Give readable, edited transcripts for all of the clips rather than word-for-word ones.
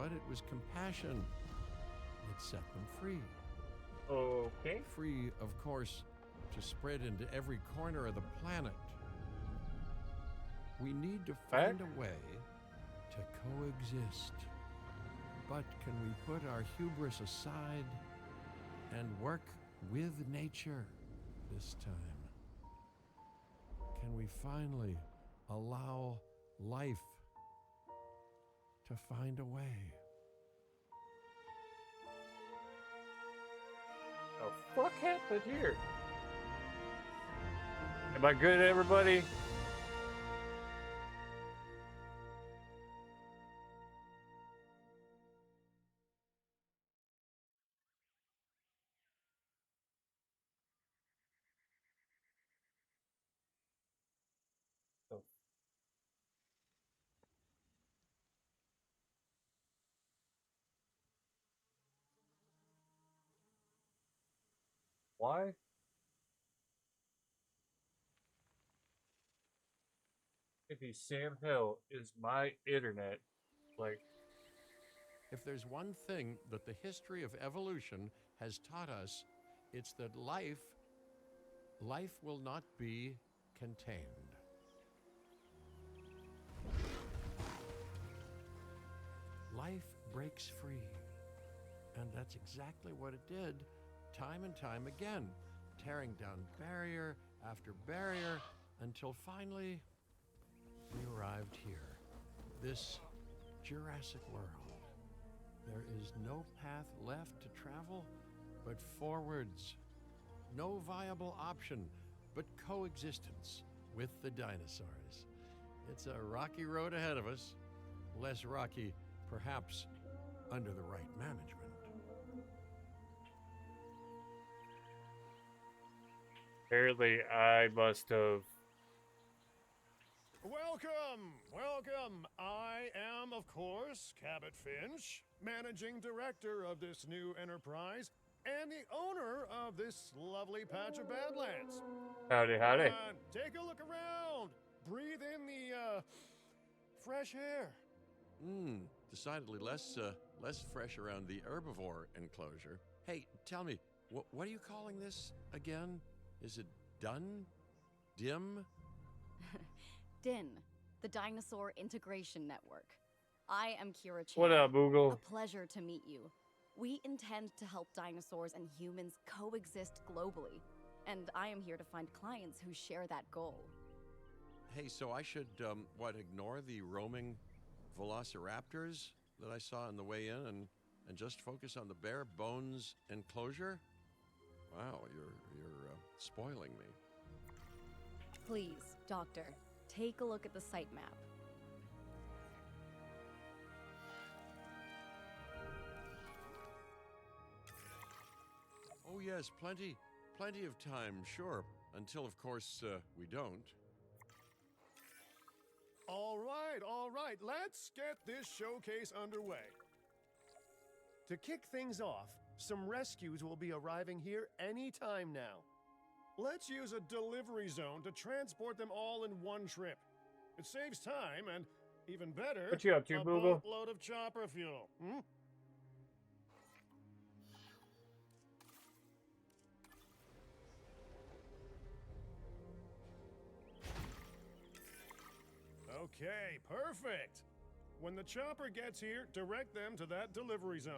but it was compassion that set them free. Okay. Free, of course, to spread into every corner of the planet. We need to find a way to coexist. But can we put our hubris aside and work with nature this time? Can we finally allow life to find a way? Oh, fuck happened here? Am I good, everybody? Oh. Why? If he's Sam Hill, is my internet like? If there's one thing that the history of evolution has taught us, it's that life will not be contained. Life breaks free. And that's exactly what it did, time and time again, tearing down barrier after barrier until finally we arrived here, this Jurassic world. There is no path left to travel but forwards. No viable option but coexistence with the dinosaurs. It's a rocky road ahead of us, less rocky, perhaps, under the right management. Apparently, I must have. Welcome. I am, of course, Cabot Finch, managing director of this new enterprise and the owner of this lovely patch of Badlands. Howdy, howdy. Take a look around. Breathe in the fresh air. Decidedly less fresh around the herbivore enclosure. Hey, tell me, what are you calling this again? Is it done? Dim? DIN, the Dinosaur Integration Network. I am Kira Chan. What up, Google? A pleasure to meet you. We intend to help dinosaurs and humans coexist globally, and I am here to find clients who share that goal. Hey, so I should, ignore the roaming velociraptors that I saw on the way in and just focus on the bare bones enclosure? Wow, you're spoiling me. Please, Doctor, take a look at the site map. Oh yes, plenty of time, sure. Until, of course, we don't. All right. Let's get this showcase underway. To kick things off, some rescues will be arriving here any time now. Let's use a delivery zone to transport them all in one trip. It saves time and, even better, What you up to, a Google? boatload of chopper fuel. Okay, perfect. When the chopper gets here, direct them to that delivery zone.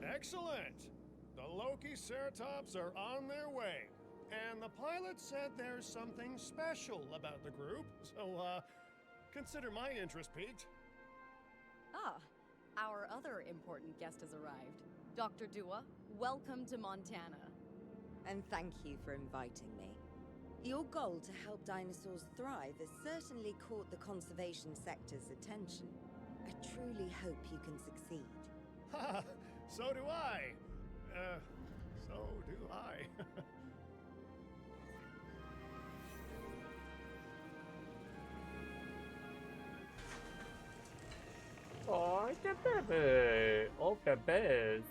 Excellent! The Loki-Ceratops are on their way. And the pilot said there's something special about the group, so, consider my interest piqued. Ah, our other important guest has arrived. Dr. Dua, welcome to Montana. And thank you for inviting me. Your goal to help dinosaurs thrive has certainly caught the conservation sector's attention. I truly hope you can succeed. Ha! So do I. So do I. Oh, the baby. Oh, babies.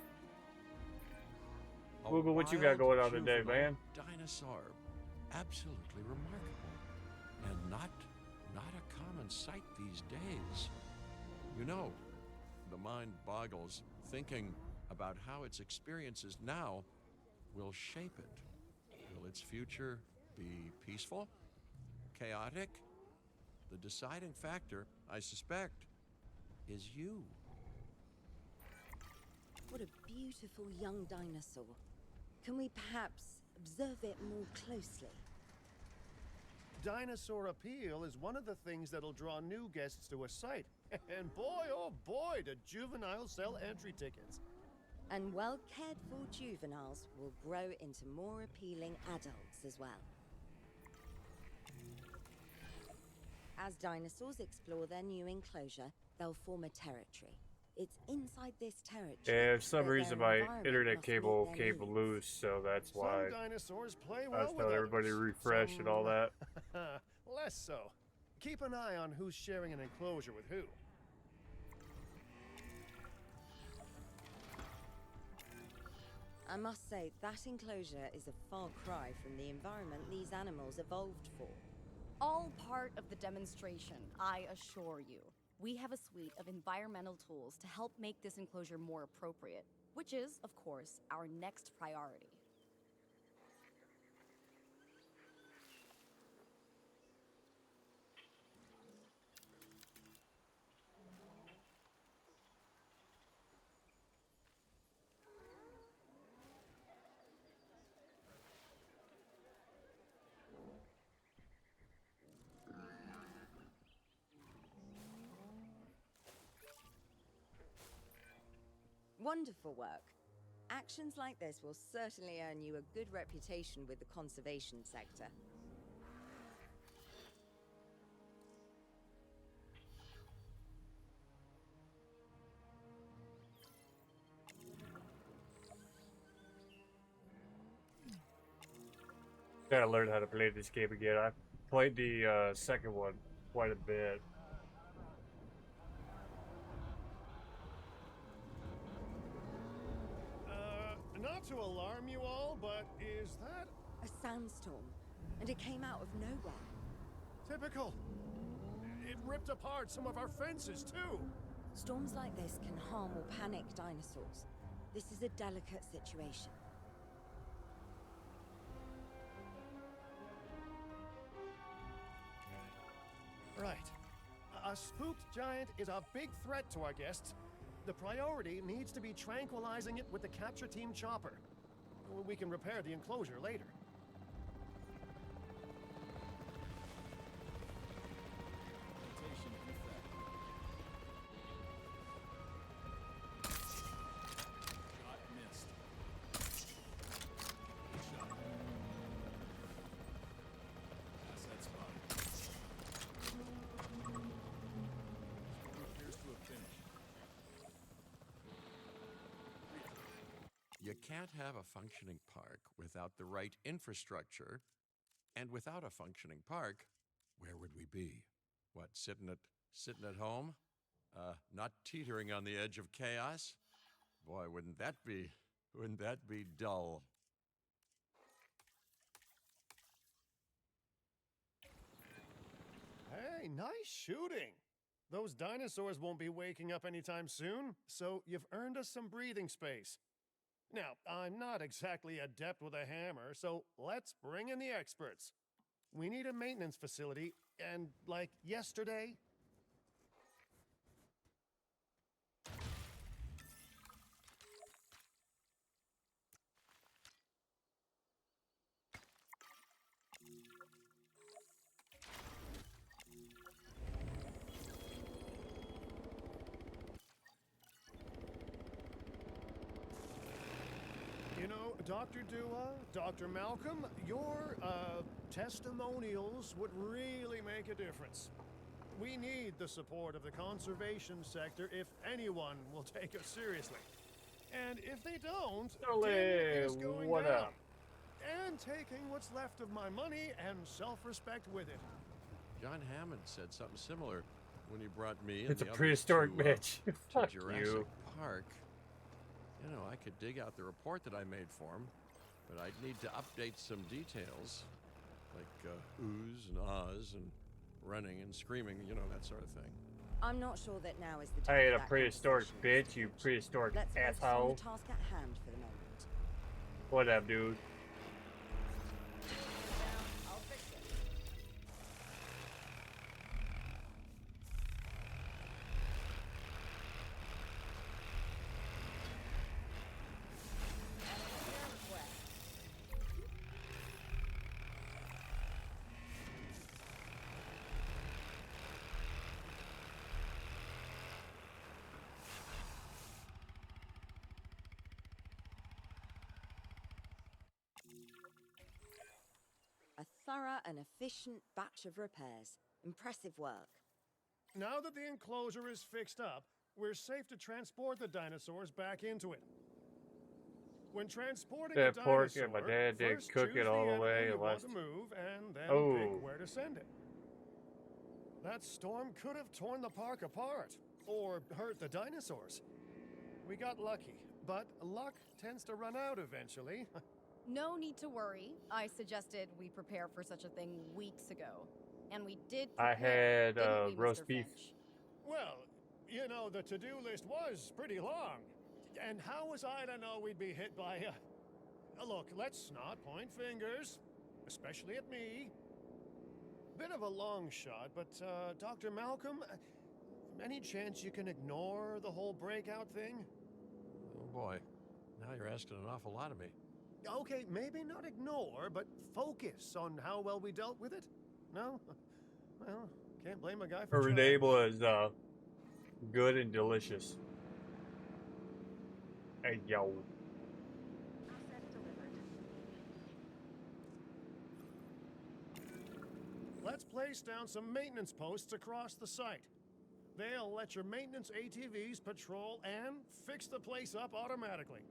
A Google, what you got wild going on today, juvenile man? Dinosaur. Absolutely remarkable. And not a common sight these days. You know, the mind boggles thinking about how its experiences now will shape it. Will its future be peaceful? Chaotic? The deciding factor, I suspect, is you. What a beautiful young dinosaur. Can we perhaps observe it more closely? Dinosaur appeal is one of the things that'll draw new guests to a site. And boy, oh boy, do juveniles sell entry tickets. And well cared for juveniles will grow into more appealing adults as well. As dinosaurs explore their new enclosure, they'll form a territory. It's inside this territory. Yeah, for some that reason their my environment internet must meet cable their came needs. loose, so that's why Some dinosaurs play I well was with telling everybody to others. refresh and all that. Less so. Keep an eye on who's sharing an enclosure with who. I must say, that enclosure is a far cry from the environment these animals evolved for. All part of the demonstration, I assure you. We have a suite of environmental tools to help make this enclosure more appropriate, which is, of course, our next priority. Wonderful work. Actions like this will certainly earn you a good reputation with the conservation sector. Gotta learn how to play this game again. I played the second one quite a bit. Not to alarm you all, but is that A sandstorm, and it came out of nowhere. typical? It ripped apart some of our fences, too. Storms like this can harm or panic dinosaurs. This is a delicate situation. Right. A spooked giant is a big threat to our guests. The priority needs to be tranquilizing it with the capture team chopper. We can repair the enclosure later. You can't have a functioning park without the right infrastructure. And without a functioning park, where would we be? What, sitting at home? Not teetering on the edge of chaos? Boy, wouldn't that be dull? Hey, nice shooting. Those dinosaurs won't be waking up anytime soon, so you've earned us some breathing space. Now, I'm not exactly adept with a hammer, so let's bring in the experts. We need a maintenance facility, and like yesterday. You know, Dr. Dua, Dr. Malcolm, your testimonials would really make a difference. We need the support of the conservation sector if anyone will take us seriously. And if they don't, Dino is going What down. up? And taking what's left of my money and self-respect with it. John Hammond said something similar. when you brought me and It's a the others prehistoric to, bitch. to Fuck Jurassic you. Park, you know, I could dig out the report that I made for him, but I'd need to update some details, like oohs and ahs and running and screaming, you know, that sort of thing. I'm not sure that now is the time I ain't for a that prehistoric conversation, bitch, you Mr. prehistoric Let's focus on asshole. the task at hand for the moment. What up, dude? I'll fix it. A thorough and efficient batch of repairs. Impressive work. Now that the enclosure is fixed up, we're safe to transport the dinosaurs back into it. When transporting a That pork, yeah, dinosaur, my dad did first cook choose it all the animal way you want unless... to move, and then Oh. pick where to send it. That storm could have torn the park apart, or hurt the dinosaurs. We got lucky, but luck tends to run out eventually. No need to worry. I suggested we prepare for such a thing weeks ago. And we did I prepare, had didn't we, roast Mr. beef. Finch? Well, you know, the to-do list was pretty long. And how was I to know we'd be hit by a... Look, let's not point fingers, especially at me. Bit of a long shot, but, Dr. Malcolm, any chance you can ignore the whole breakout thing? Oh boy, now you're asking an awful lot of me. Okay, maybe not ignore, but focus on how well we dealt with it? No? Well, can't blame a guy for Her trying. name was good and delicious. Hey yo. Let's place down some maintenance posts across the site. They'll let your maintenance ATVs patrol and fix the place up automatically.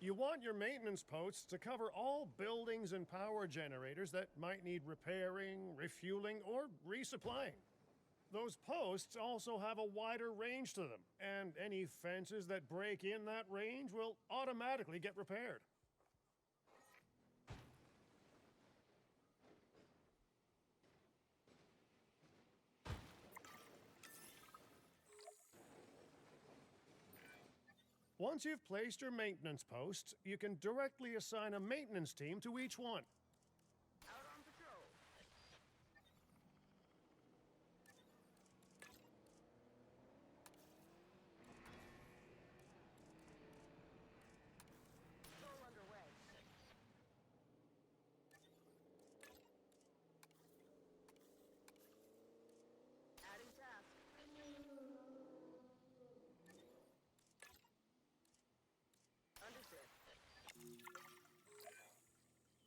You want your maintenance posts to cover all buildings and power generators that might need repairing, refueling, or resupplying. Those posts also have a wider range to them, and any fences that break in that range will automatically get repaired. Once you've placed your maintenance posts, you can directly assign a maintenance team to each one.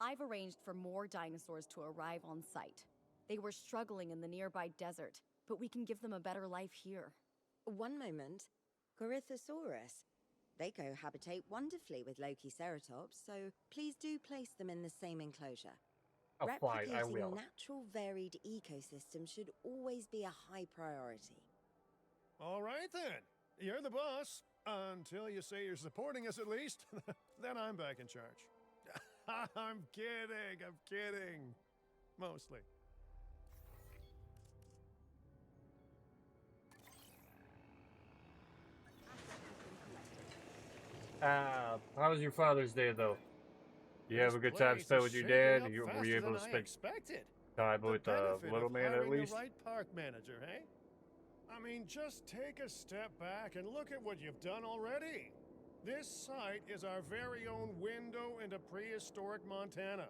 I've arranged for more dinosaurs to arrive on site. They were struggling in the nearby desert, but we can give them a better life here. One moment. Corythosaurus. They cohabitate wonderfully with Lokiceratops, so please do place them in the same enclosure. Oh, fine, I Replicating will. natural varied ecosystems should always be a high priority. All right then. You're the boss. Until you say you're supporting us at least. Then I'm back in charge. I'm kidding. Mostly. How was your Father's Day though? You have This a good time place spent is with your shaping dad? up Were faster you able than to I spend expected. time with the benefit little of man at hiring least? the right park manager, hey? I mean, just take a step back and look at what you've done already. This site is our very own window into prehistoric Montana.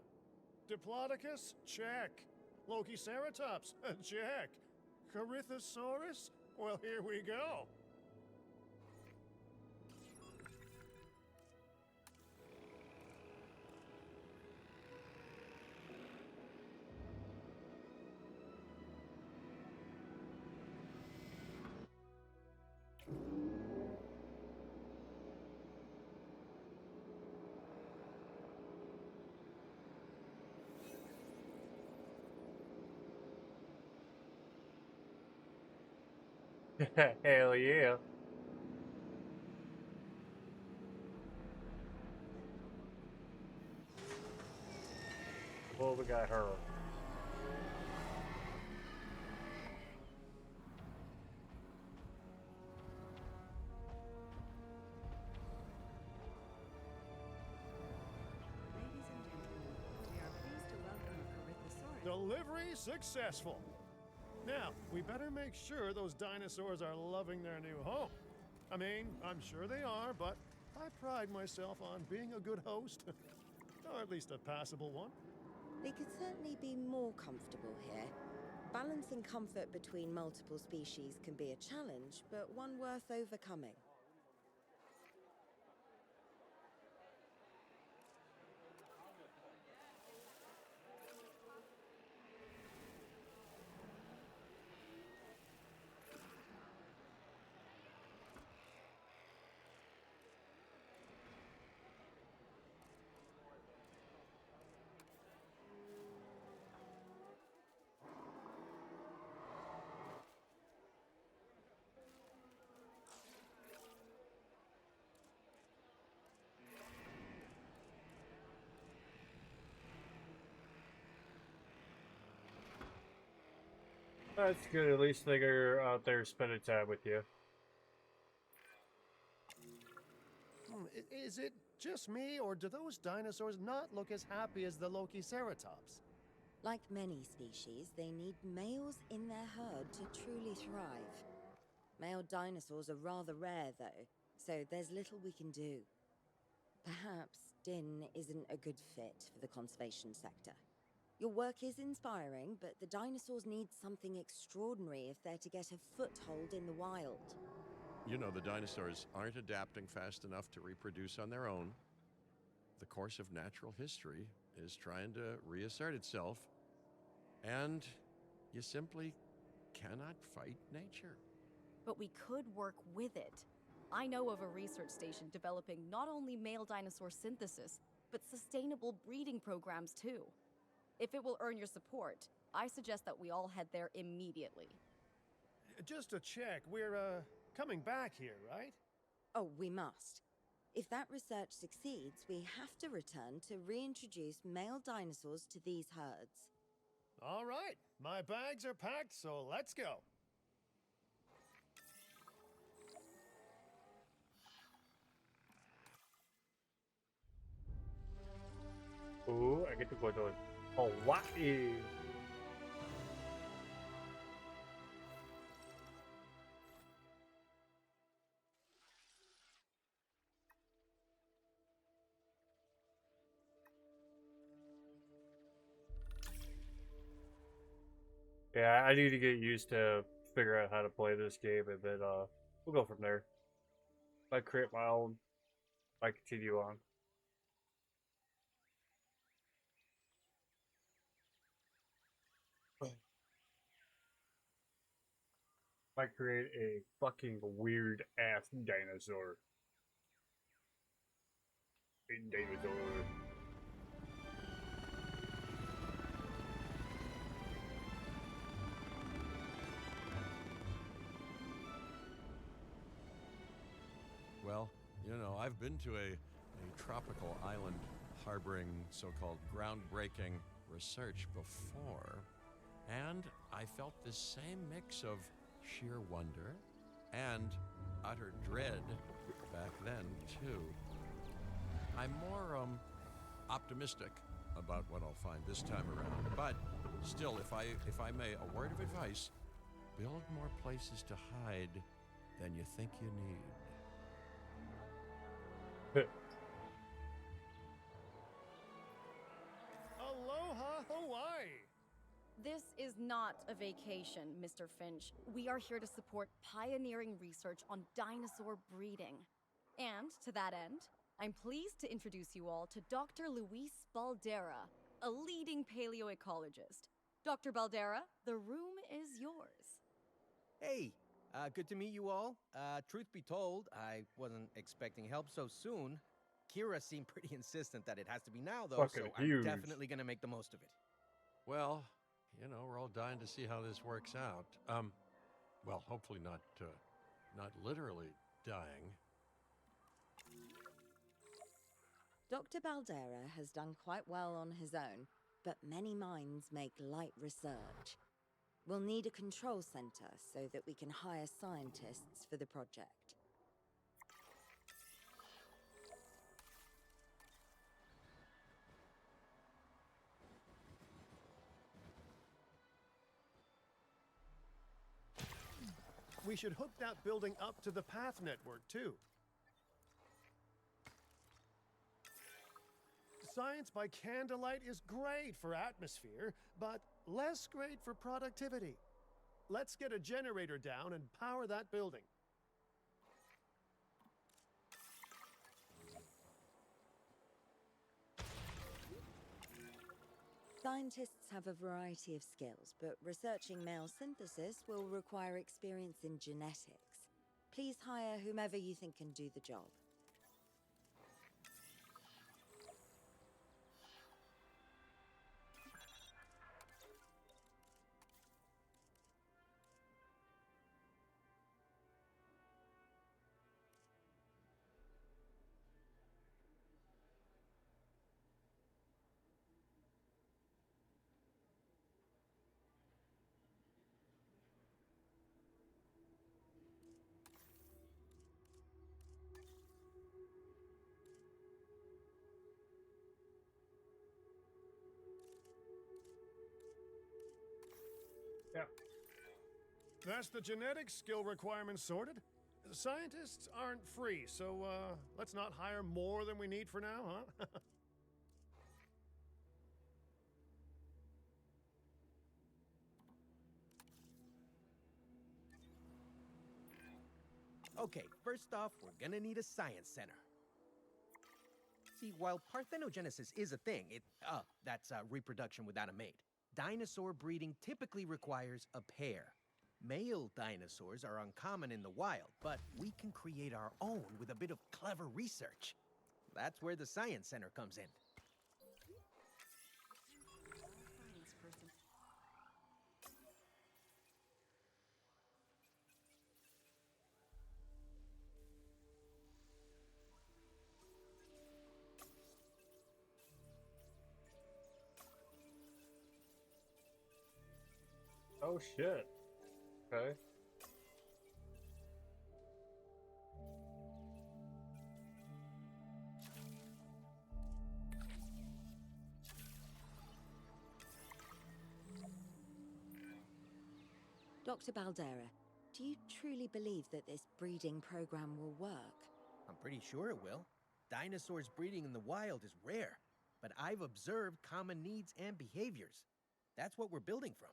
Diplodocus? Check. Lokiceratops? Check. Corythosaurus? Well, here we go. Hell yeah. Well, we got her. Ladies and gentlemen, we are pleased to welcome Corythosaurus. Delivery successful. Now, we better make sure those dinosaurs are loving their new home. I mean, I'm sure they are, but I pride myself on being a good host. Or at least a passable one. They could certainly be more comfortable here. Balancing comfort between multiple species can be a challenge, but one worth overcoming. That's good. At least they're out there spending time with you. Is it just me, or do those dinosaurs not look as happy as the Lokiceratops? Like many species, they need males in their herd to truly thrive. Male dinosaurs are rather rare, though, so there's little we can do. Perhaps Din isn't a good fit for the conservation sector. Your work is inspiring, but the dinosaurs need something extraordinary if they're to get a foothold in the wild. You know, the dinosaurs aren't adapting fast enough to reproduce on their own. The course of natural history is trying to reassert itself, and you simply cannot fight nature. But we could work with it. I know of a research station developing not only male dinosaur synthesis, but sustainable breeding programs too. If it will earn your support, I suggest that we all head there immediately. Just to check, we're, coming back here, right? Oh, we must. If that research succeeds, we have to return to reintroduce male dinosaurs to these herds. All right, my bags are packed, so let's go. Ooh, I get to go to Hawaii. Yeah, I need to get used to figure out how to play this game, and then we'll go from there. I create my own. I continue on. I create a fucking weird ass dinosaur. A dinosaur. Well, you know, I've been to a tropical island harboring so-called groundbreaking research before, and I felt this same mix of sheer wonder and utter dread back then, too. I'm more optimistic about what I'll find this time around, but still, if I may, a word of advice: build more places to hide than you think you need. Aloha, Hawaii! This is not a vacation, Mr. Finch. We are here to support pioneering research on dinosaur breeding. And to that end, I'm pleased to introduce you all to Dr. Luis Baldera, a leading paleoecologist. Dr. Baldera, the room is yours. Hey, good to meet you all. Truth be told, I wasn't expecting help so soon. Kira seemed pretty insistent that it has to be now, though, Fucking so huge. I'm definitely gonna make the most of it. Well, you know, we're all dying to see how this works out. Well, hopefully not literally dying. Dr. Baldera has done quite well on his own, but many minds make light research. We'll need a control center so that we can hire scientists for the project. We should hook that building up to the path network, too. Science by candlelight is great for atmosphere, but less great for productivity. Let's get a generator down and power that building. Scientists have a variety of skills, but researching male synthesis will require experience in genetics. Please hire whomever you think can do the job. Yeah. That's the genetic skill requirements sorted. Scientists aren't free, so let's not hire more than we need for now, huh? Okay, first off, we're gonna need a science center. See, while parthenogenesis is a thing, that's reproduction without a mate. Dinosaur breeding typically requires a pair. Male dinosaurs are uncommon in the wild, but we can create our own with a bit of clever research. That's where the science center comes in. Science person. Oh shit. Okay. Dr. Baldera, do you truly believe that this breeding program will work? I'm pretty sure it will. Dinosaurs breeding in the wild is rare, but I've observed common needs and behaviors. That's what we're building from.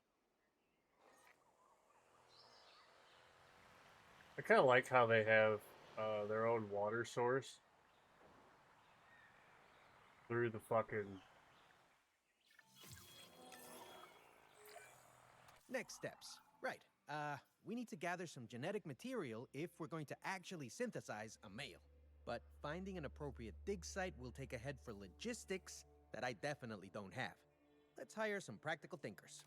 I kind of like how they have their own water source through the fucking. Next steps. Right. We need to gather some genetic material if we're going to actually synthesize a male. But finding an appropriate dig site will take a head for logistics that I definitely don't have. Let's hire some practical thinkers.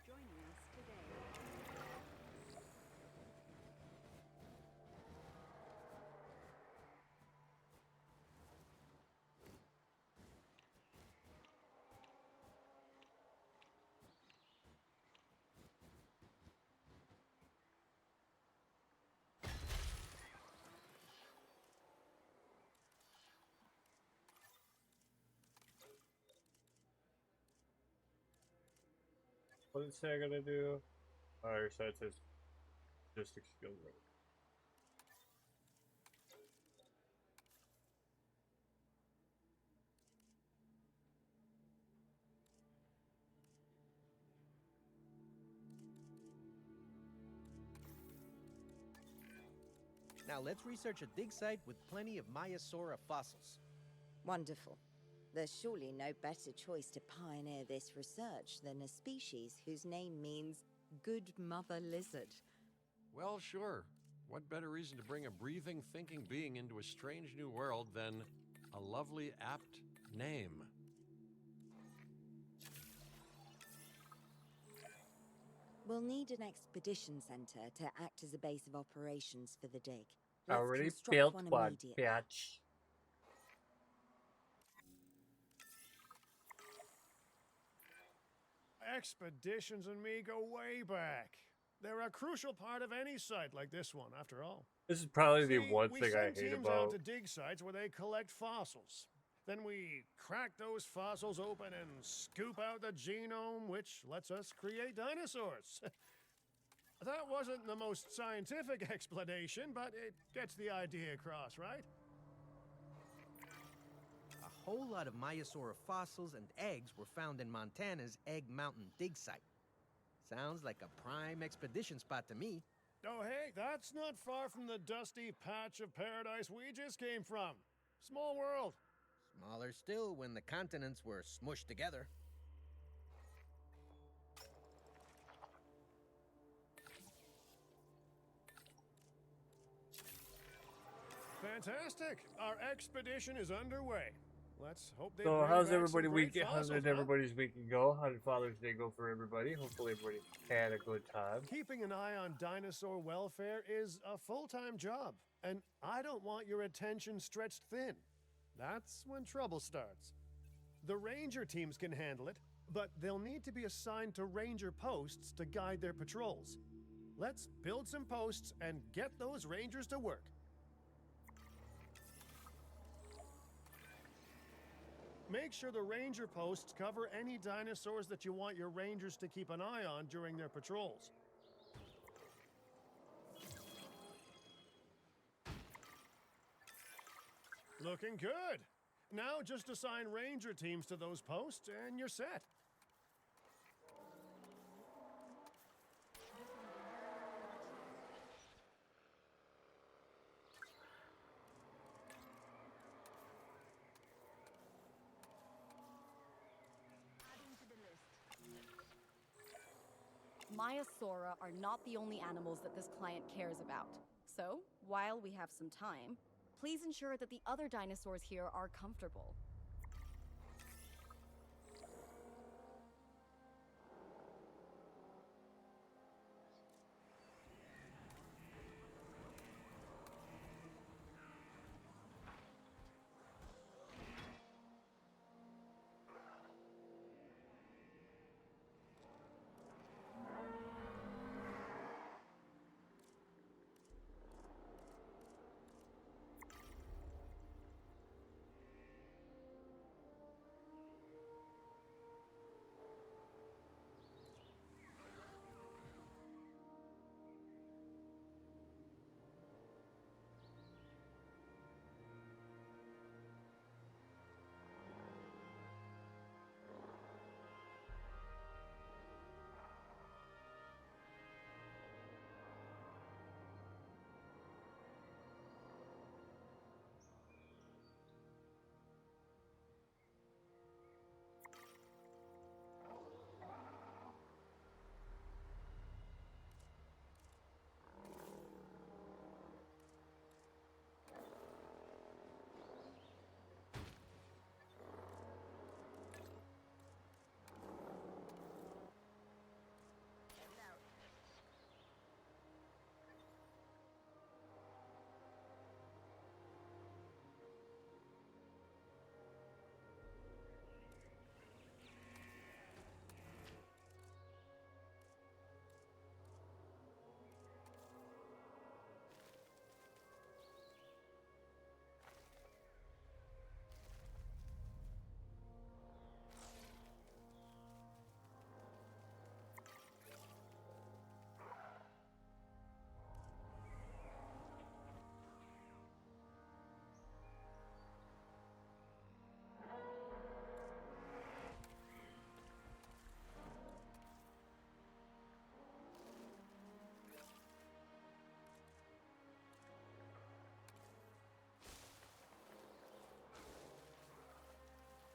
Joining us today. What did it say I gotta do? Oh, so it says logistics skill rate. Now let's research a dig site with plenty of Maiasaura fossils. Wonderful. There's surely no better choice to pioneer this research than a species whose name means good mother lizard. Well, sure. What better reason to bring a breathing, thinking being into a strange new world than a lovely, apt name? We'll need an expedition center to act as a base of operations for the dig. I Let's already construct built one one, immediately. bitch. Expeditions and me go way back. They're a crucial part of any site like this one, after all. This is probably the See, one we thing I send hate teams about. out to dig sites where they collect fossils. Then we crack those fossils open and scoop out the genome, which lets us create dinosaurs. That wasn't the most scientific explanation, but it gets the idea across, right? A whole lot of Maiasaura fossils and eggs were found in Montana's Egg Mountain dig site. Sounds like a prime expedition spot to me. Oh, hey, that's not far from the dusty patch of paradise we just came from. Small world. Smaller still when the continents were smushed together. Fantastic. Our expedition is underway. Let's hope they So bring how's back everybody some great week? How fossils, did huh? everybody's weekend go? How did Father's Day go for everybody? Hopefully everybody had a good time. Keeping an eye on dinosaur welfare is a full-time job, and I don't want your attention stretched thin. That's when trouble starts. The ranger teams can handle it, but they'll need to be assigned to ranger posts to guide their patrols. Let's build some posts and get those rangers to work. Make sure the ranger posts cover any dinosaurs that you want your rangers to keep an eye on during their patrols. Looking good. Now just assign ranger teams to those posts and you're set. Maiasaura are not the only animals that this client cares about. So, while we have some time, please ensure that the other dinosaurs here are comfortable.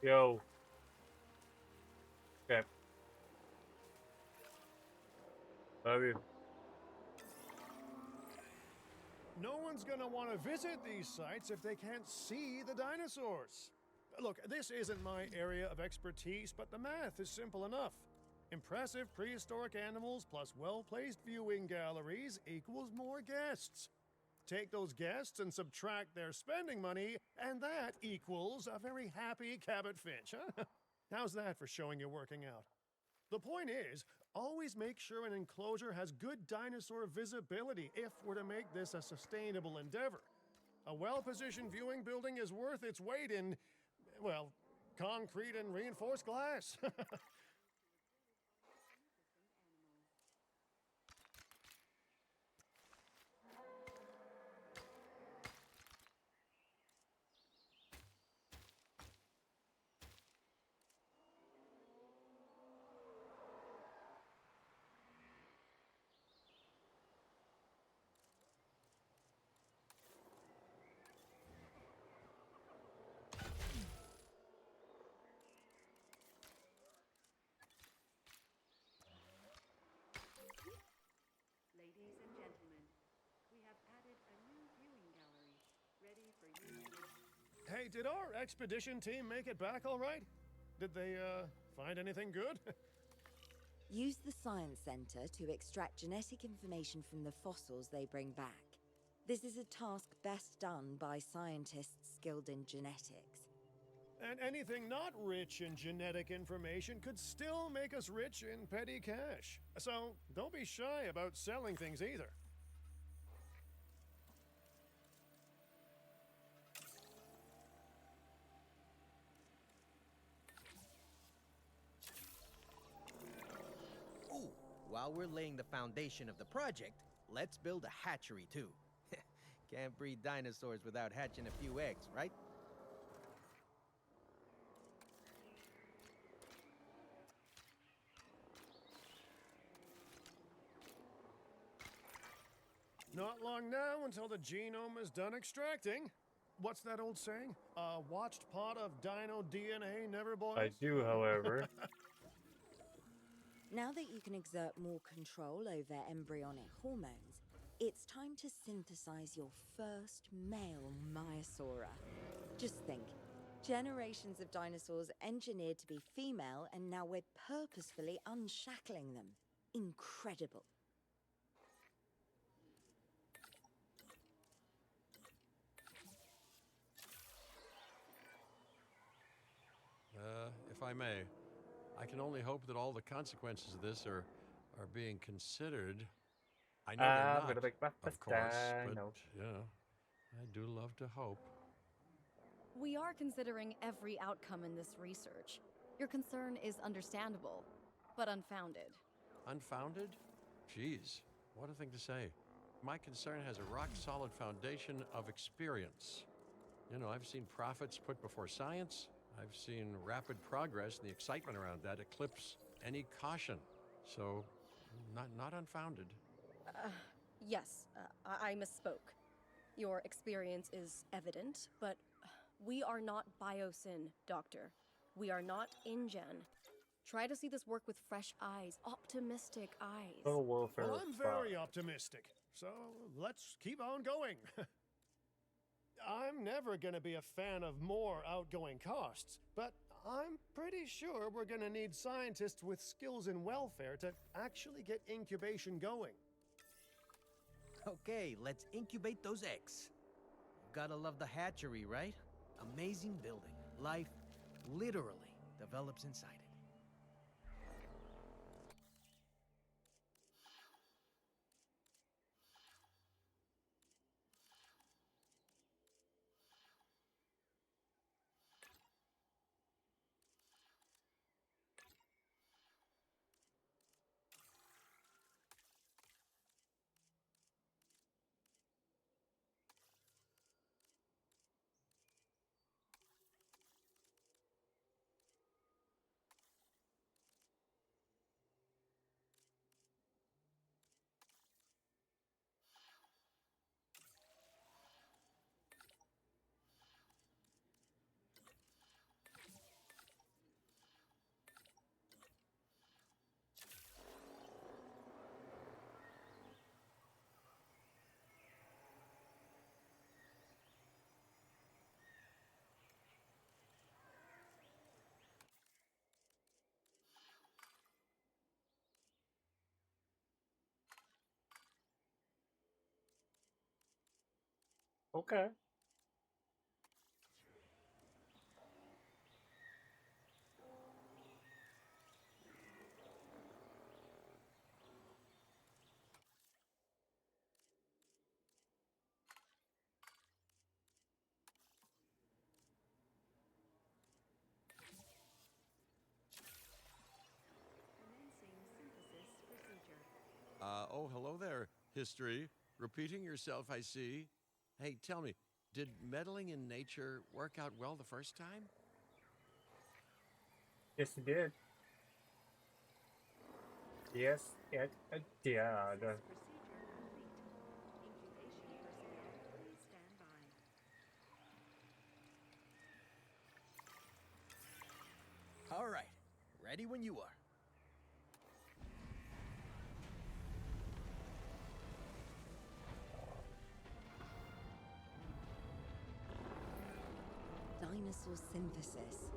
Yo. Okay. Love you. No one's gonna want to visit these sites if they can't see the dinosaurs. Look, this isn't my area of expertise, but the math is simple enough. Impressive prehistoric animals plus well-placed viewing galleries equals more guests. Take those guests and subtract their spending money, and that equals a very happy Cabot Finch, huh? How's that for showing you're working out? The point is, always make sure an enclosure has good dinosaur visibility if we're to make this a sustainable endeavor. A well-positioned viewing building is worth its weight in, well, concrete and reinforced glass. Ladies and gentlemen, we have added a new viewing gallery, ready for you. Hey, did our expedition team make it back all right? Did they, find anything good? Use the Science Center to extract genetic information from the fossils they bring back. This is a task best done by scientists skilled in genetics. And anything not rich in genetic information could still make us rich in petty cash. So don't be shy about selling things either. Ooh, while we're laying the foundation of the project, let's build a hatchery too. Can't breed dinosaurs without hatching a few eggs, right? Not long now until the genome is done extracting. What's that old saying? A watched pot of dino DNA never boils? I do, however. Now that you can exert more control over embryonic hormones, it's time to synthesize your first male Maiasaura. Just think, generations of dinosaurs engineered to be female, and now we're purposefully unshackling them. Incredible. If I may, I can only hope that all the consequences of this are being considered. I know they're I'm not, gonna make my of first course, but dino. you know, I do love to hope. We are considering every outcome in this research. Your concern is understandable, but unfounded. Unfounded? Geez, what a thing to say. My concern has a rock-solid foundation of experience. You know, I've seen profits put before science. I've seen rapid progress, and the excitement around that eclipse any caution. So, not unfounded. Yes, I misspoke. Your experience is evident, but we are not Biosyn, Doctor. We are not InGen. Try to see this work with fresh eyes, optimistic eyes. Total welfare. Well, I'm very optimistic. So let's keep on going. I'm never going to be a fan of more outgoing costs, but I'm pretty sure we're going to need scientists with skills in welfare to actually get incubation going. Okay, let's incubate those eggs. Gotta love the hatchery, right? Amazing building. Life literally develops inside it. Okay. Commencing synthesis procedure. Oh, hello there, history. Repeating yourself, I see. Hey, tell me, did meddling in nature work out well the first time? Yes, it did. Yes, it did. Procedure complete. Incubation personnel, please stand by. All right, ready when you are. Dinosaur synthesis.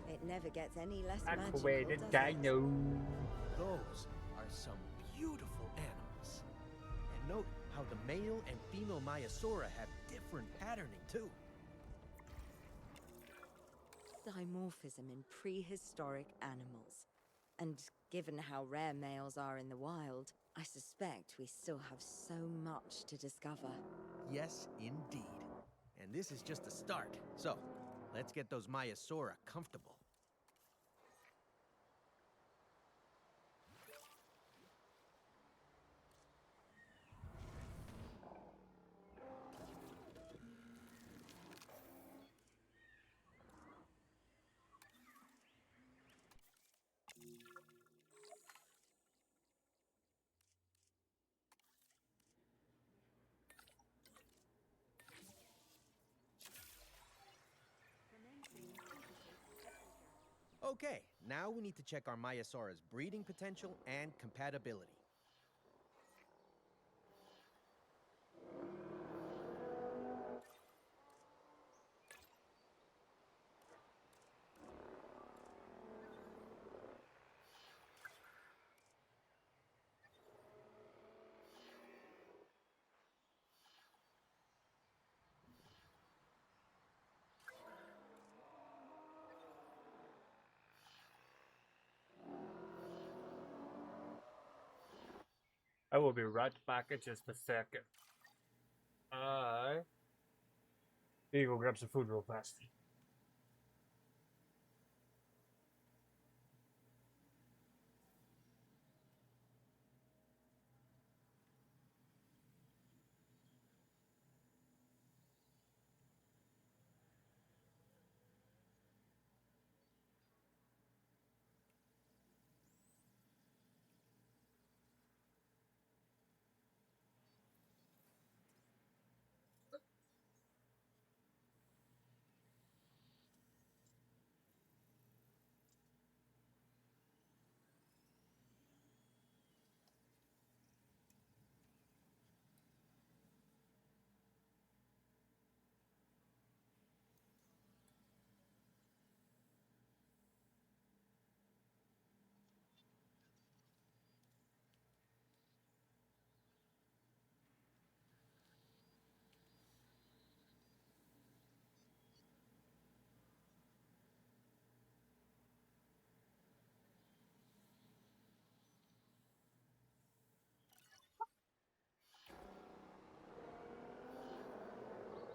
It never gets any less Activated magical, does it? Dino. Those are some beautiful animals. And note how the male and female Maiasaura have different patterning too. Dimorphism in prehistoric animals. And given how rare males are in the wild, I suspect we still have so much to discover. Yes, indeed. And this is just the start. So, let's get those Maiasaura comfortable. Commencing synthesis procedure. Okay, now we need to check our Maiasaura's breeding potential and compatibility. I will be right back in just a second. I need to go grab some food real fast.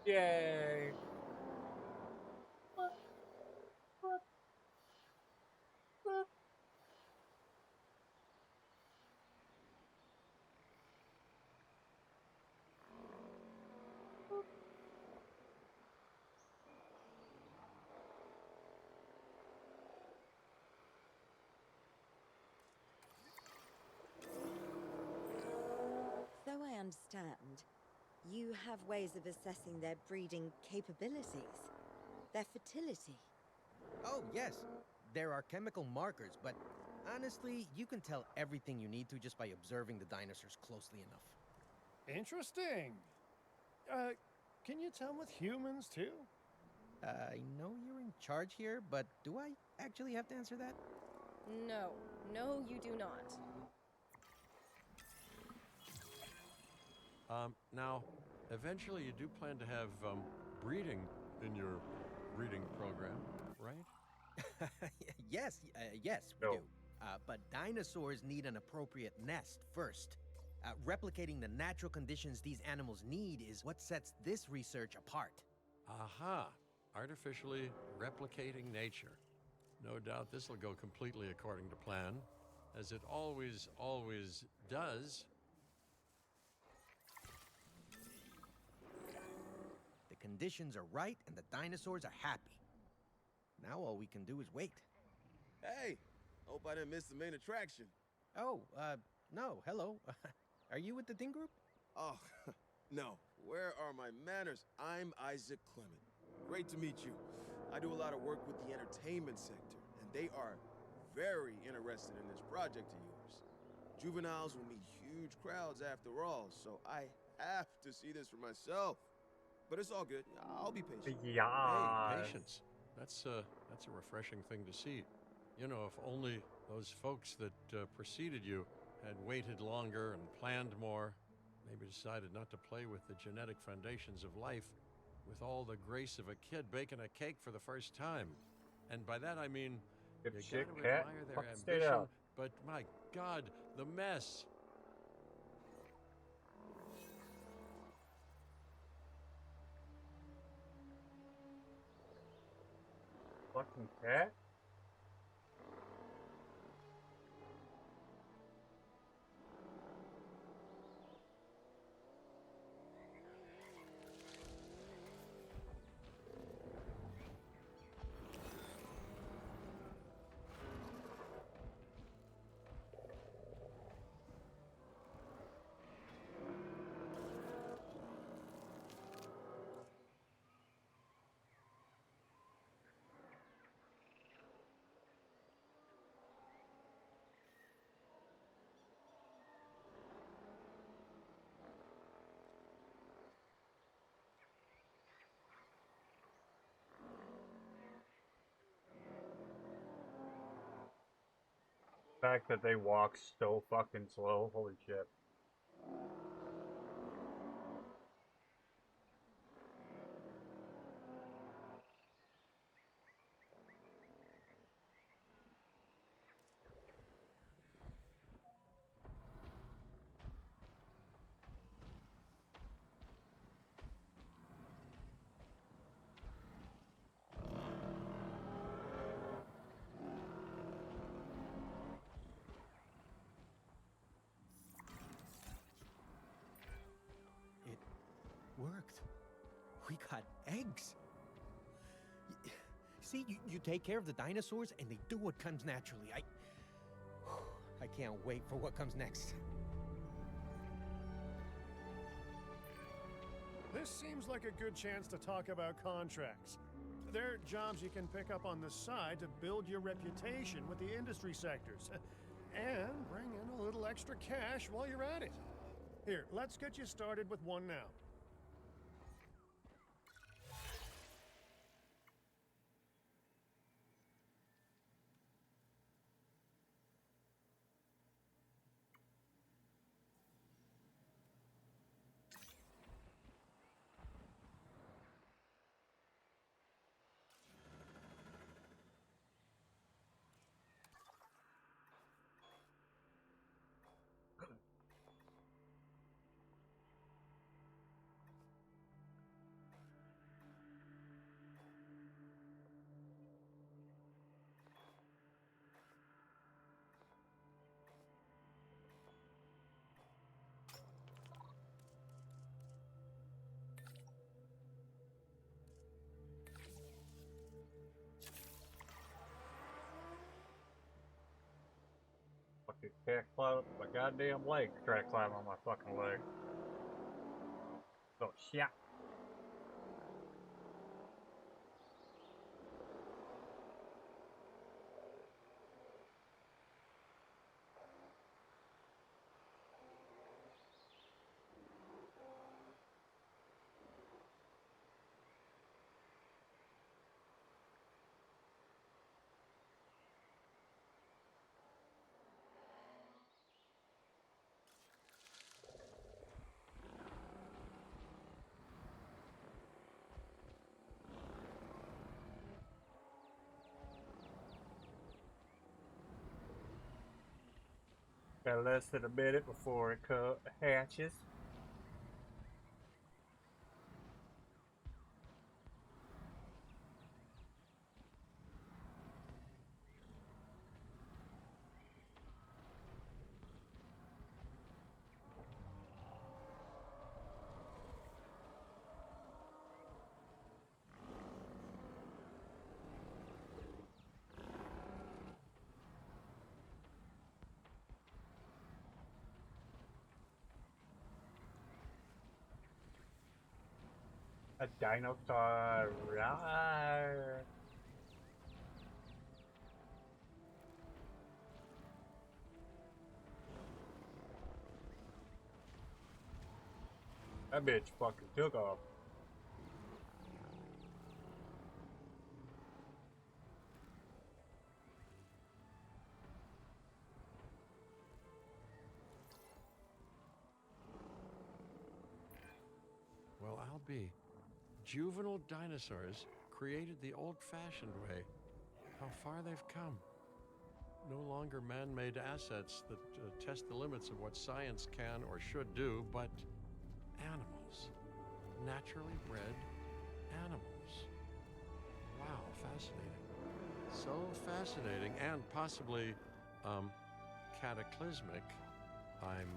Yay! So I understand, you have ways of assessing their breeding capabilities, their fertility. Oh, yes, there are chemical markers, but honestly, you can tell everything you need to just by observing the dinosaurs closely enough. Interesting. Can you tell with humans too? I know you're in charge here, but do I actually have to answer that? No, no, you do not. Now, Eventually, you do plan to have breeding in your breeding program, right? Yes, yes, we No. do. But dinosaurs need an appropriate nest first. Replicating the natural conditions these animals need is what sets this research apart. Aha! Artificially replicating nature. No doubt this will go completely according to plan, as it always does. The conditions are right and the dinosaurs are happy. Now all we can do is wait. Hey, hope I didn't miss the main attraction. Oh, no, hello. Are you with the Ding Group? Oh, no. Where are my manners? I'm Isaac Clement. Great to meet you. I do a lot of work with the entertainment sector, and they are very interested in this project of yours. Juveniles will meet huge crowds after all, so I have to see this for myself. But it's all good. I'll be patient. Yeah. Patience. That's a refreshing thing to see. You know, if only those folks that preceded you had waited longer and planned more, maybe decided not to play with the genetic foundations of life with all the grace of a kid baking a cake for the first time. And by that I mean, you Dipshit gotta cat. admire their Fucking stay ambition, out. but my God, the mess. Fucking cat. The fact that they walk so fucking slow, holy shit. It worked. We got eggs. See, you take care of the dinosaurs and they do what comes naturally. I can't wait for what comes next. This seems like a good chance to talk about contracts. They're jobs you can pick up on the side to build your reputation with the industry sectors. And bring in a little extra cash while you're at it. Here, let's get you started with one now. Fucking cat climb up my goddamn leg. Try to climb on my fucking leg. Oh shit. Got less than a minute before it hatches. A dinosaur. Rawr. That bitch fucking took off. Well, I'll be. Juvenile dinosaurs created the old-fashioned way. How far they've come. No longer man-made assets that test the limits of what science can or should do, but animals. Naturally bred animals. Wow, fascinating. So fascinating and possibly cataclysmic. I'm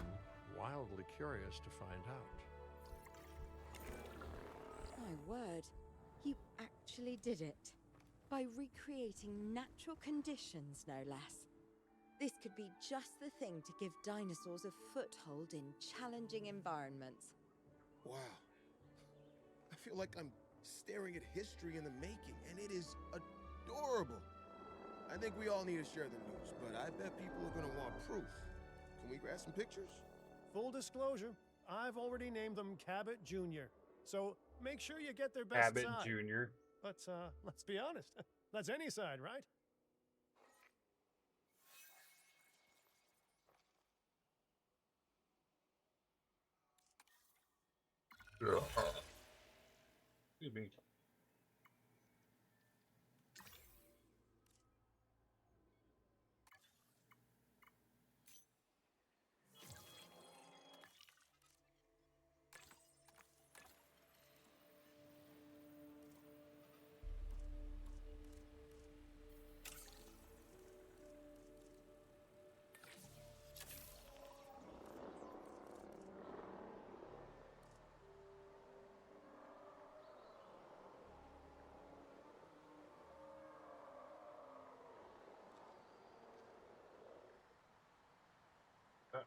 wildly curious to find out. My word, you actually did it. By recreating natural conditions, no less. This could be just the thing to give dinosaurs a foothold in challenging environments. Wow. I feel like I'm staring at history in the making, and it is adorable. I think we all need to share the news, but I bet people are gonna want proof. Can we grab some pictures? Full disclosure, I've already named them Cabot Jr., so make sure you get their best Abbott side. Jr. But let's be honest, that's any side, right? Excuse me. Uh-oh.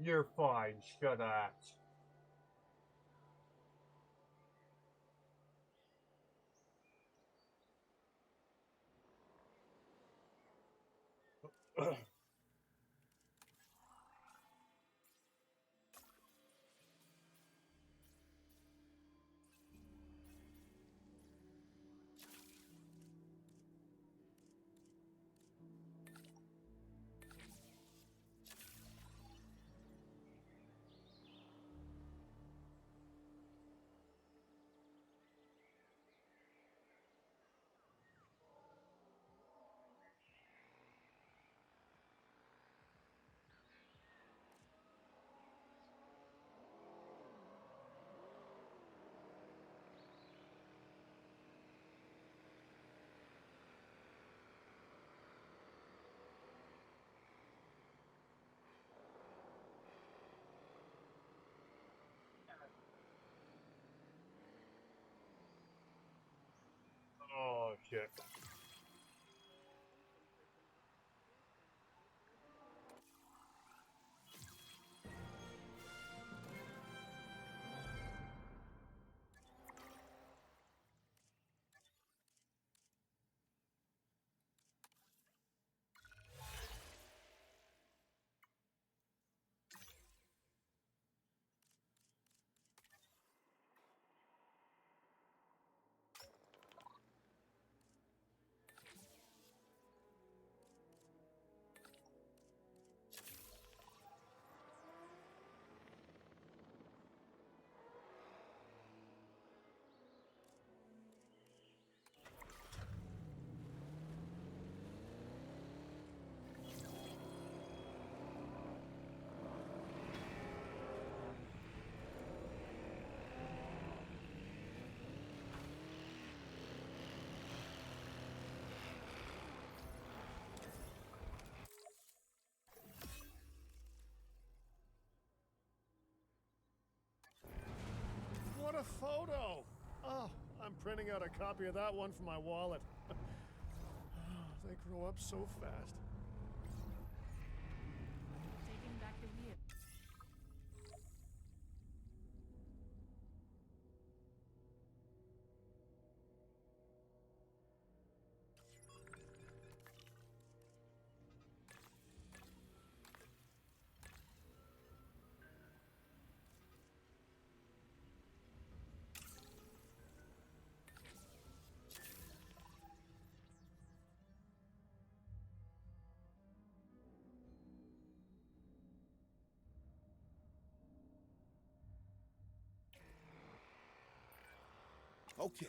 You're fine, shut up. Yeah. What a photo! Oh, I'm printing out a copy of that one for my wallet. Oh, they grow up so fast. Taking back the wheel. Okay,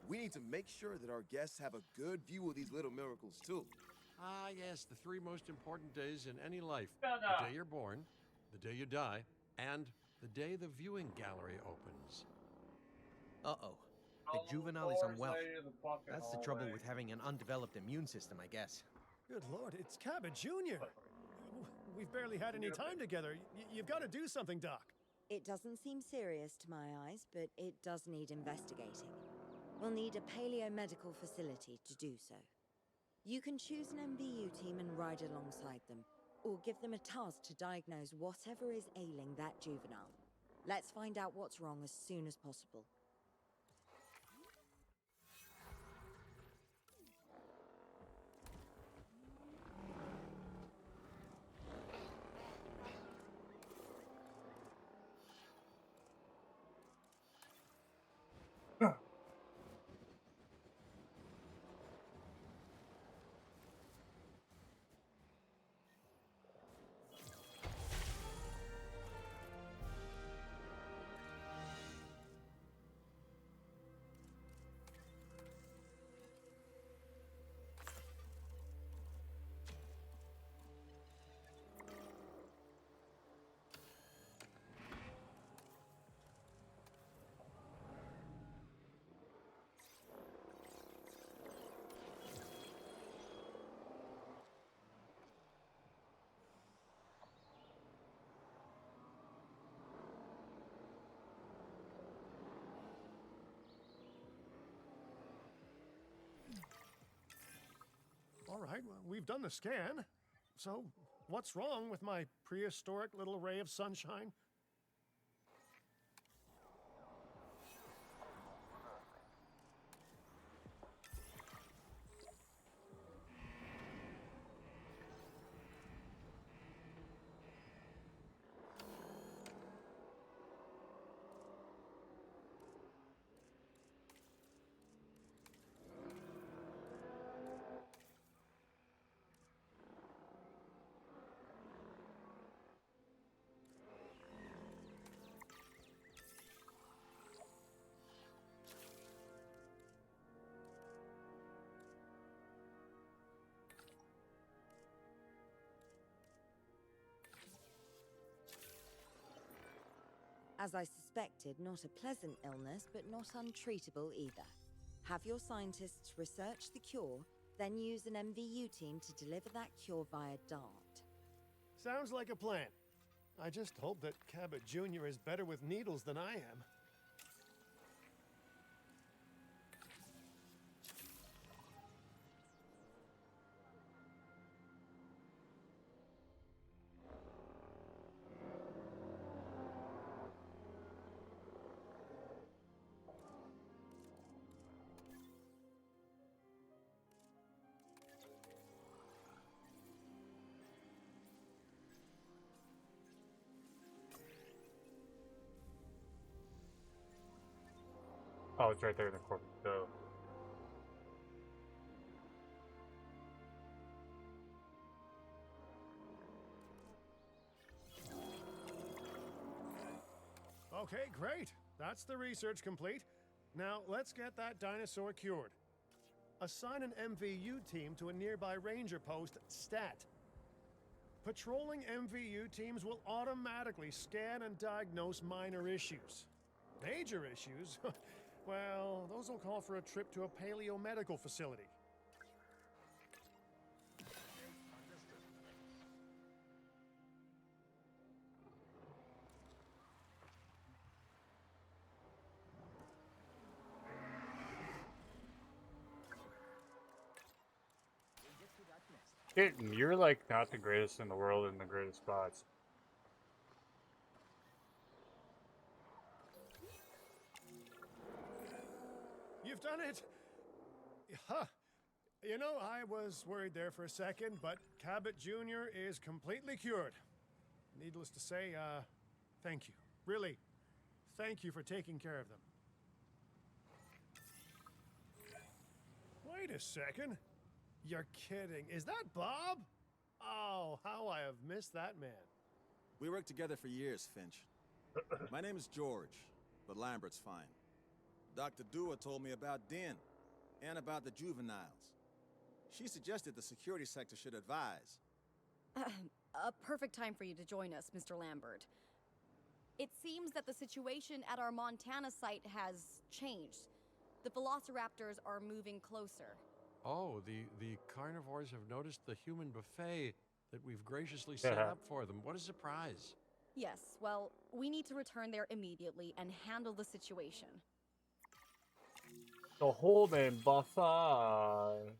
we need to make sure that our guests have a good view of these little miracles, too. Ah, yes, the three most important days in any life: the day you're born, the day you die, and the day the viewing gallery opens. Uh-oh. The juvenile is unwell. That's the trouble with having an undeveloped immune system, I guess. Good Lord, it's Cabot Jr. We've barely had any time together. You've got to do something, Doc. It doesn't seem serious to my eyes, but it does need investigating. We'll need a paleo-medical facility to do so. You can choose an MVU team and ride alongside them, or give them a task to diagnose whatever is ailing that juvenile. Let's find out what's wrong as soon as possible. All right, well, we've done the scan. So, what's wrong with my prehistoric little ray of sunshine? As I suspected, not a pleasant illness, but not untreatable either. Have your scientists research the cure, then use an MVU team to deliver that cure via DART. Sounds like a plan. I just hope that Cabot Jr. is better with needles than I am. Oh, it's right there in the corner. So. Okay, great. That's the research complete. Now, let's get that dinosaur cured. Assign an MVU team to a nearby ranger post, Stat. Patrolling MVU teams will automatically scan and diagnose minor issues. Major issues? Well, those will call for a trip to a paleomedical facility. You're like not the greatest in the world in the greatest spots. You've done it! Huh. You know, I was worried there for a second, but Cabot Jr. is completely cured. Needless to say, thank you. Really, thank you for taking care of them. Wait a second. You're kidding. Is that Bob? Oh, how I have missed that man. We worked together for years, Finch. My name is George, but Lambert's fine. Dr. Dua told me about Din, and about the juveniles. She suggested the security sector should advise. A perfect time for you to join us, Mr. Lambert. It seems that the situation at our Montana site has changed. The velociraptors are moving closer. Oh, the carnivores have noticed the human buffet that we've graciously set up for them. What a surprise. Yes, well, we need to return there immediately and handle the situation. The Holden buffet.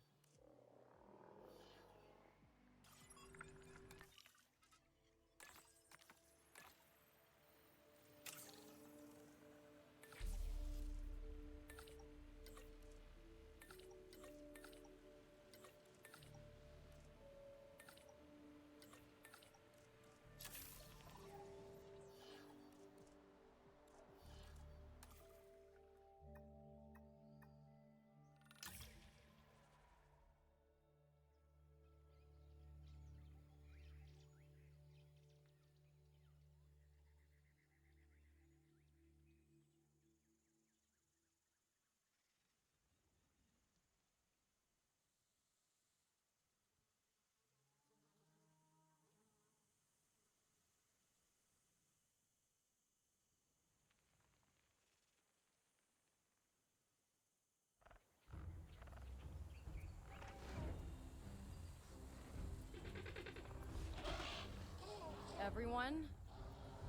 Everyone,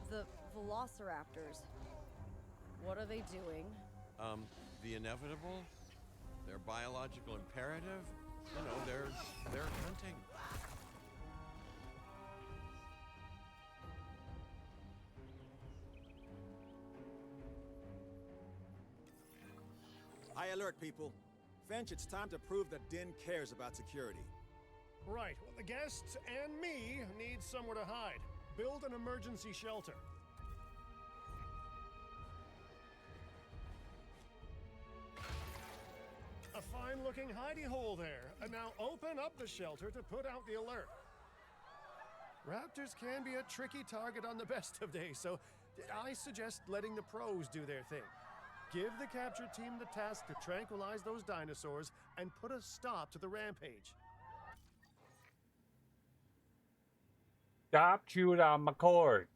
the velociraptors. What are they doing? The inevitable, their biological imperative, you know, they're hunting. High alert, people. Finch, it's time to prove that Din cares about security. Right, well, the guests and me need somewhere to hide. Build an emergency shelter. A fine-looking hidey hole there. And now open up the shelter to put out the alert. Raptors can be a tricky target on the best of days, so I suggest letting the pros do their thing. Give the capture team the task to tranquilize those dinosaurs and put a stop to the rampage. Stop chewing on my cord.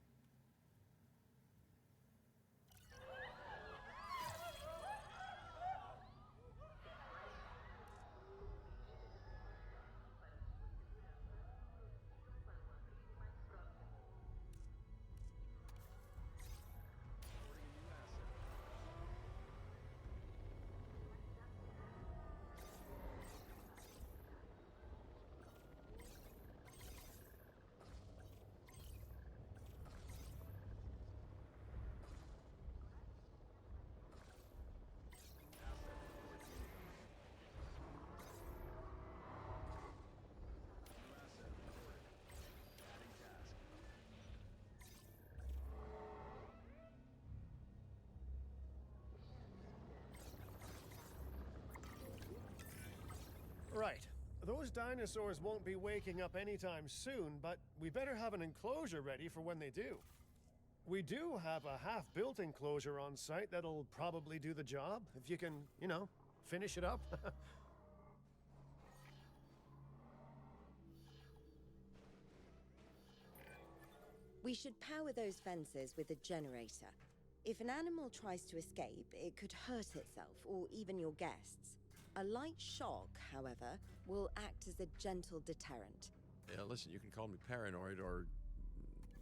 Right. Those dinosaurs won't be waking up anytime soon, but we better have an enclosure ready for when they do. We do have a half-built enclosure on site that'll probably do the job, if you can, finish it up. We should power those fences with a generator. If an animal tries to escape, it could hurt itself or even your guests. A light shock, however, will act as a gentle deterrent. Yeah, listen, you can call me paranoid or,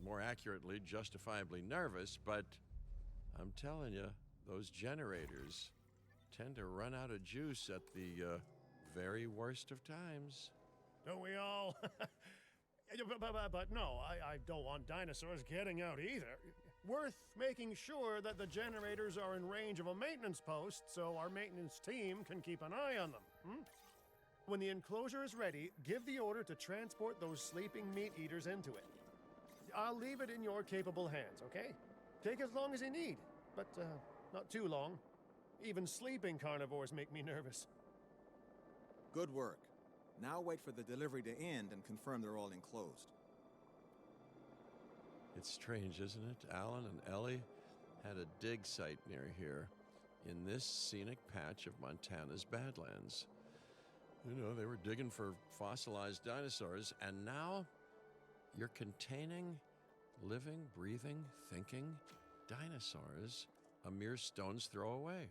more accurately, justifiably nervous, but I'm telling you, those generators tend to run out of juice at the very worst of times. Don't we all? But no, I don't want dinosaurs getting out either. Worth making sure that the generators are in range of a maintenance post so our maintenance team can keep an eye on them. When the enclosure is ready, give the order to transport those sleeping meat eaters into it. I'll leave it in your capable hands, okay? Take as long as you need, but not too long. Even sleeping carnivores make me nervous. Good work. Now wait for the delivery to end and confirm they're all enclosed. It's strange, isn't it? Alan and Ellie had a dig site near here in this scenic patch of Montana's Badlands. They were digging for fossilized dinosaurs, and now you're containing living, breathing, thinking dinosaurs a mere stone's throw away.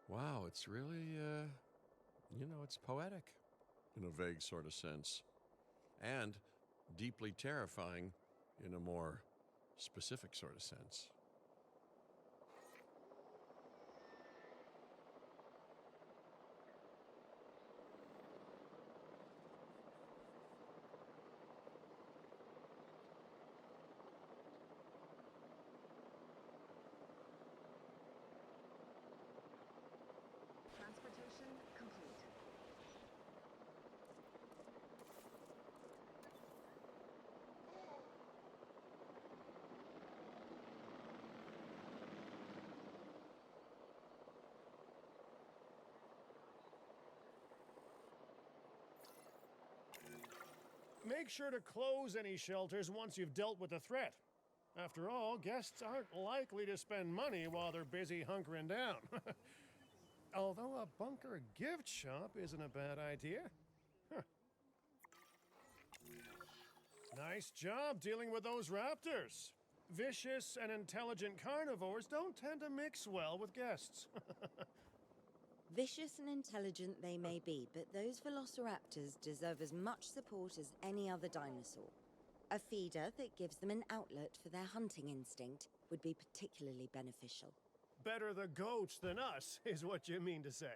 Wow, it's really, it's poetic in a vague sort of sense, and deeply terrifying in a more specific sort of sense. Transportation complete. Make sure to close any shelters once you've dealt with the threat. After all, guests aren't likely to spend money while they're busy hunkering down. Although a bunker gift shop isn't a bad idea. Huh. Nice job dealing with those raptors. Vicious and intelligent carnivores don't tend to mix well with guests. Vicious and intelligent they may be, but those velociraptors deserve as much support as any other dinosaur. A feeder that gives them an outlet for their hunting instinct would be particularly beneficial. Better the goats than us, is what you mean to say.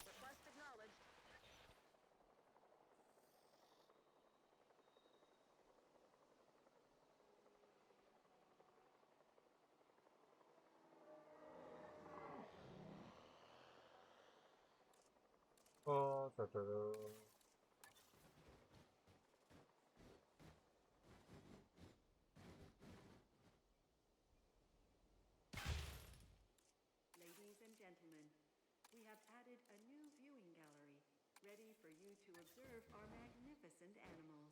Request acknowledged. Oh, Ladies and gentlemen, we have added a new viewing gallery, ready for you to observe our magnificent animals.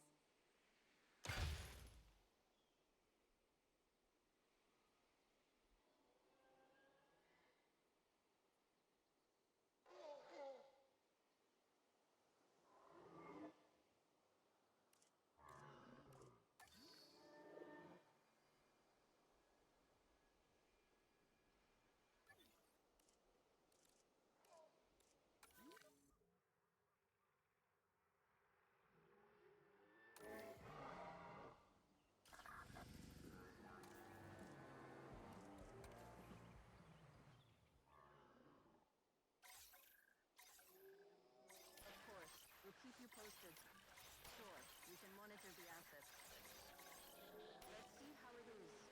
Of course, we'll keep you posted. Sure, we can monitor the assets. Let's see how it is.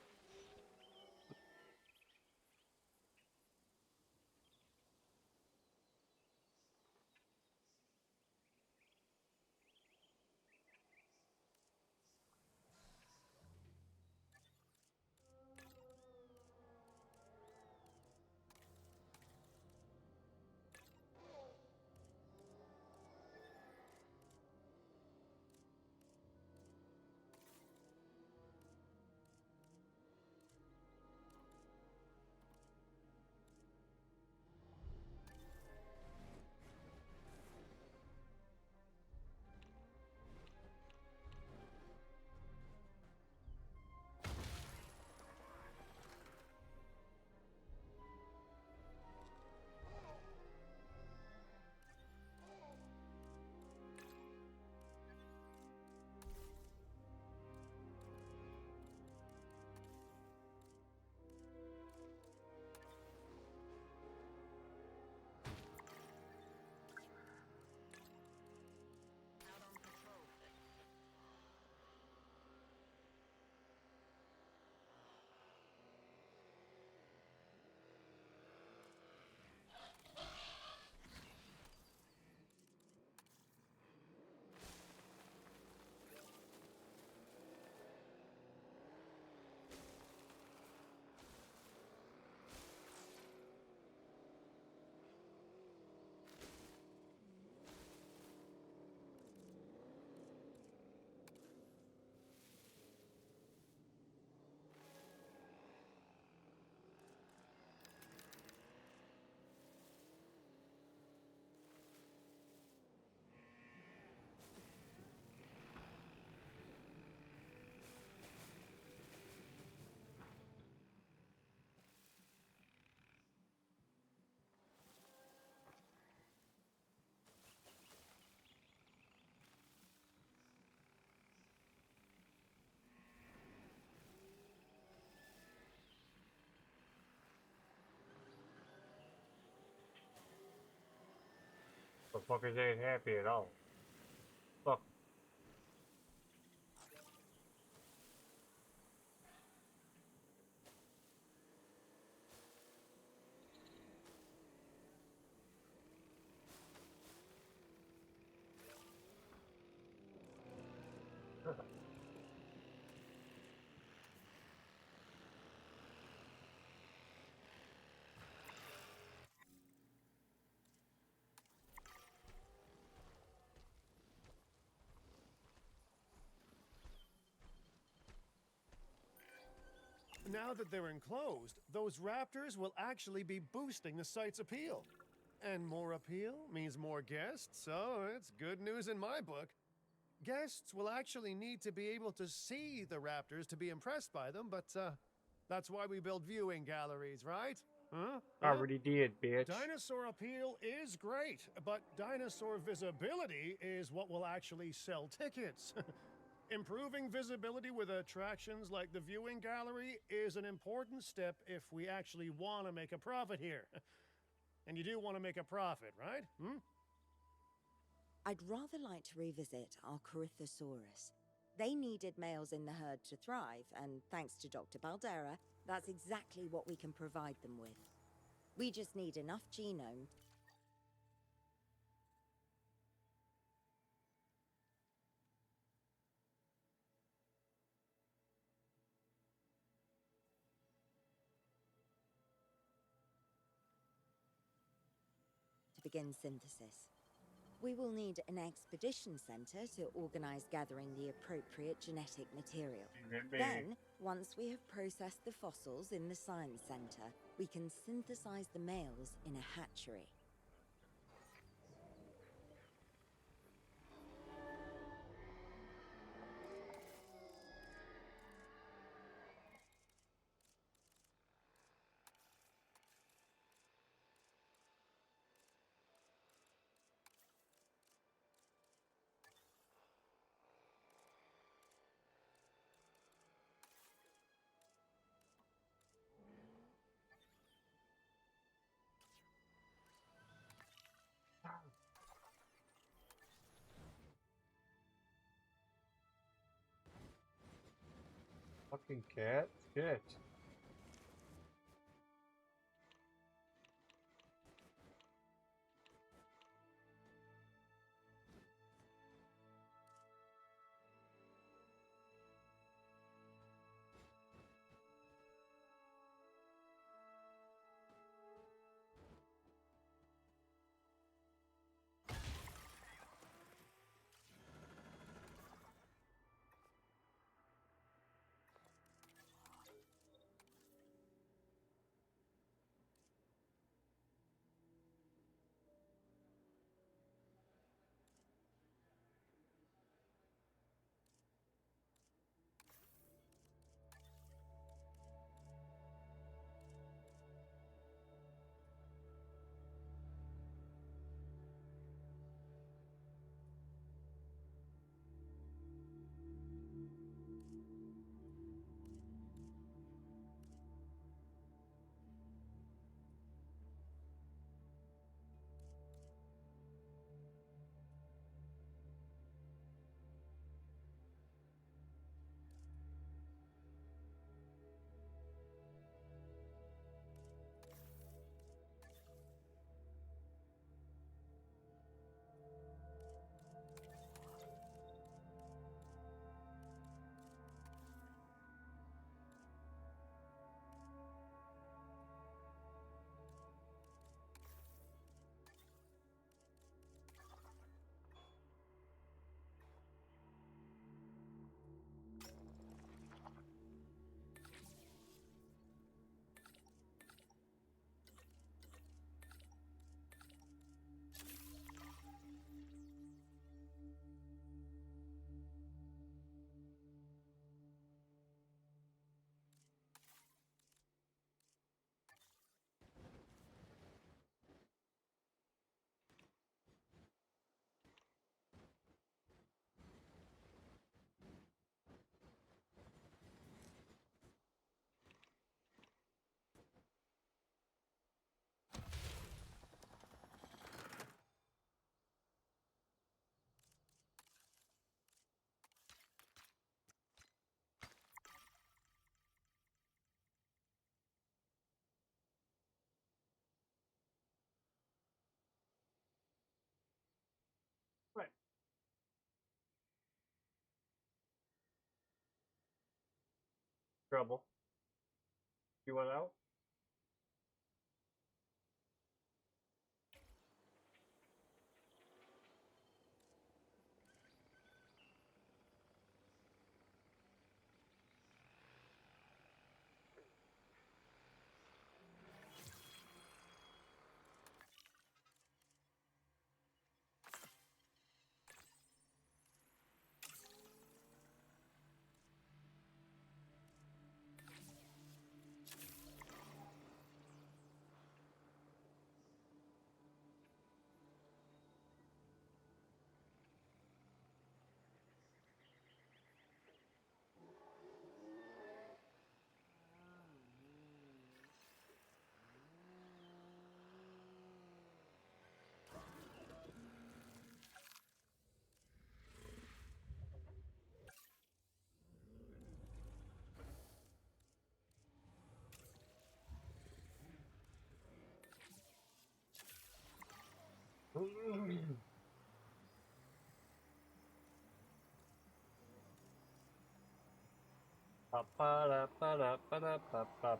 Motherfuckers ain't happy at all. Fuck. Now that they're enclosed, those raptors will actually be boosting the site's appeal. And more appeal means more guests, so it's good news in my book. Guests will actually need to be able to see the raptors to be impressed by them, but that's why we build viewing galleries, right? Huh? Already did, bitch. Dinosaur appeal is great, but dinosaur visibility is what will actually sell tickets. Improving visibility with attractions like the viewing gallery is an important step if we actually want to make a profit here. And you do want to make a profit, right? I'd rather like to revisit our Corythosaurus. They needed males in the herd to thrive, and thanks to Dr. Baldera, that's exactly what we can provide them with. We just need enough genome. To begin synthesis. We will need an expedition center to organize gathering the appropriate genetic material. Then, once we have processed the fossils in the science center, we can synthesize the males in a hatchery. Fucking cat? Shit. Trouble. You went out? Ba-ba-da-ba-da-ba-da-ba-ba.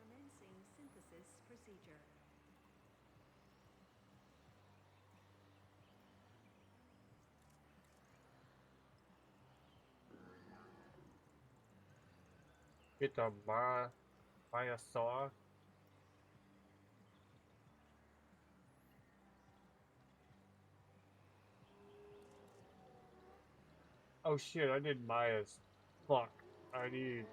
Commencing synthesis procedure. Get the Maya saw. Oh shit, I did Maya's. Fuck. I need.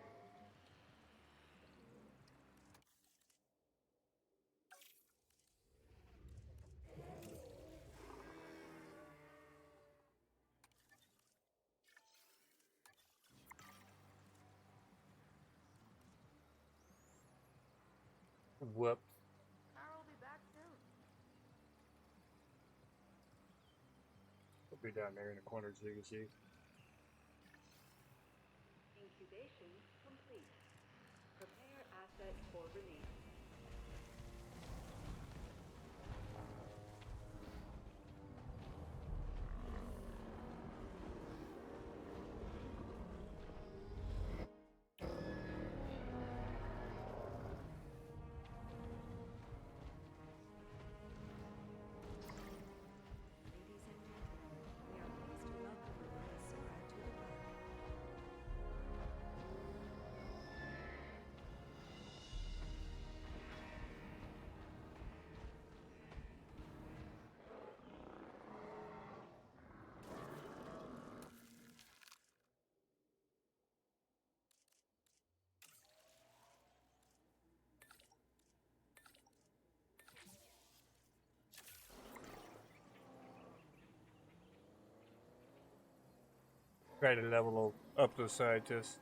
Whoops. Carl will be back soon. I'll be down there in the corner so you can see. Incubation complete. Prepare asset for release. Ladies and gentlemen, we are pleased to welcome Sora to the park. Try to level up the scientist.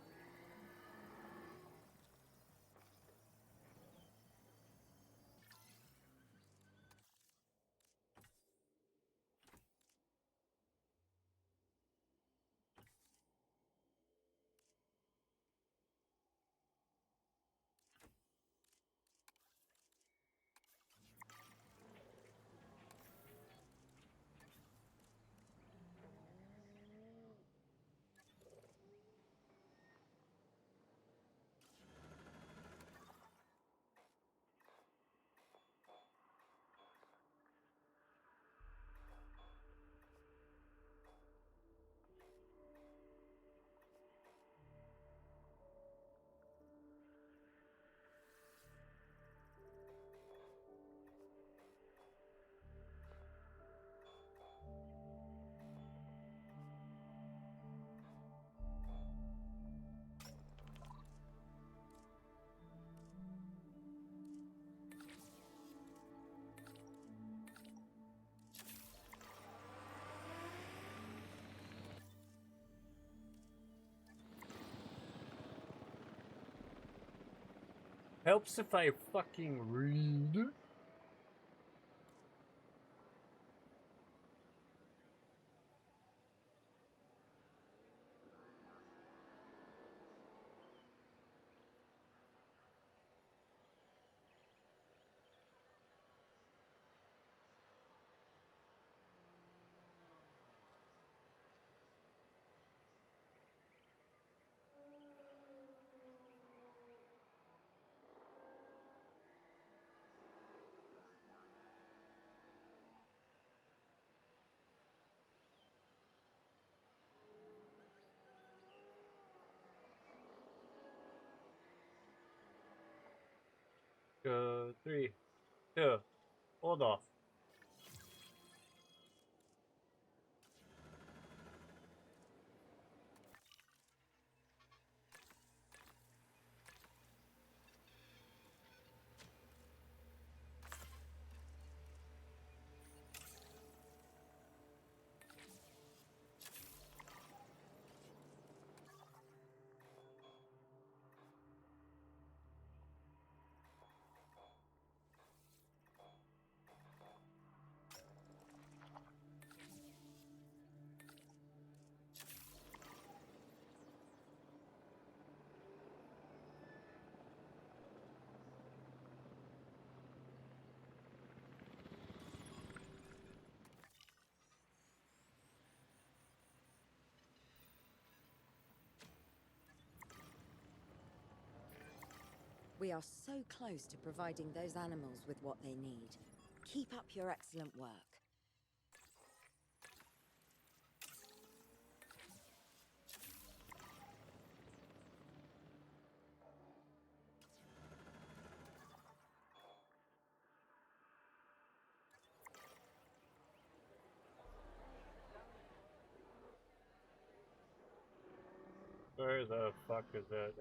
Helps if I fucking read. Three, two, hold off. We are so close to providing those animals with what they need. Keep up your excellent work. Where the fuck is that?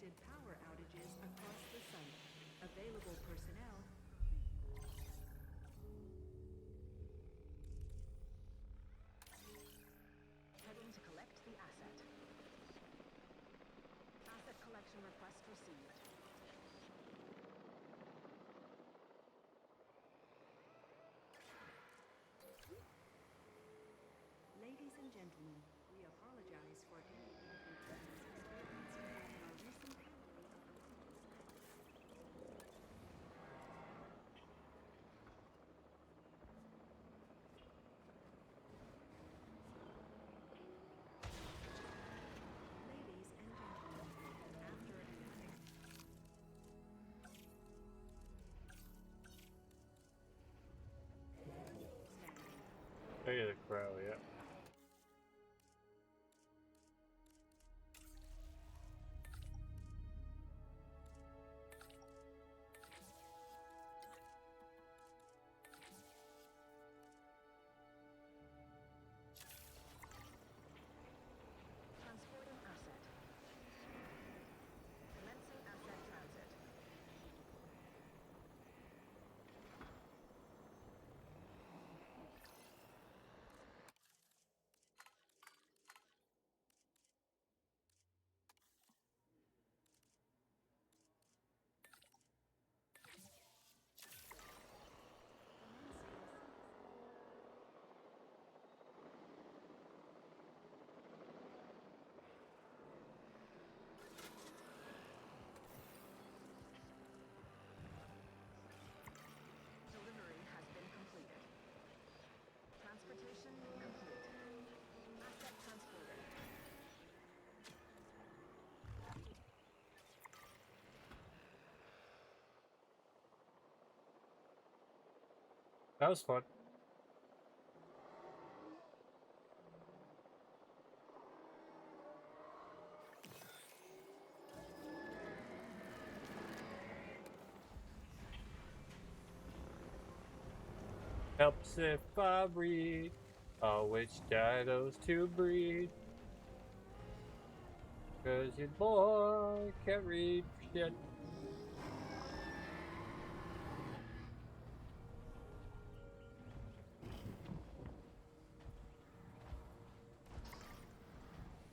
detected power outages across the site. Available personnel. Heading to collect the asset. Asset collection request received. Ladies and gentlemen, we apologize for any inconvenience experienced during our recent handling of the Ladies and gentlemen, after an Look at the crow, yeah. transporting asset. Commencing asset transit. Delivery has been completed. Transportation complete. Asset transported. That was fun. Helps if I breed which dinos to breed. Cause your boy can't read shit.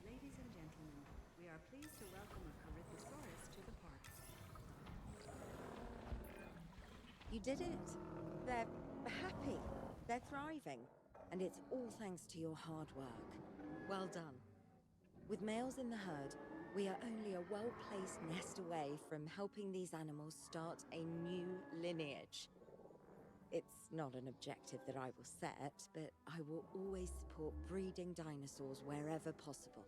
Ladies and gentlemen, we are pleased to welcome a Corythosaurus to the park. You did it. They're happy. They're thriving. And it's all thanks to your hard work. Well done. With males in the herd, we are only a well-placed nest away from helping these animals start a new lineage. It's not an objective that I will set, but I will always support breeding dinosaurs wherever possible.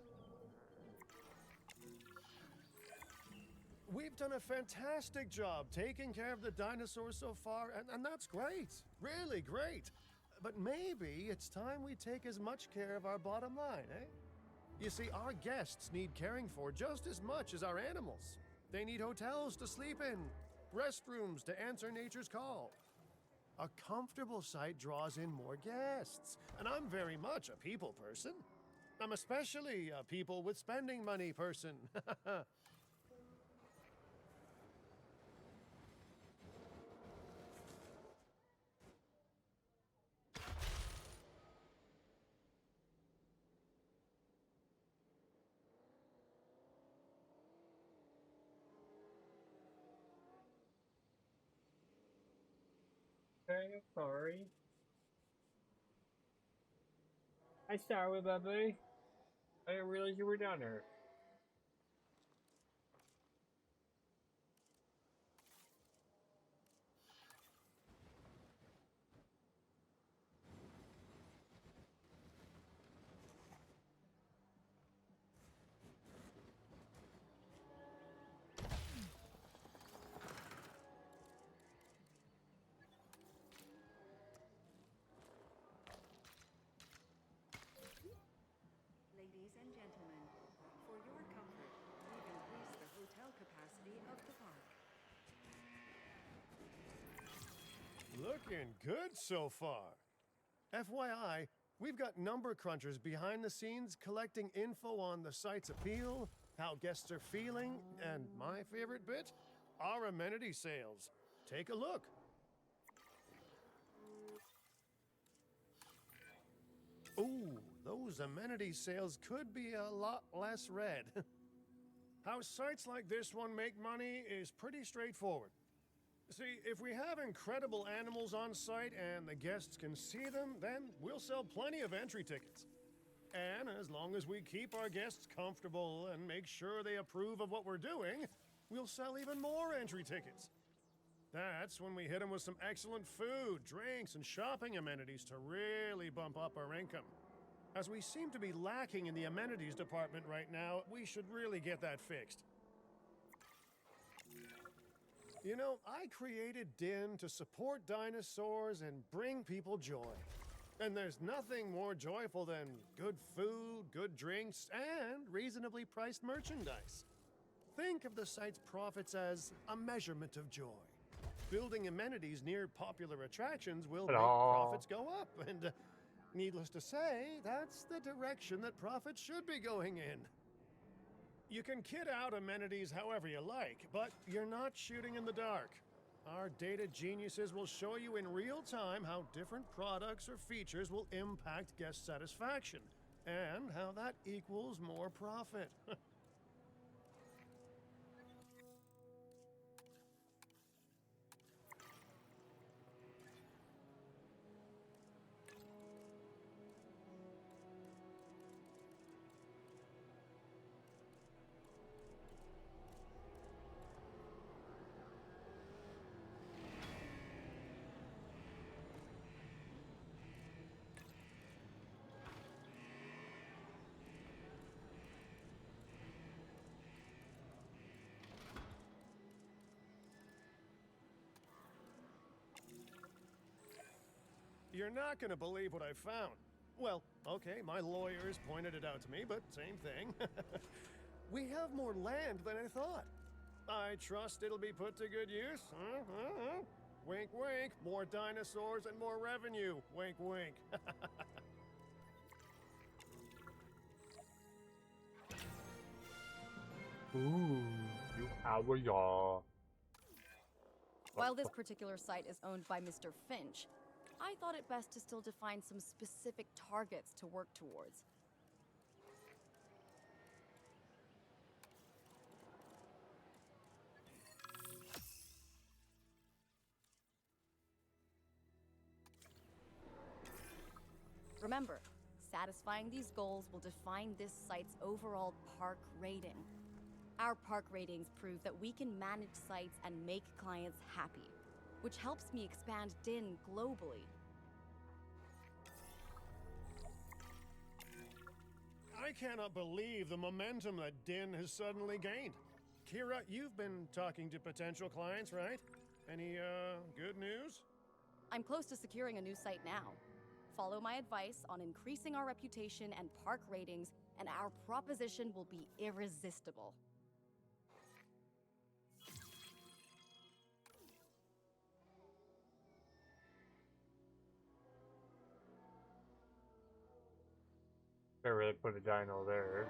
We've done a fantastic job taking care of the dinosaurs so far, and that's great. Really great. But maybe it's time we take as much care of our bottom line, eh? You see, our guests need caring for just as much as our animals. They need hotels to sleep in, restrooms to answer nature's call. A comfortable site draws in more guests, and I'm very much a people person. I'm especially a people with spending money person. Okay, I'm sorry. I sorry, baby. I didn't realize you were down there. Ladies and gentlemen, for your comfort, we've increased the hotel capacity of the park. Looking good so far. FYI, we've got number crunchers behind the scenes collecting info on the site's appeal, how guests are feeling, and my favorite bit, our amenity sales. Take a look. Ooh, those amenity sales could be a lot less red. How sites like this one make money is pretty straightforward. See, if we have incredible animals on site and the guests can see them, then we'll sell plenty of entry tickets. And as long as we keep our guests comfortable and make sure they approve of what we're doing, we'll sell even more entry tickets. That's when we hit them with some excellent food, drinks, and shopping amenities to really bump up our income. As we seem to be lacking in the amenities department right now, we should really get that fixed. You know, I created Din to support dinosaurs and bring people joy. And there's nothing more joyful than good food, good drinks, and reasonably priced merchandise. Think of the site's profits as a measurement of joy. Building amenities near popular attractions will make profits go up, and needless to say, that's the direction that profits should be going in. You can kit out amenities however you like, but you're not shooting in the dark. Our data geniuses will show you in real time how different products or features will impact guest satisfaction, and how that equals more profit. You're not gonna believe what I found. Well, okay, my lawyers pointed it out to me, but same thing. We have more land than I thought. I trust it'll be put to good use. Wink, wink. More dinosaurs and more revenue. Wink, wink. Ooh, you have a yaw. While this particular site is owned by Mr. Finch, I thought it best to still define some specific targets to work towards. Remember, satisfying these goals will define this site's overall park rating. Our park ratings prove that we can manage sites and make clients happy, which helps me expand Din globally. I cannot believe the momentum that Din has suddenly gained. Kira, you've been talking to potential clients, right? Any, good news? I'm close to securing a new site now. Follow my advice on increasing our reputation and park ratings, and our proposition will be irresistible. I really put a dino there.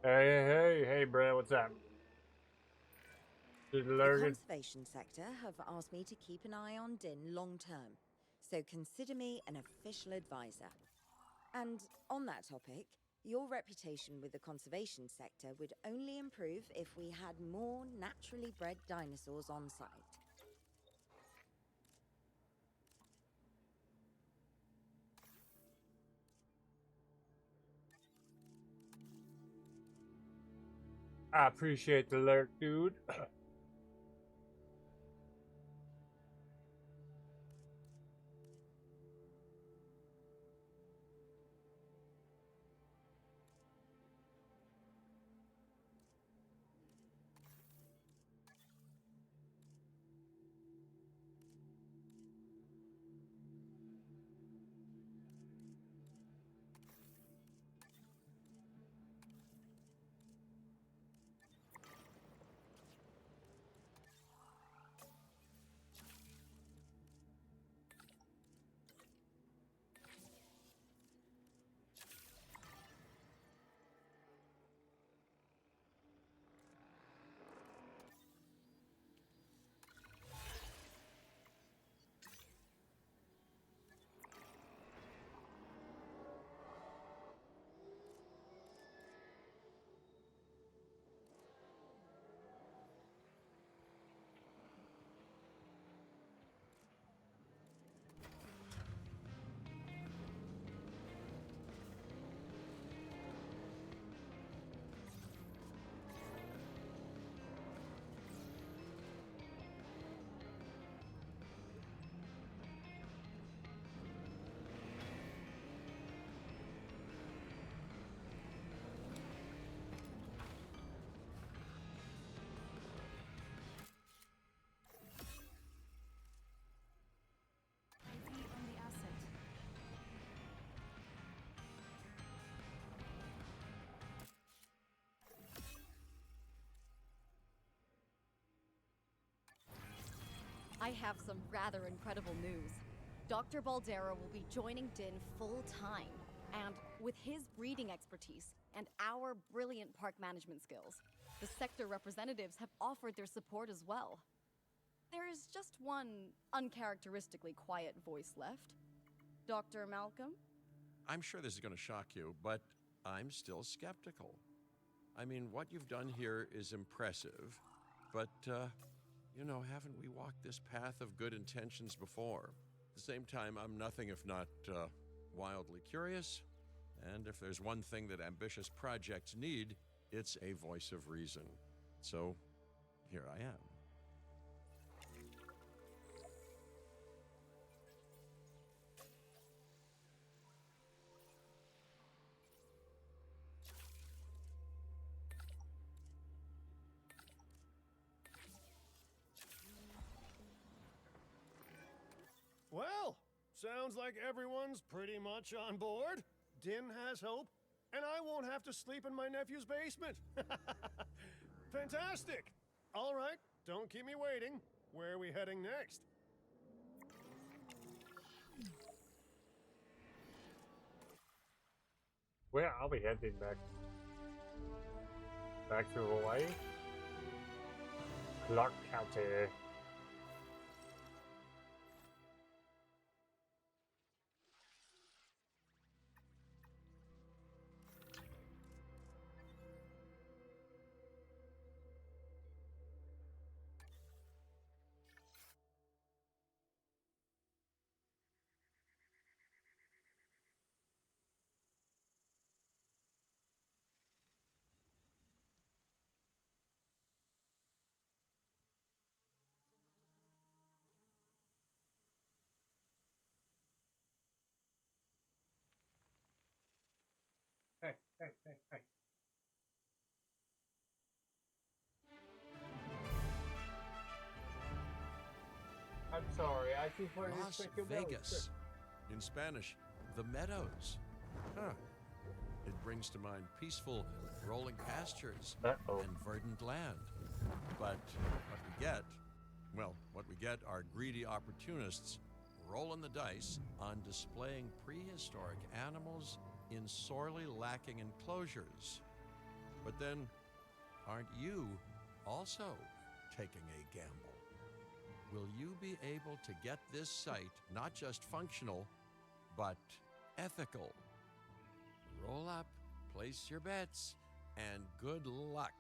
Hey, Brad, what's up? The conservation sector have asked me to keep an eye on Din long term, So consider me an official advisor. And on that topic, your reputation with the conservation sector would only improve if we had more naturally bred dinosaurs on site. I appreciate the alert, dude. On the asset. I have some rather incredible news. Dr. Baldera will be joining Din full time. And with his breeding expertise and our brilliant park management skills, the sector representatives have offered their support as well. There is just one uncharacteristically quiet voice left. Dr. Malcolm? I'm sure this is going to shock you, but I'm still skeptical. I mean, what you've done here is impressive, but, haven't we walked this path of good intentions before? At the same time, I'm nothing if not wildly curious, and if there's one thing that ambitious projects need, it's a voice of reason. So, here I am. Well, sounds like everyone's pretty much on board. Din has hope, and I won't have to sleep in my nephew's basement. Fantastic! All right, don't keep me waiting. Where are we heading next? Where are we heading back? Back to Hawaii? Clark County. Hey. I'm sorry, I keep playing Las Vegas. In Spanish, the Meadows. Huh. It brings to mind peaceful, rolling pastures and verdant land. But what we get are greedy opportunists rolling the dice on displaying prehistoric animals in sorely lacking enclosures. But then, aren't you also taking a gamble? will you be able to get this site not just functional, but ethical? Roll up, place your bets, and good luck.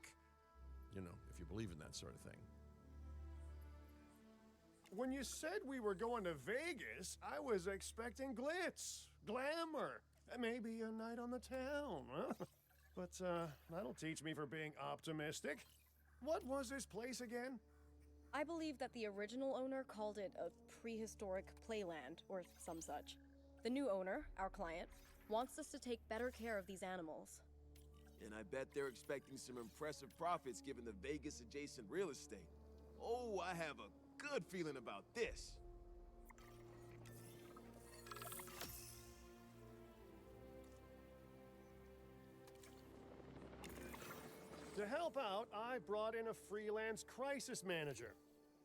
You know, if you believe in that sort of thing. When you said we were going to Vegas, I was expecting glitz, glamour, and maybe a night on the town, huh? But that'll teach me for being optimistic. What was this place again? I believe that the original owner called it a prehistoric playland, or some such. The new owner, our client, wants us to take better care of these animals. And I bet they're expecting some impressive profits given the Vegas adjacent real estate. Oh, I have a good feeling about this. To help out, I brought in a freelance crisis manager.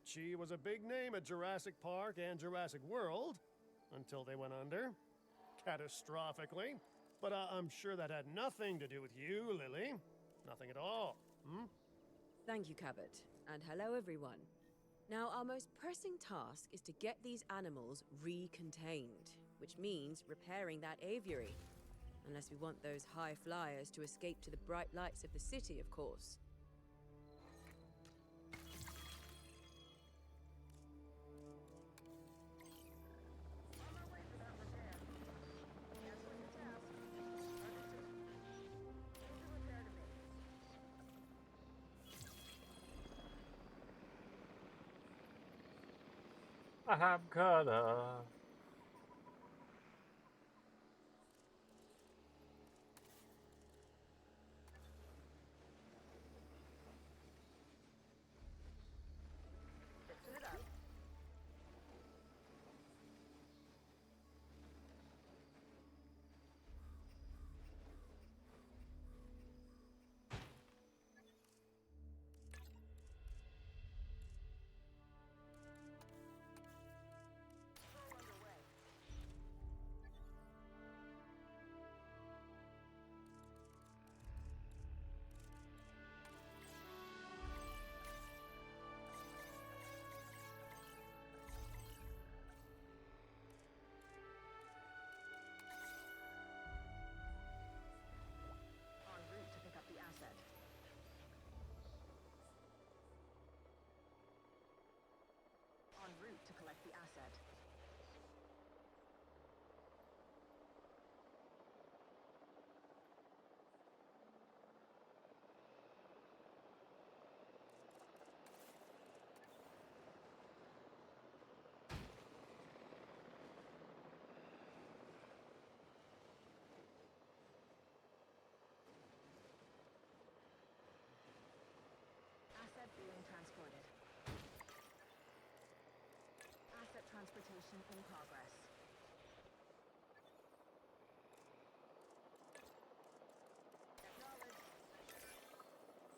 She was a big name at Jurassic Park and Jurassic World until they went under. Catastrophically. But I'm sure that had nothing to do with you, Lily. Nothing at all. Hmm? Thank you, Cabot. And hello, everyone. Now, our most pressing task is to get these animals recontained, which means repairing that aviary. Unless we want those high flyers to escape to the bright lights of the city, of course. I'm gonna. Fixing it up. All underway. En route to pick up the asset. En route to collect the asset. Asset being transported. Asset transportation in progress. Acknowledged.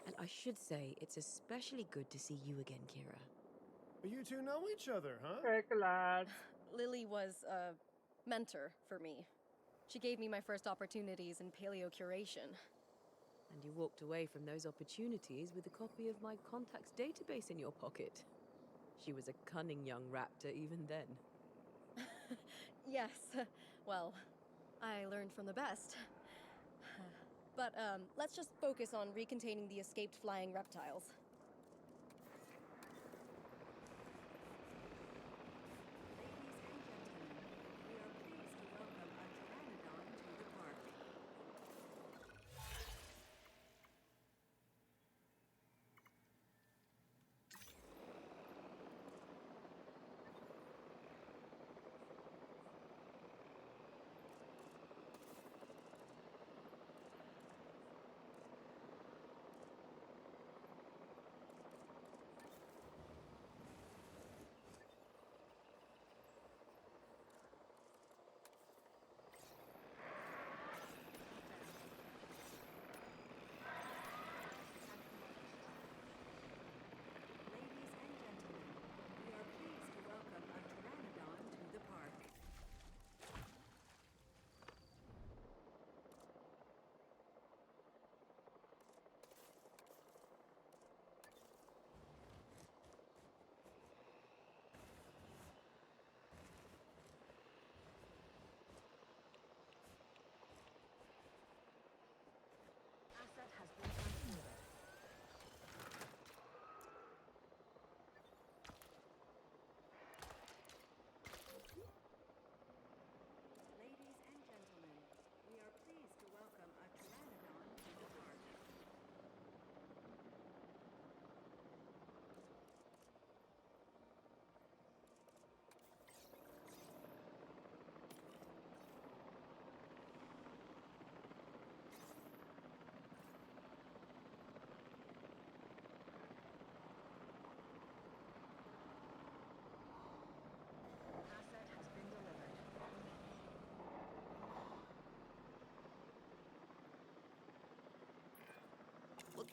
And I should say, it's especially good to see you again, Kira. You two know each other, huh? Chocolate. Lily was a mentor for me. She gave me my first opportunities in paleo curation. And you walked away from those opportunities with a copy of my contacts database in your pocket. She was a cunning young raptor even then. Yes, well, I learned from the best. But let's just focus on recontaining the escaped flying reptiles.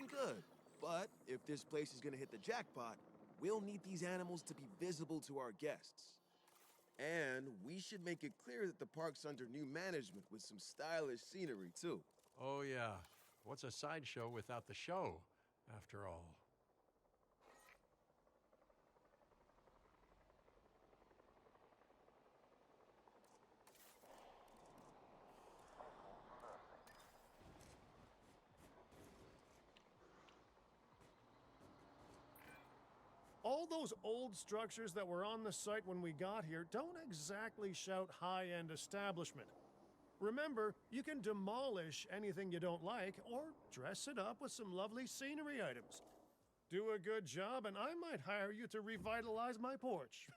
looking good. But if this place is gonna hit the jackpot, we'll need these animals to be visible to our guests. And we should make it clear that the park's under new management with some stylish scenery, too. Oh, yeah. What's a sideshow without the show, after all? All those old structures that were on the site when we got here don't exactly shout high-end establishment. Remember, you can demolish anything you don't like or dress it up with some lovely scenery items. Do a good job and I might hire you to revitalize my porch.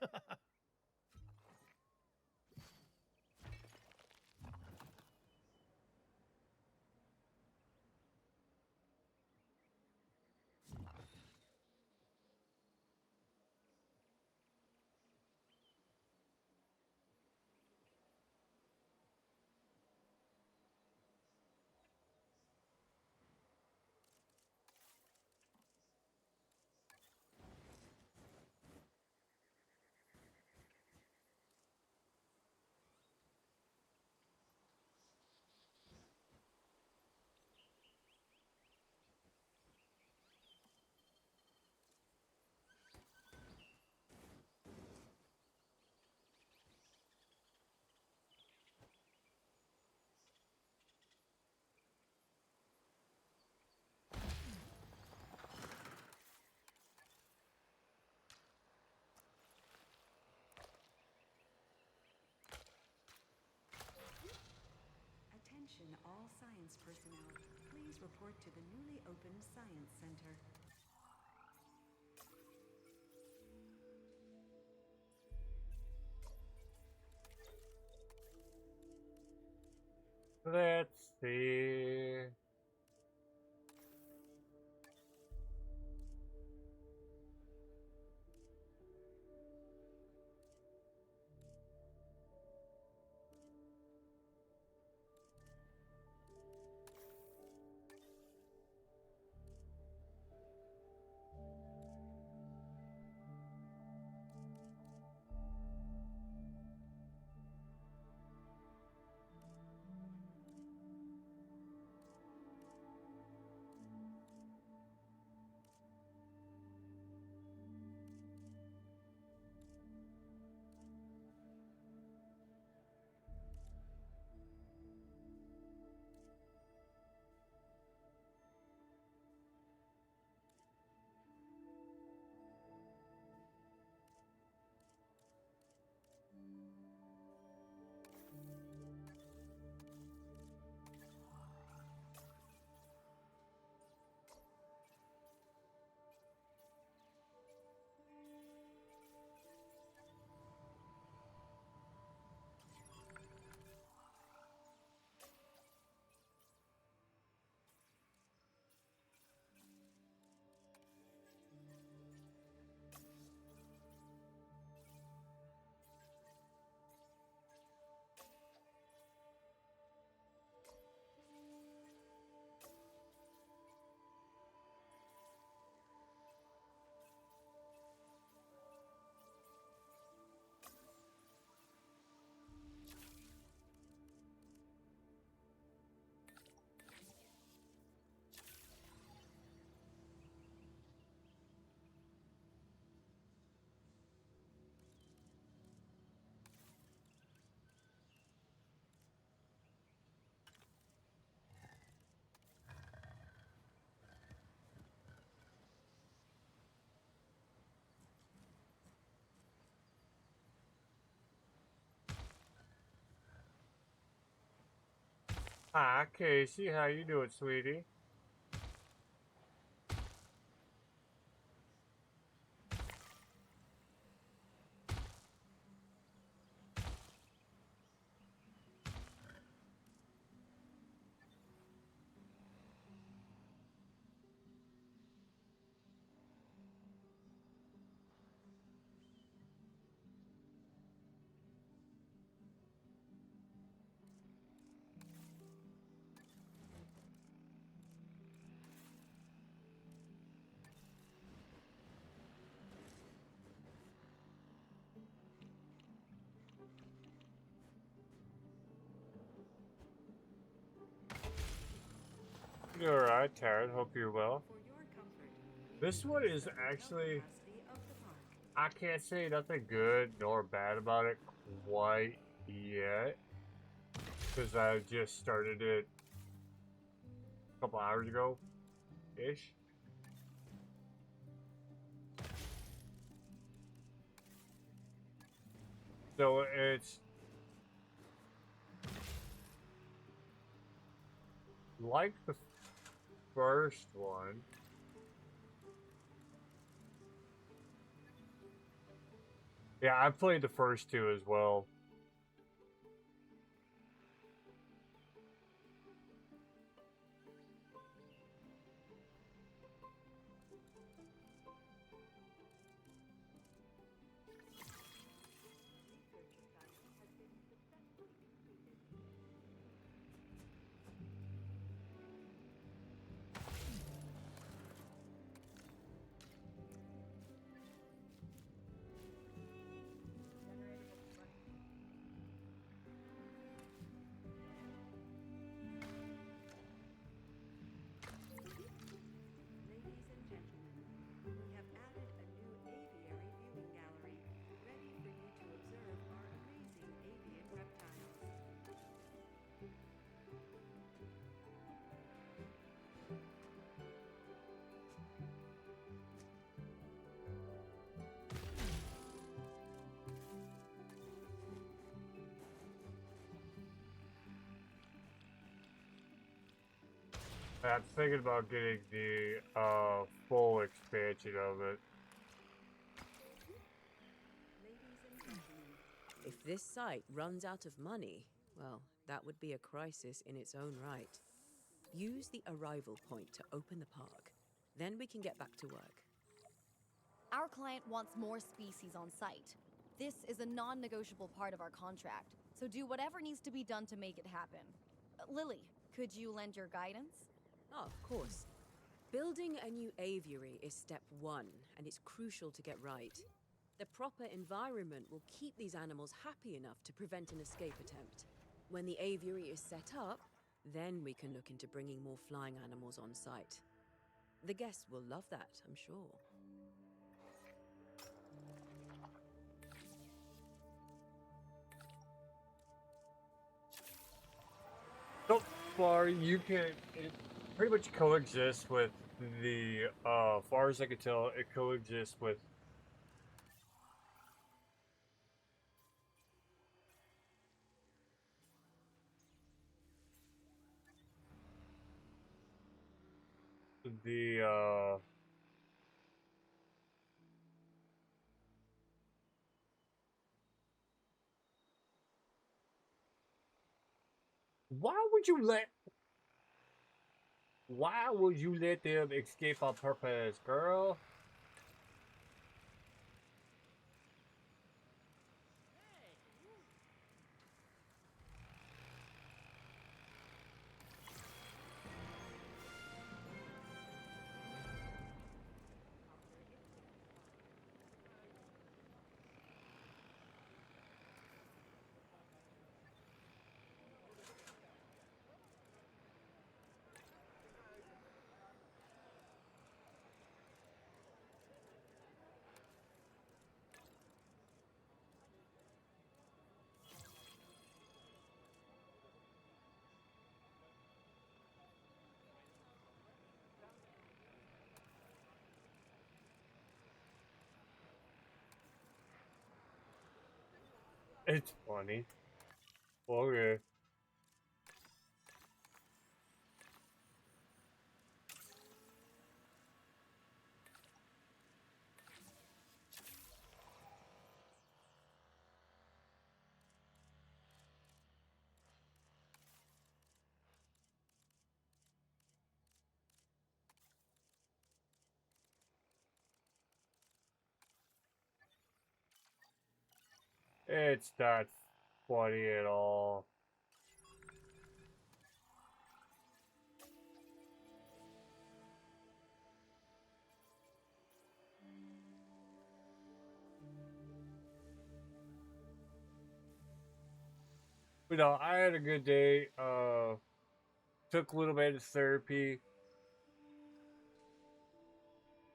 Attention all science personnel. Please report to the newly opened Science Center. Let's see. Hi, Casey. How you doing, sweetie? You're alright, Taryn. Hope you're well. For your comfort, we This one increased is the hotel actually, capacity of the park. I can't say nothing good nor bad about it quite yet. Because I just started it a couple hours ago ish. So it's like the first one. Yeah, I played the first two as well. Ladies and gentlemen, we have added a new aviary viewing gallery, ready for you to observe our amazing avian reptiles. I'm thinking about getting the full expansion of it. Ladies and gentlemen, if this site runs out of money, well, that would be a crisis in its own right. Use the arrival point to open the park. Then we can get back to work. Our client wants more species on site. This is a non-negotiable part of our contract, so do whatever needs to be done to make it happen. Lily, could you lend your guidance? Oh, of course. Building a new aviary is step one, and it's crucial to get right. The proper environment will keep these animals happy enough to prevent an escape attempt. When the aviary is set up, then we can look into bringing more flying animals on site. The guests will love that, I'm sure. So far, you can it pretty much coexist with the, far as I can tell, it coexists with the, why would you let them escape on purpose, girl? It's funny. Okay. It's not funny at all. But no, I had a good day. took a little bit of therapy.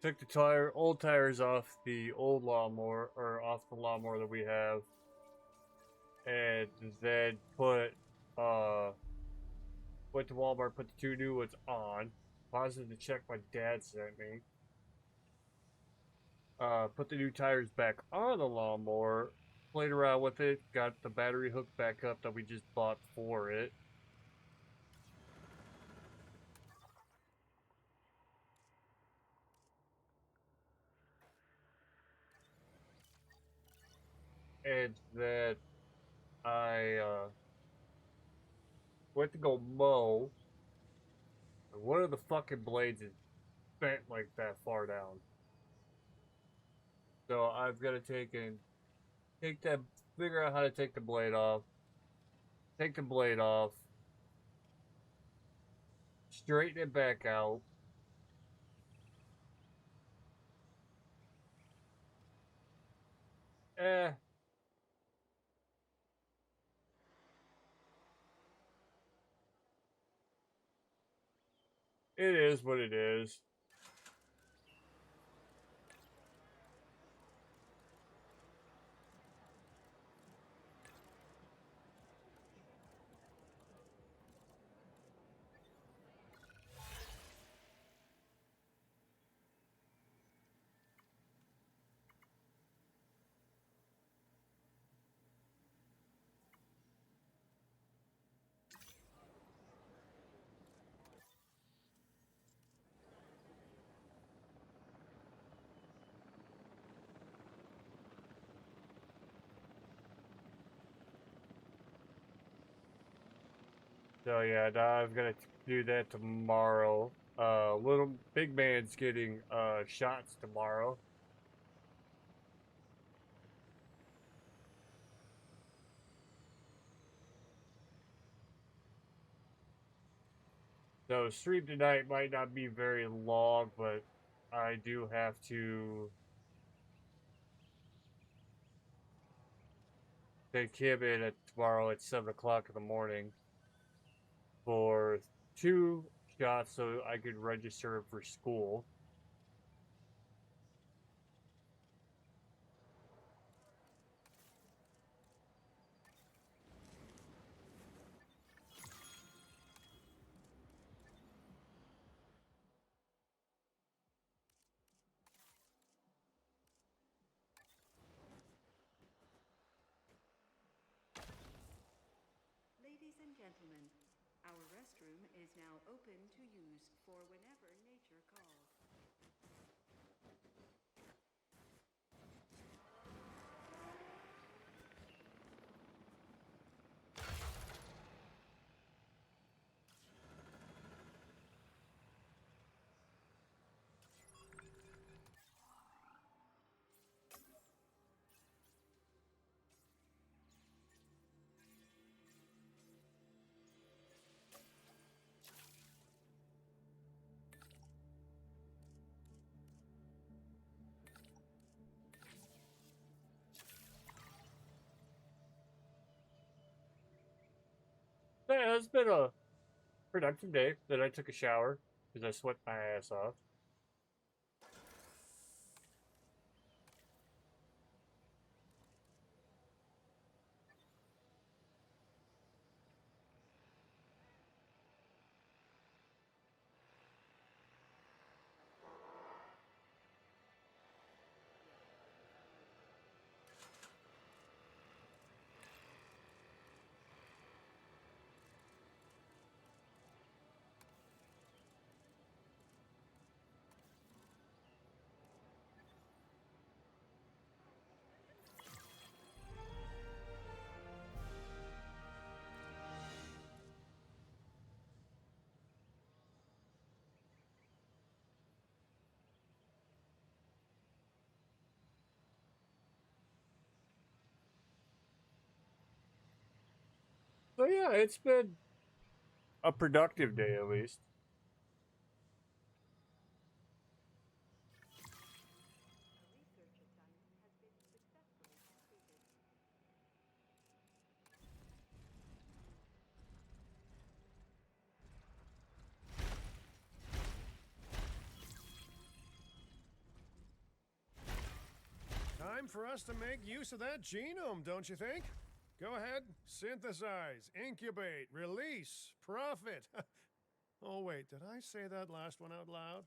Took the old tires off the old lawnmower, or off the lawnmower that we have, and then went to Walmart, put the 2 new ones on. Paused the check my dad sent me. Put the new tires back on the lawnmower, played around with it, got the battery hooked back up that we just bought for it. And then I went to go mow, and one of the fucking blades is bent like that far down. So I've got to figure out how to take the blade off, straighten it back out. Eh, it is what it is. So yeah, now I'm gonna do that tomorrow. Little big man's getting shots tomorrow. So stream tonight might not be very long, but I do have to take him in at tomorrow at 7 o'clock in the morning for 2 shots so I could register him for school. Ladies and gentlemen, our restroom is now open to use for whenever nature calls. Yeah, it's been a productive day. Then I took a shower because I sweat my ass off. So yeah, it's been a productive day at least. A research assignment has been successfully completed. time for us to make use of that genome, don't you think? Go ahead, synthesize, incubate, release, profit. Oh, wait, did I say that last one out loud?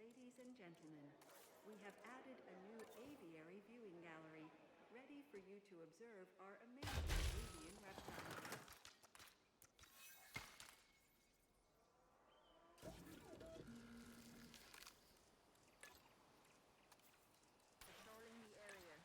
Ladies and gentlemen, we have added a new aviary viewing gallery, ready for you to observe our amazing avian reptiles. Patrolling the area.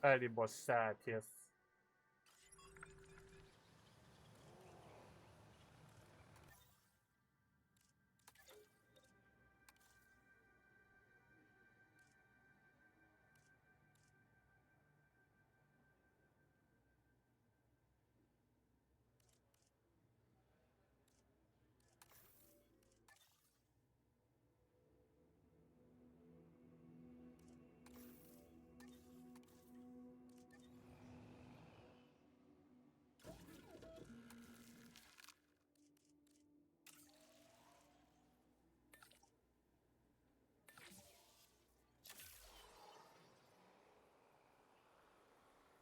Animosatius.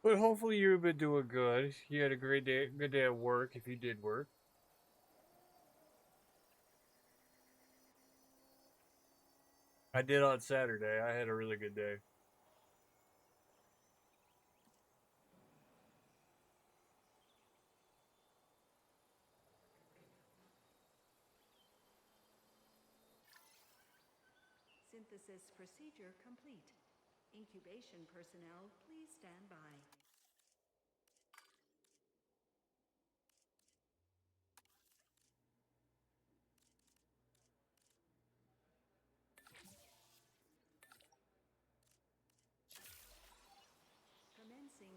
But hopefully you've been doing good. You had a great day, good day at work if you did work. I did on Saturday. I had a really good day. Synthesis procedure complete. Incubation personnel, please stand by.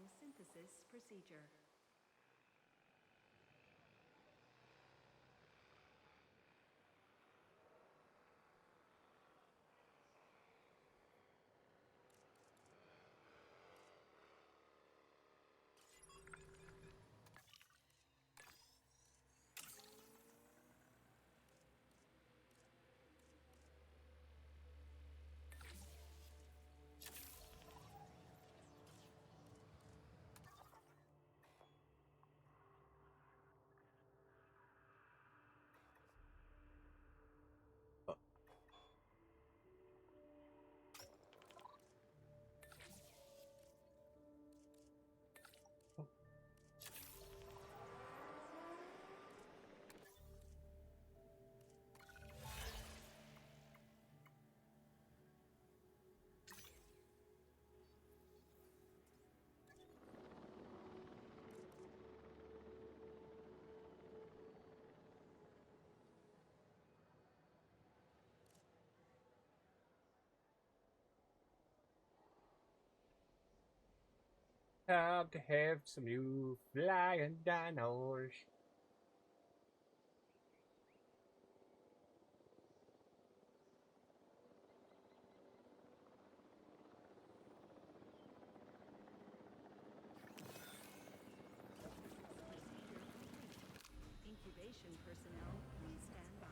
photosynthesis procedure. Time to have some new flying dinos. Procedure complete. Incubation personnel, please stand by.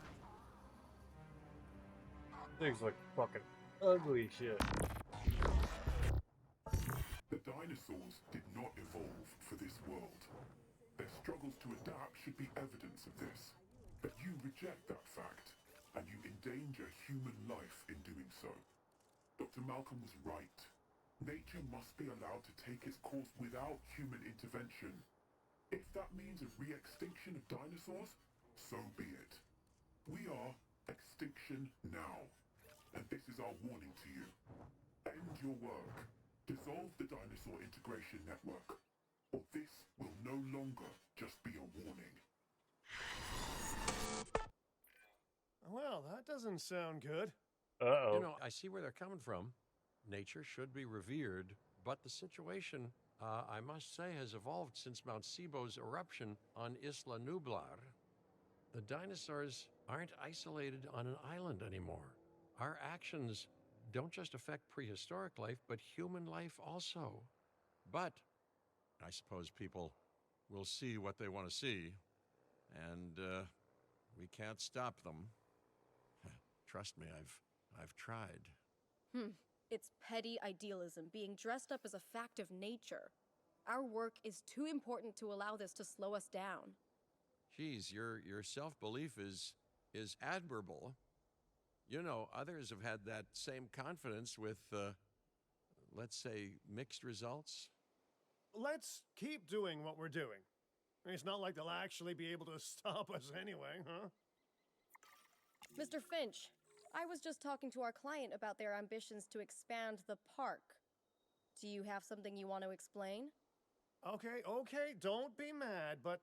Things look fucking ugly shit. The dinosaurs did not evolve for this world. Their struggles to adapt should be evidence of this. But you reject that fact, and you endanger human life in doing so. Dr. Malcolm was right. Nature must be allowed to take its course without human intervention. If that means a re-extinction of dinosaurs, so be it. We are extinction now. And this is our warning to you. End your work. Dissolve the dinosaur integration network. Or this will no longer just be a warning. Well, that doesn't sound good. Uh-oh. You know, I see where they're coming from. Nature should be revered, but the situation, I must say, has evolved since Mount Sibo's eruption on Isla Nublar. The dinosaurs aren't isolated on an island anymore. Our actions don't just affect prehistoric life, but human life also. But I suppose people will see what they want to see, and we can't stop them. Trust me, I've tried. It's petty idealism being dressed up as a fact of nature. Our work is too important to allow this to slow us down. Geez, your self-belief is admirable. You know, others have had that same confidence with, let's say, mixed results. Let's keep doing what we're doing. It's not like they'll actually be able to stop us anyway, huh? Mr. Finch, I was just talking to our client about their ambitions to expand the park. Do you have something you want to explain? Okay, don't be mad, but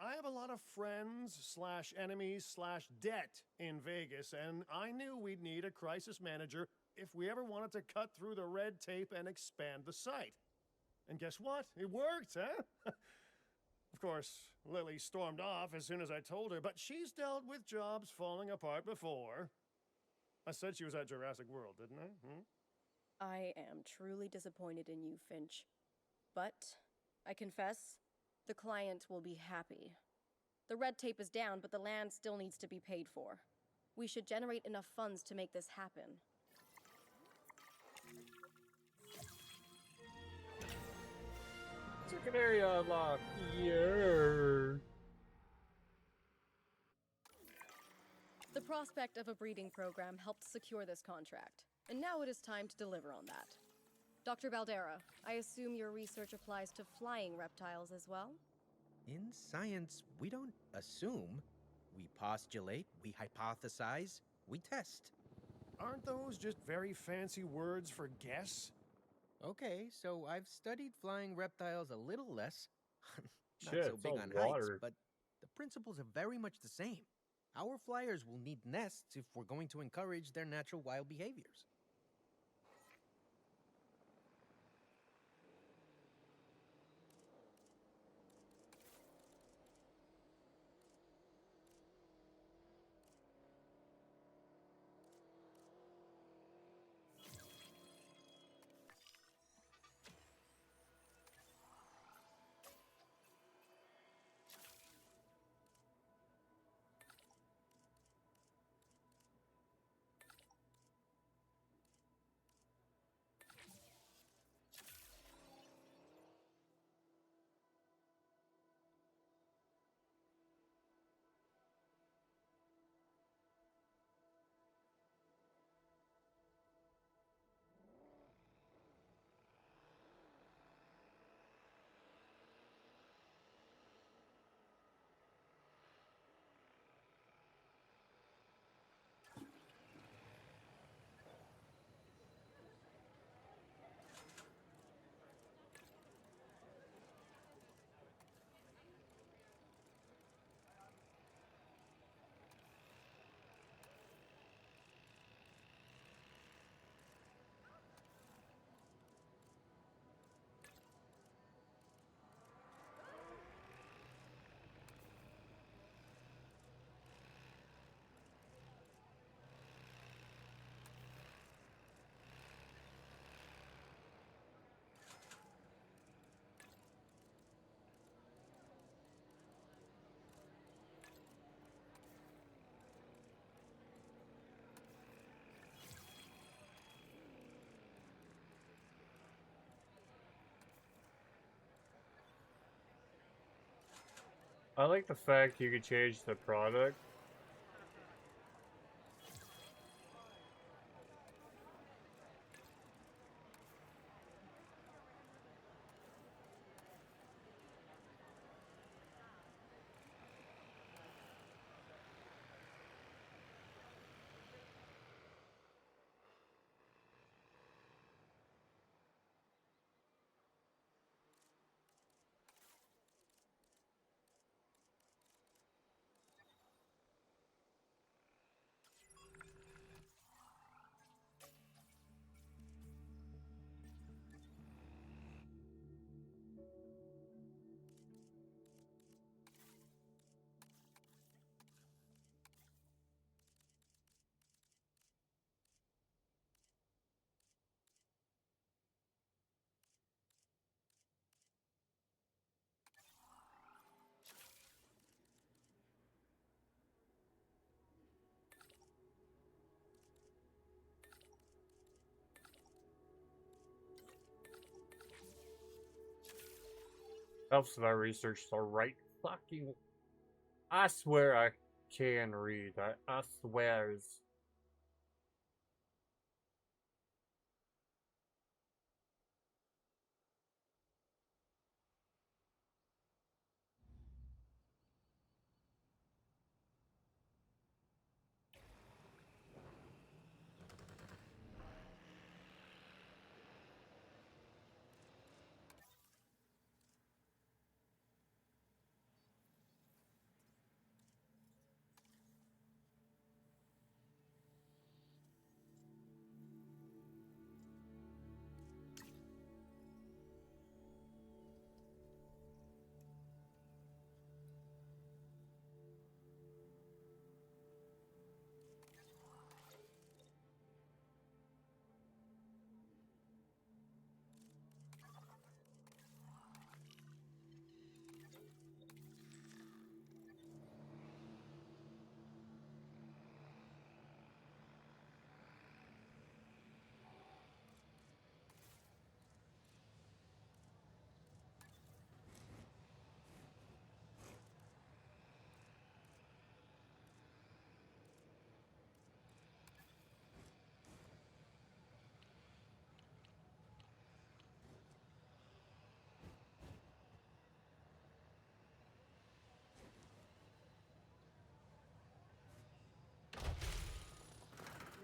I have a lot of friends slash enemies slash debt in Vegas, and I knew we'd need a crisis manager if we ever wanted to cut through the red tape and expand the site. And guess what? It worked, huh? Of course, Lily stormed off as soon as I told her, but she's dealt with jobs falling apart before. I said she was at Jurassic World, didn't I? I am truly disappointed in you, Finch. But, I confess, the client will be happy. The red tape is down, but the land still needs to be paid for. We should generate enough funds to make this happen. Second area unlocked. Yeah. The prospect of a breeding program helped secure this contract, and now it is time to deliver on that. Dr. Baldera, I assume your research applies to flying reptiles as well? In science, we don't assume. We postulate, we hypothesize, we test. Aren't those just very fancy words for guess? Okay, so I've studied flying reptiles a little less. Not Shit, so it's big all on water. heights, but the principles are very much the same. Our flyers will need nests if we're going to encourage their natural wild behaviors. I like the fact you could change the product. Helps if I research the right fucking. I swear I can read. I swears.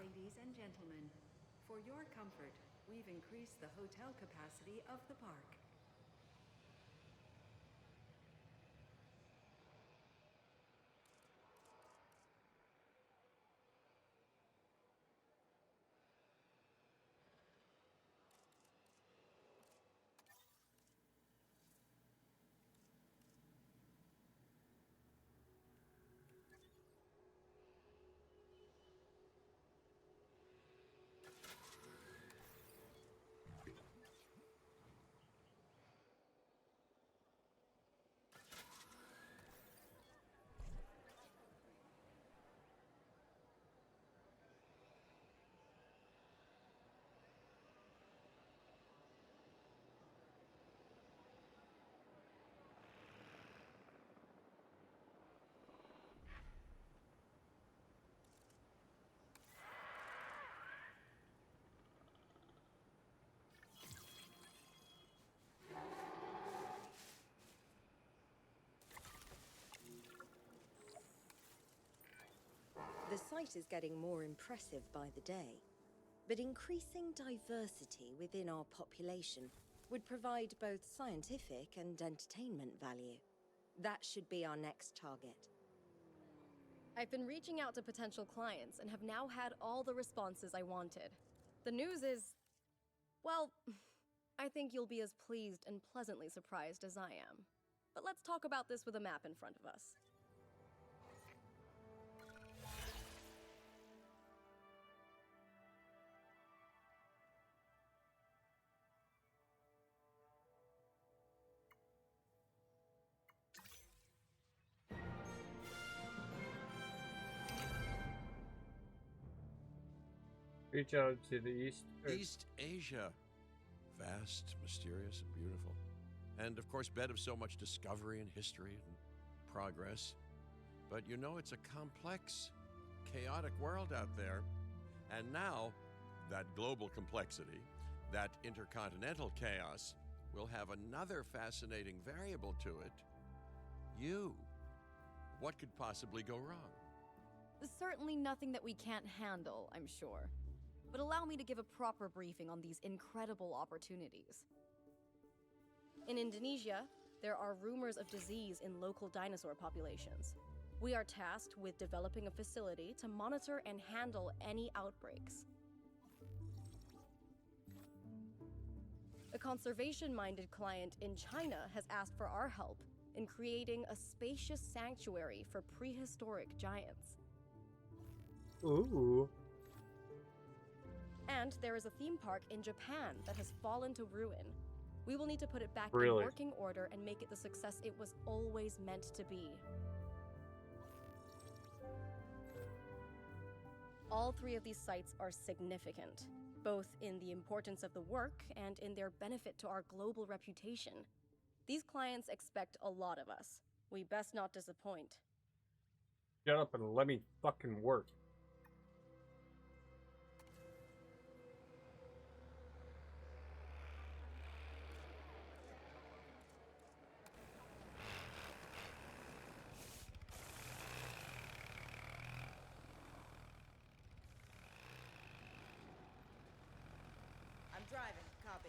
Ladies and gentlemen, for your comfort, we've increased the hotel capacity of the park. The site is getting more impressive by the day, but increasing diversity within our population would provide both scientific and entertainment value. That should be our next target. I've been reaching out to potential clients and have now had all the responses I wanted. The news is, well, I think you'll be as pleased and pleasantly surprised as I am. But let's talk about this with a map in front of us. Reach out to the east. East Asia. Vast, mysterious, and beautiful. And of course, bed of so much discovery and history and progress. But you know, it's a complex, chaotic world out there. And now, that global complexity, that intercontinental chaos, will have another fascinating variable to it. You. What could possibly go wrong? Certainly nothing that we can't handle, I'm sure. But allow me to give a proper briefing on these incredible opportunities. In Indonesia, there are rumors of disease in local dinosaur populations. We are tasked with developing a facility to monitor and handle any outbreaks. A conservation-minded client in China has asked for our help in creating a spacious sanctuary for prehistoric giants. Ooh. And there is a theme park in Japan that has fallen to ruin. We will need to put it back in Really? working order and make it the success it was always meant to be. All three of these sites are significant, both in the importance of the work and in their benefit to our global reputation. These clients expect a lot of us. We best not disappoint. Shut up and let me fucking work. I'm driving. Copy.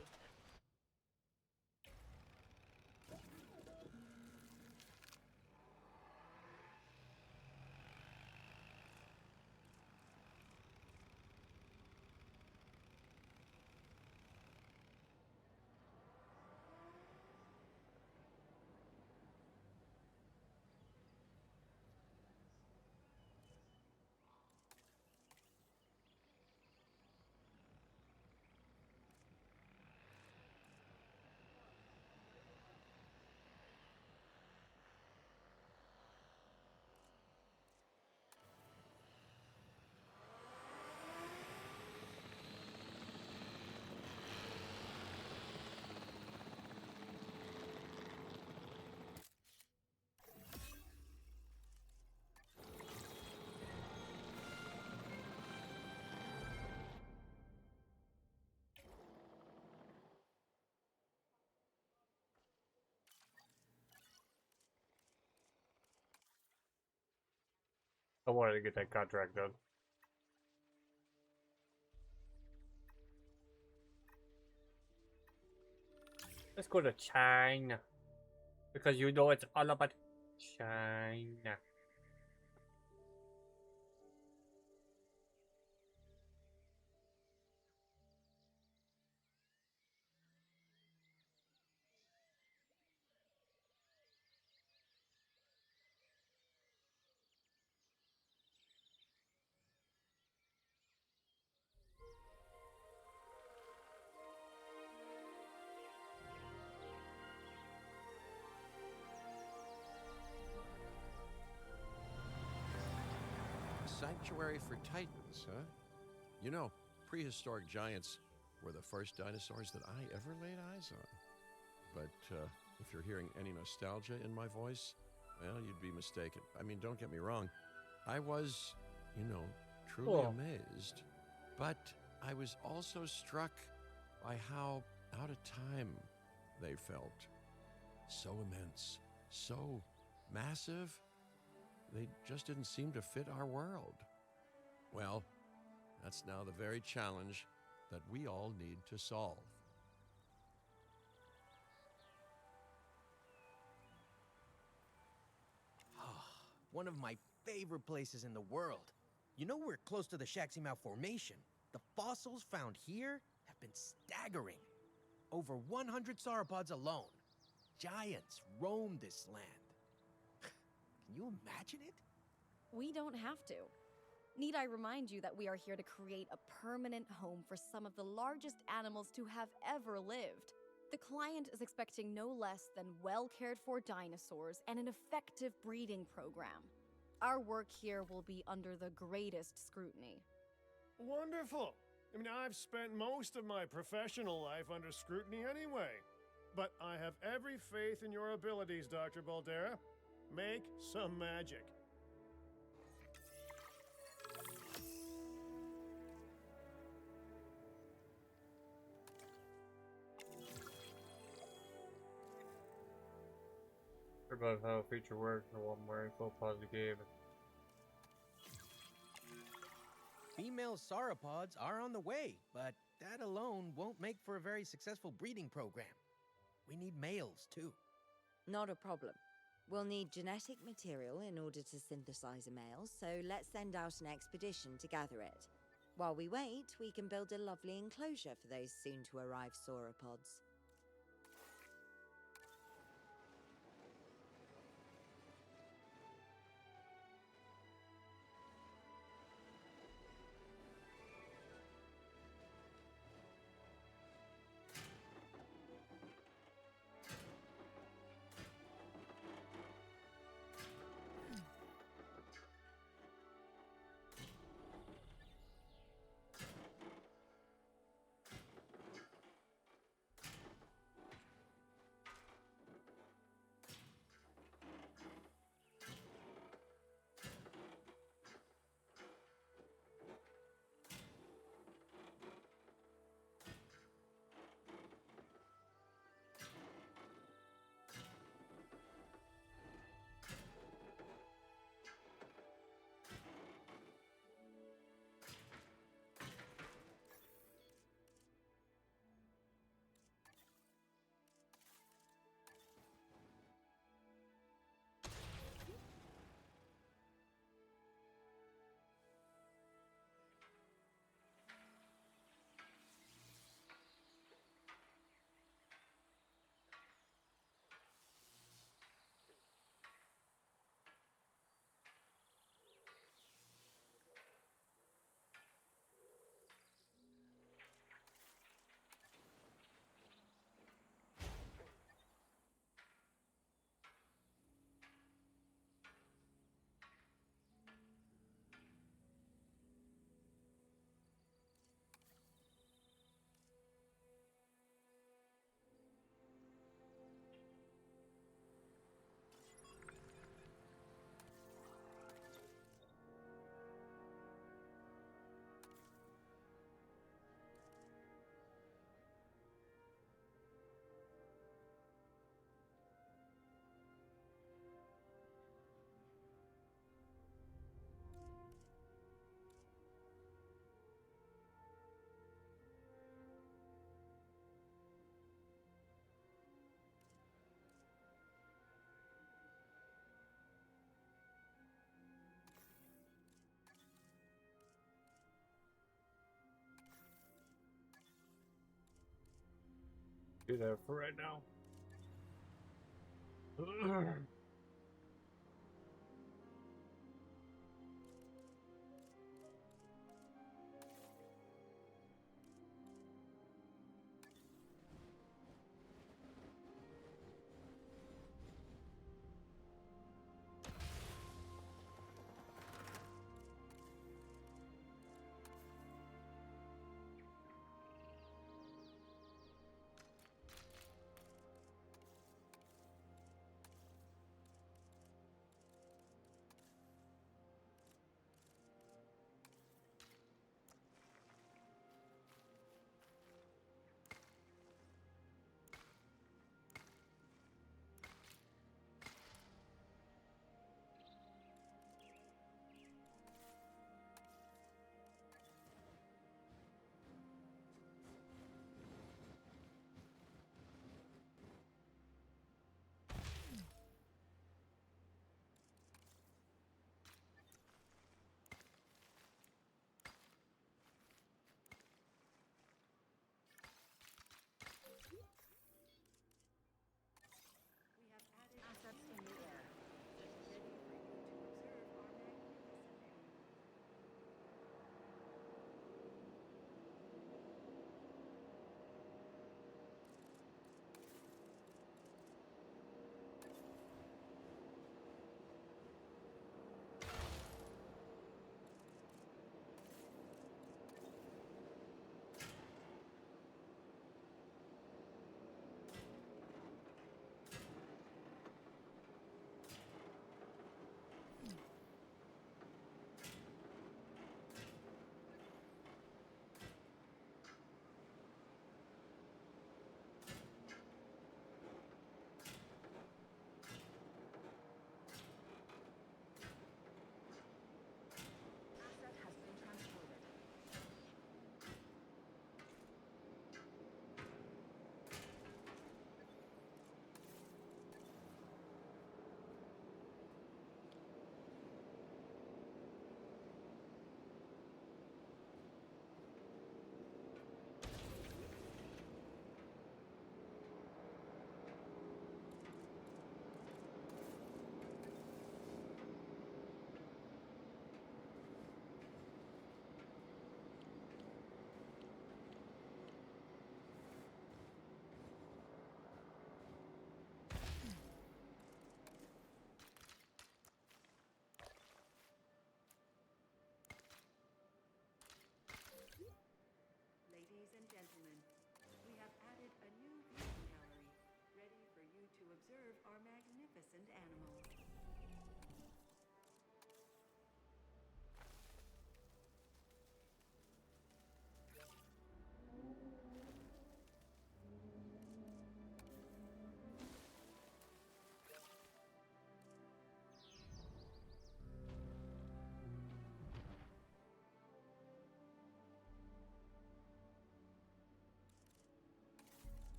I wanted to get that contract done. Let's go to China. Because you know it's all about China. Sanctuary for Titans, huh? You know, prehistoric giants were the first dinosaurs that I ever laid eyes on. But if you're hearing any nostalgia in my voice, well, you'd be mistaken. I mean, don't get me wrong. I was, truly amazed. But I was also struck by how out of time they felt. So immense, so massive. They just didn't seem to fit our world. Well, that's now the very challenge that we all need to solve. One of my favorite places in the world. You know we're close to the Shaximau Formation. The fossils found here have been staggering. Over 100 sauropods alone. Giants roam this land. Can you imagine it? We don't have to. Need I remind you that we are here to create a permanent home for some of the largest animals to have ever lived? The client is expecting no less than well-cared-for dinosaurs and an effective breeding program. Our work here will be under the greatest scrutiny. Wonderful. I mean, I've spent most of my professional life under scrutiny anyway. But I have every faith in your abilities, Dr. Baldera. Make some magic. About how a feature works and one more info, pause the game. Female sauropods are on the way, but that alone won't make for a very successful breeding program. We need males, too. Not a problem. We'll need genetic material in order to synthesize a male, so let's send out an expedition to gather it. While we wait, we can build a lovely enclosure for those soon-to-arrive sauropods. Do that for right now.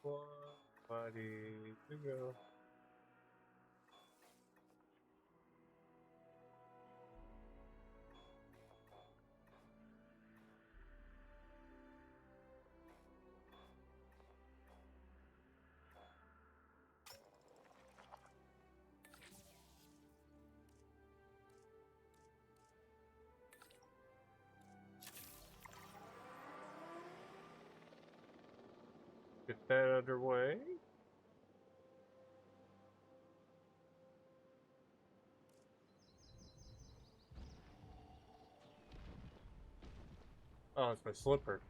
Buddy, you go. Get that underway. Oh, it's my slipper.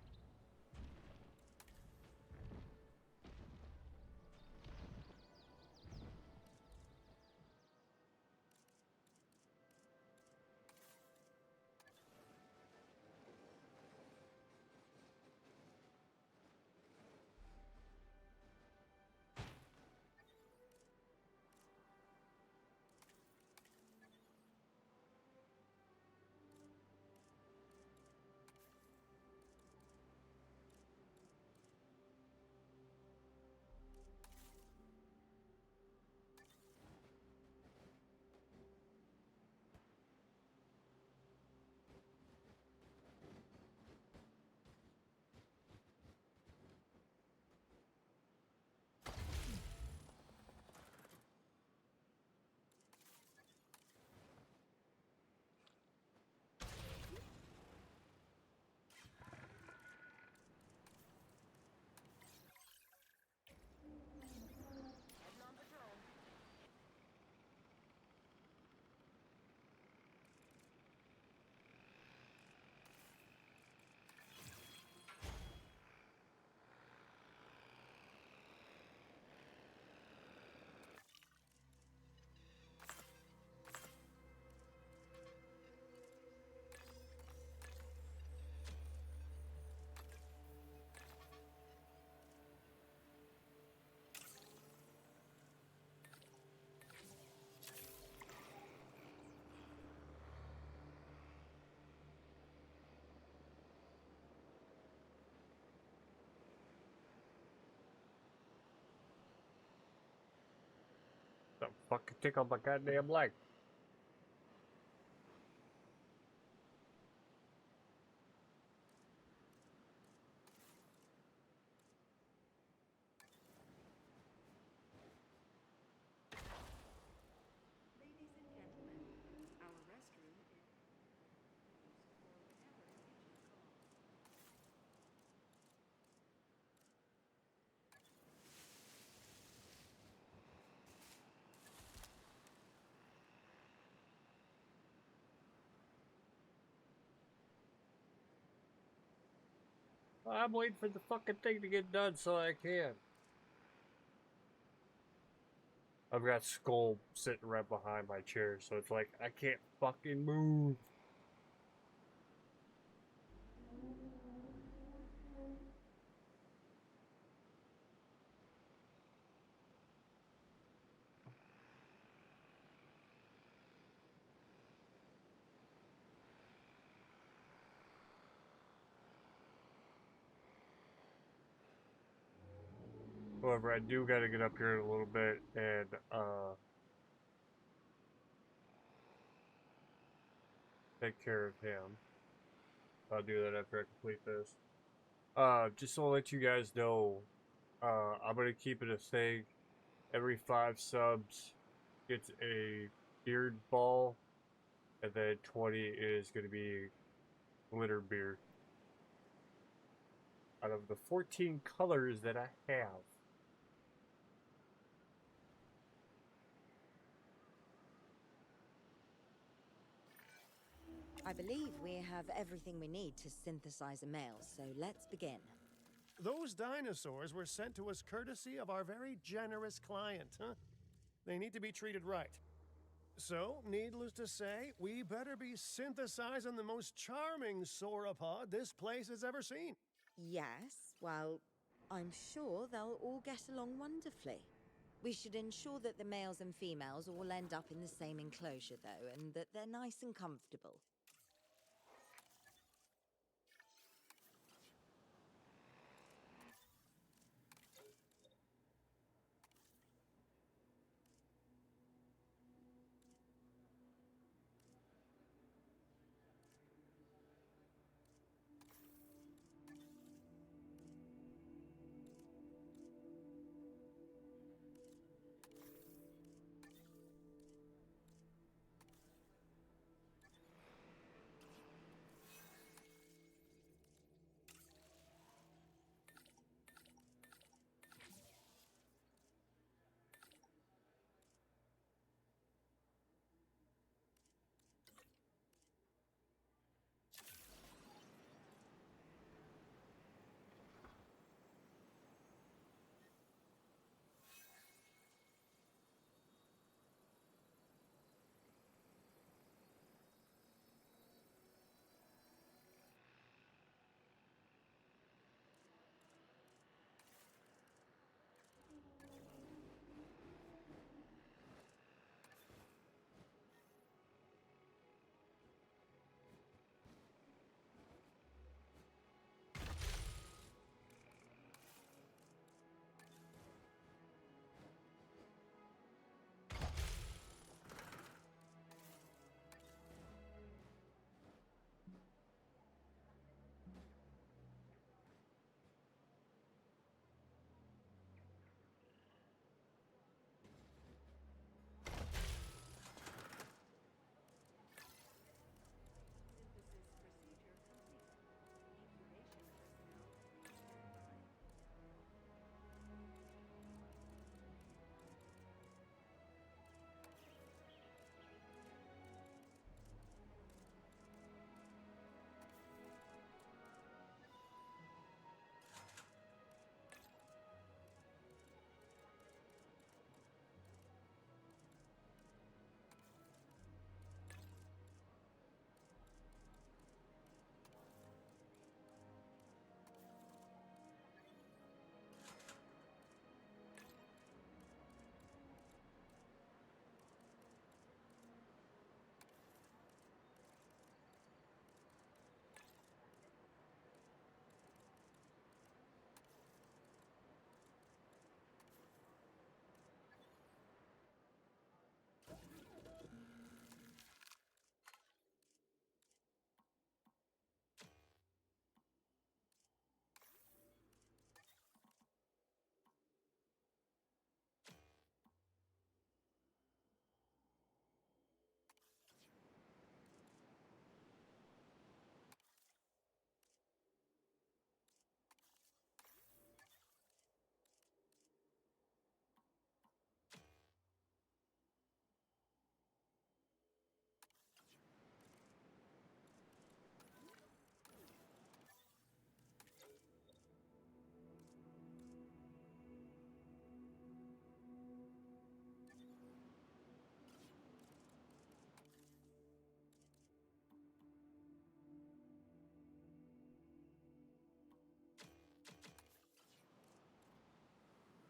The fucking tickle my goddamn leg. Ladies and gentlemen, our restroom is used for whatever kitchen calls. I'm waiting for the fucking thing to get done so I can. I've got Skull sitting right behind my chair, so it's like I can't fucking move. However, I do gotta get up here in a little bit and take care of him. I'll do that after I complete this. Just to let you guys know, I'm gonna keep it a thing. Every 5 subs gets a beard ball, and then 20 is gonna be glitter beard. Out of the 14 colors that I have. I believe we have everything we need to synthesize a male, so let's begin. Those dinosaurs were sent to us courtesy of our very generous client, huh? They need to be treated right. So, needless to say, we better be synthesizing the most charming sauropod this place has ever seen. Yes, well, I'm sure they'll all get along wonderfully. We should ensure that the males and females all end up in the same enclosure, though, and that they're nice and comfortable.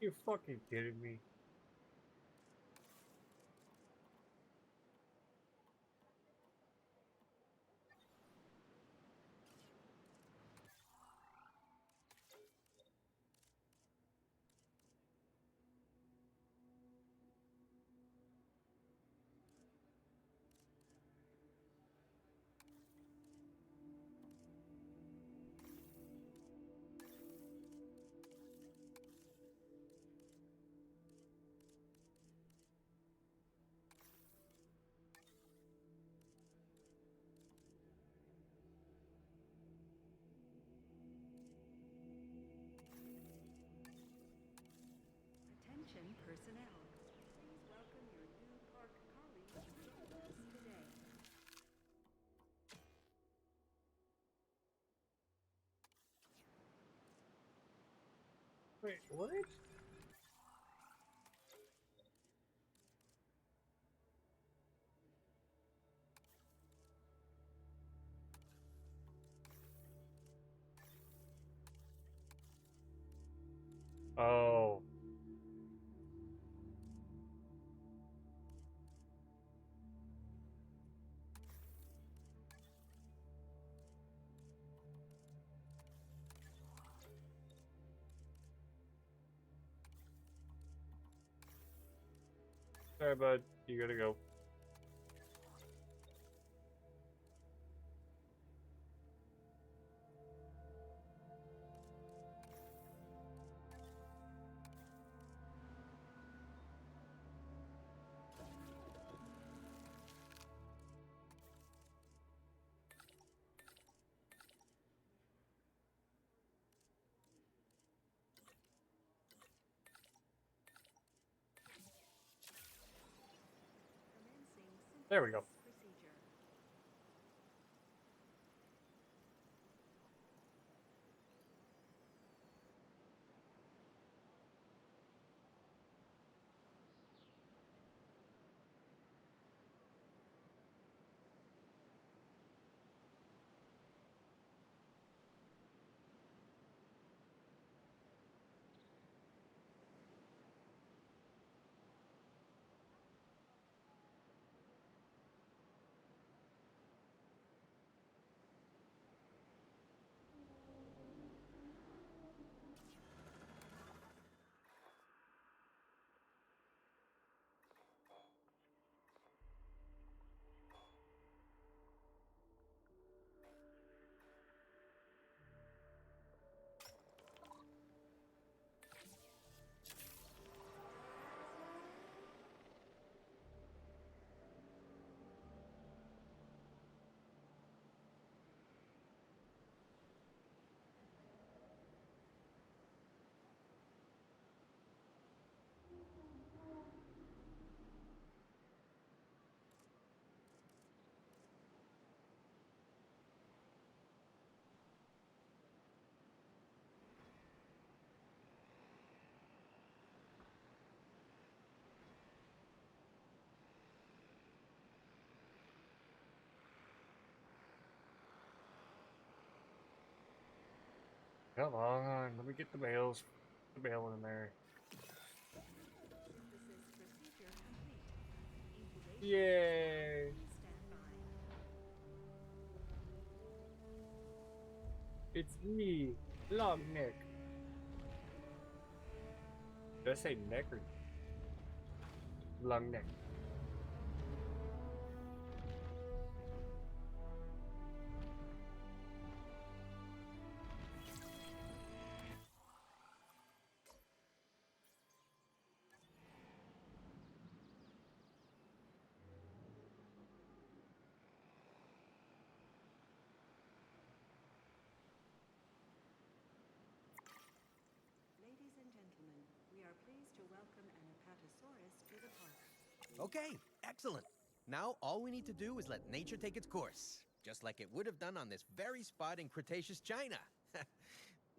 You fucking kidding me? Attention personnel. Please welcome your new park colleagues joining us today. Wait, what? Oh. Sorry, bud. You gotta go. Commencing There we go. synthesis procedure. Come on, let me get the bales. The bale in there. Synthesis procedure complete. Incubation. Yay! Please stand by. It's me, Long Neck. Did I say neck or long neck? Ladies and gentlemen, we are pleased to welcome an Apatosaurus to the park. Okay, excellent. Now all we need to do is let nature take its course, just like it would have done on this very spot in Cretaceous China.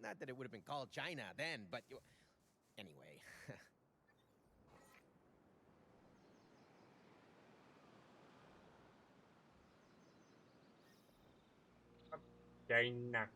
Not that it would have been called China then, but anyway. China.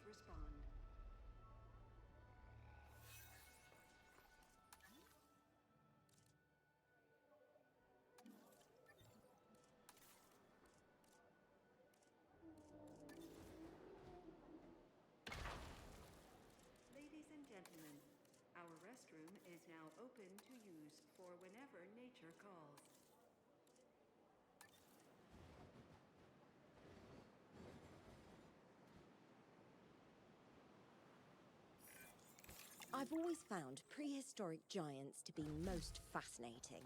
respond. Ladies and gentlemen, our restroom is now open to use for whenever nature calls. I've always found prehistoric giants to be most fascinating.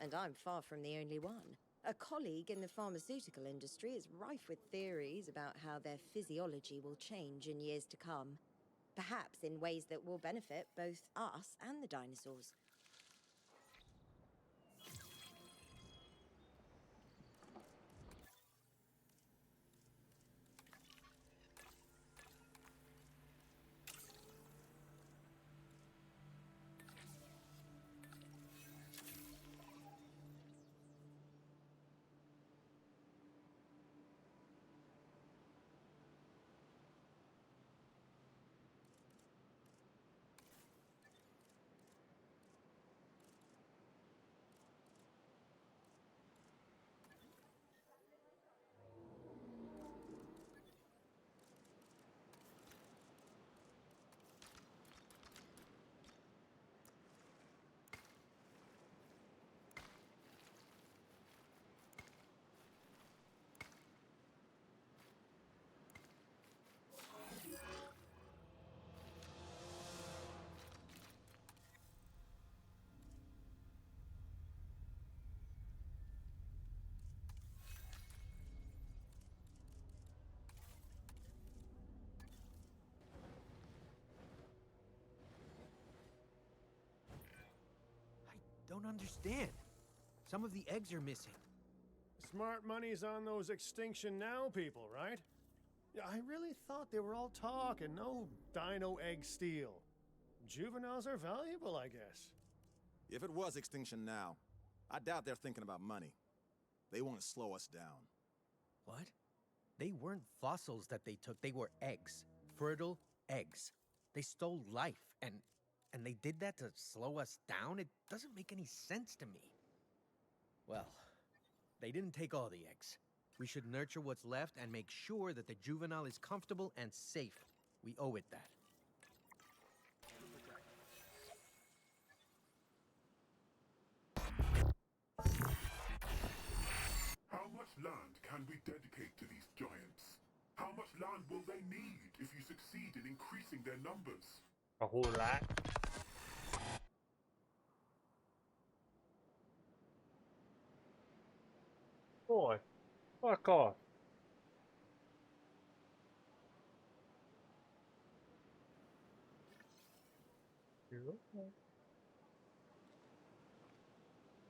And I'm far from the only one. A colleague in the pharmaceutical industry is rife with theories about how their physiology will change in years to come. Perhaps in ways that will benefit both us and the dinosaurs. Don't understand. Some of the eggs are missing. Smart money's on those Extinction Now people, right? Yeah, I really thought they were all talk and no dino egg steal. Juveniles are valuable, I guess. If it was Extinction Now, I doubt they're thinking about money. They won't slow us down. What? They weren't fossils that they took, they were eggs. Fertile eggs. They stole life, and they did that to slow us down? It doesn't make any sense to me. Well, they didn't take all the eggs. We should nurture what's left and make sure that the juvenile is comfortable and safe. We owe it that. How much land can we dedicate to these giants? How much land will they need if you succeed in increasing their numbers? A whole lot. Boy, fuck off. You okay?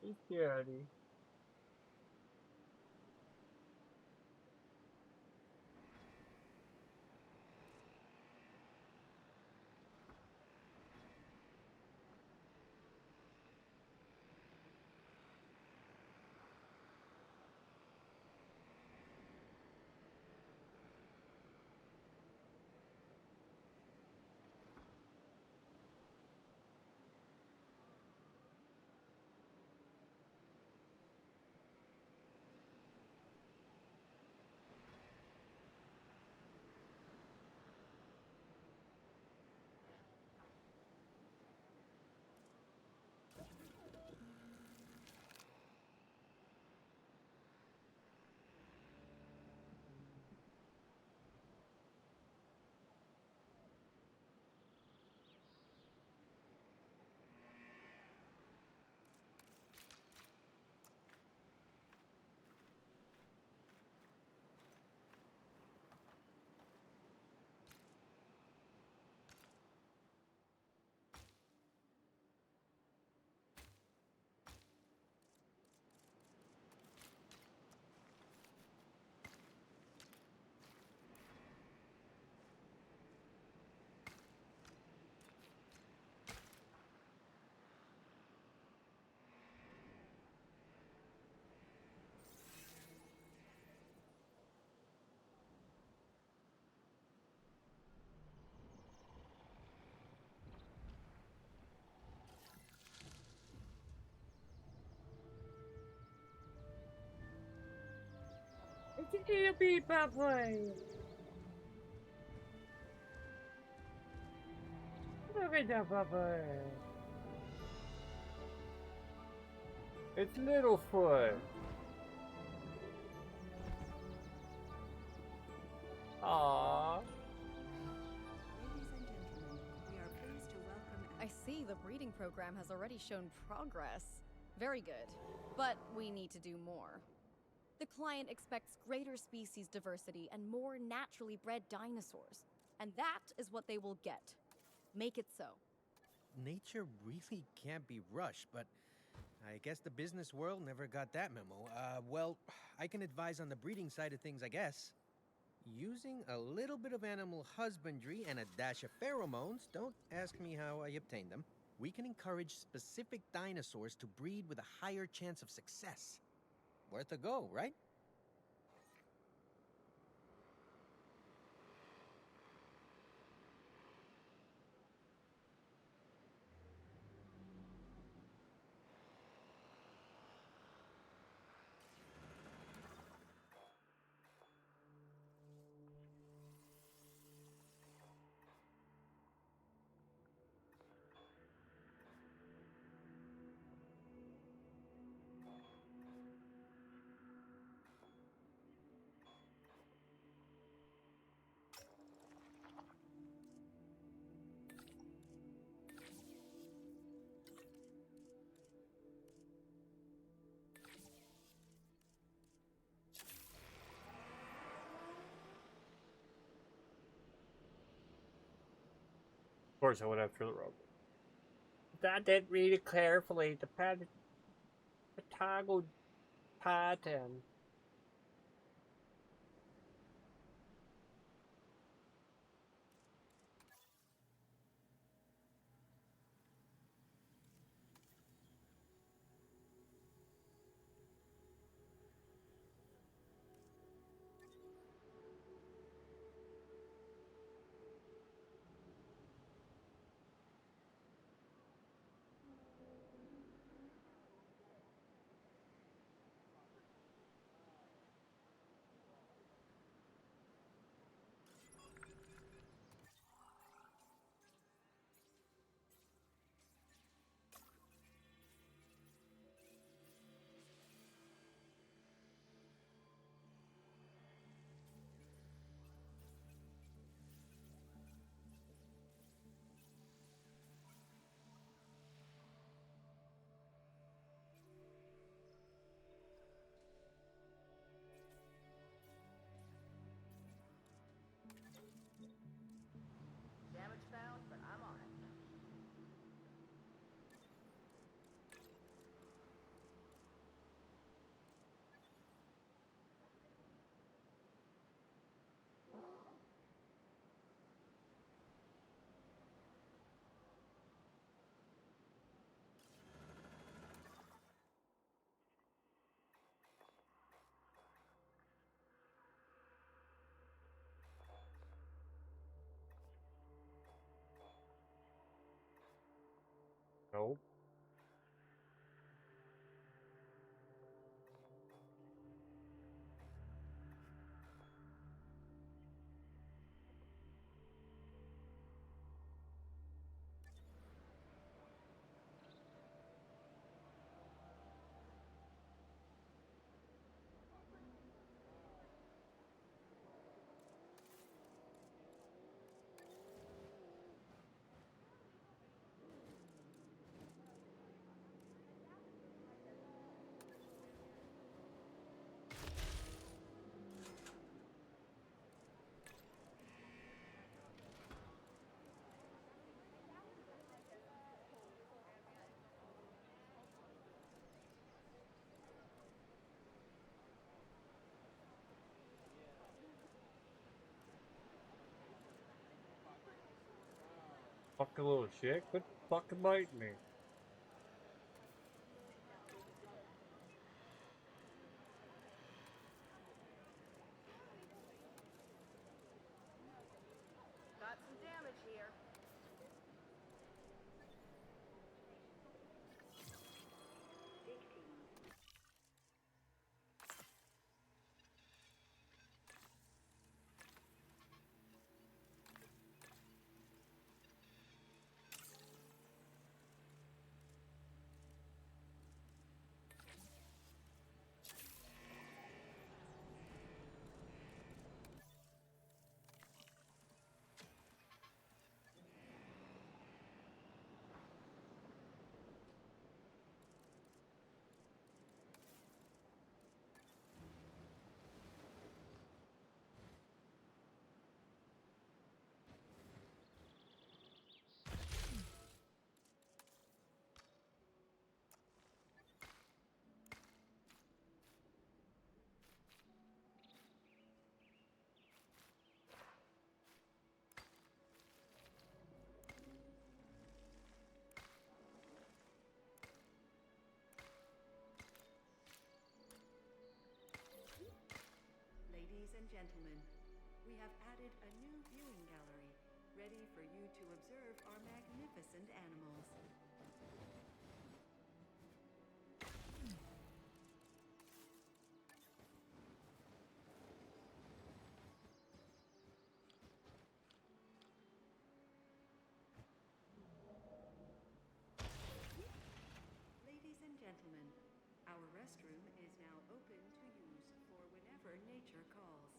He's dirty. It'll be Papa. Look at that, Papa. It's Littlefoot. Aww. Ladies and gentlemen, we are pleased to welcome. I see the breeding program has already shown progress. Very good. But we need to do more. The client expects greater species diversity and more naturally bred dinosaurs. And that is what they will get. Make it so. Nature really can't be rushed, but I guess the business world never got that memo. Well, I can advise on the breeding side of things, I guess. Using a little bit of animal husbandry and a dash of pheromones, don't ask me how I obtained them, we can encourage specific dinosaurs to breed with a higher chance of success. Worth a go, right? Of course, I went after the robot. I didn't read it carefully. The toggle pattern. Damage found, but I'm on it. Nope. Fucking little shit. Quit fucking biting me. Got some damage here. gentlemen, we have added a new viewing gallery, ready for you to observe our magnificent animals. Ladies and gentlemen, our restroom is now open to use for whenever nature calls.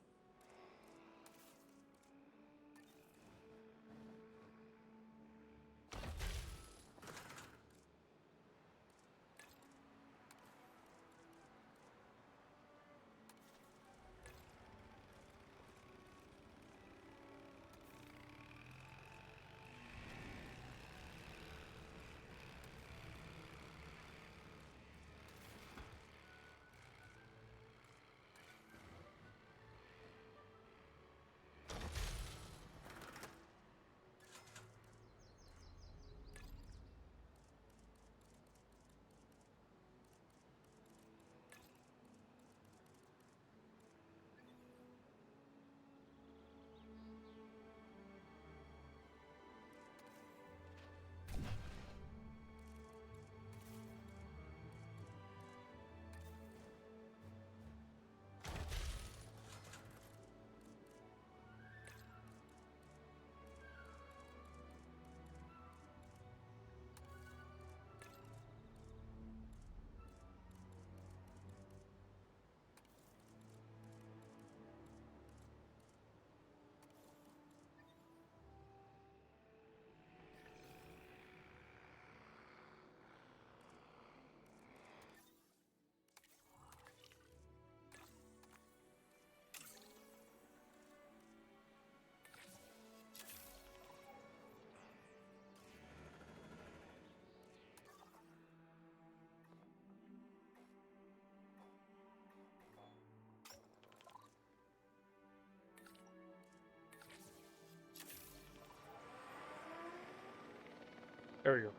There we go.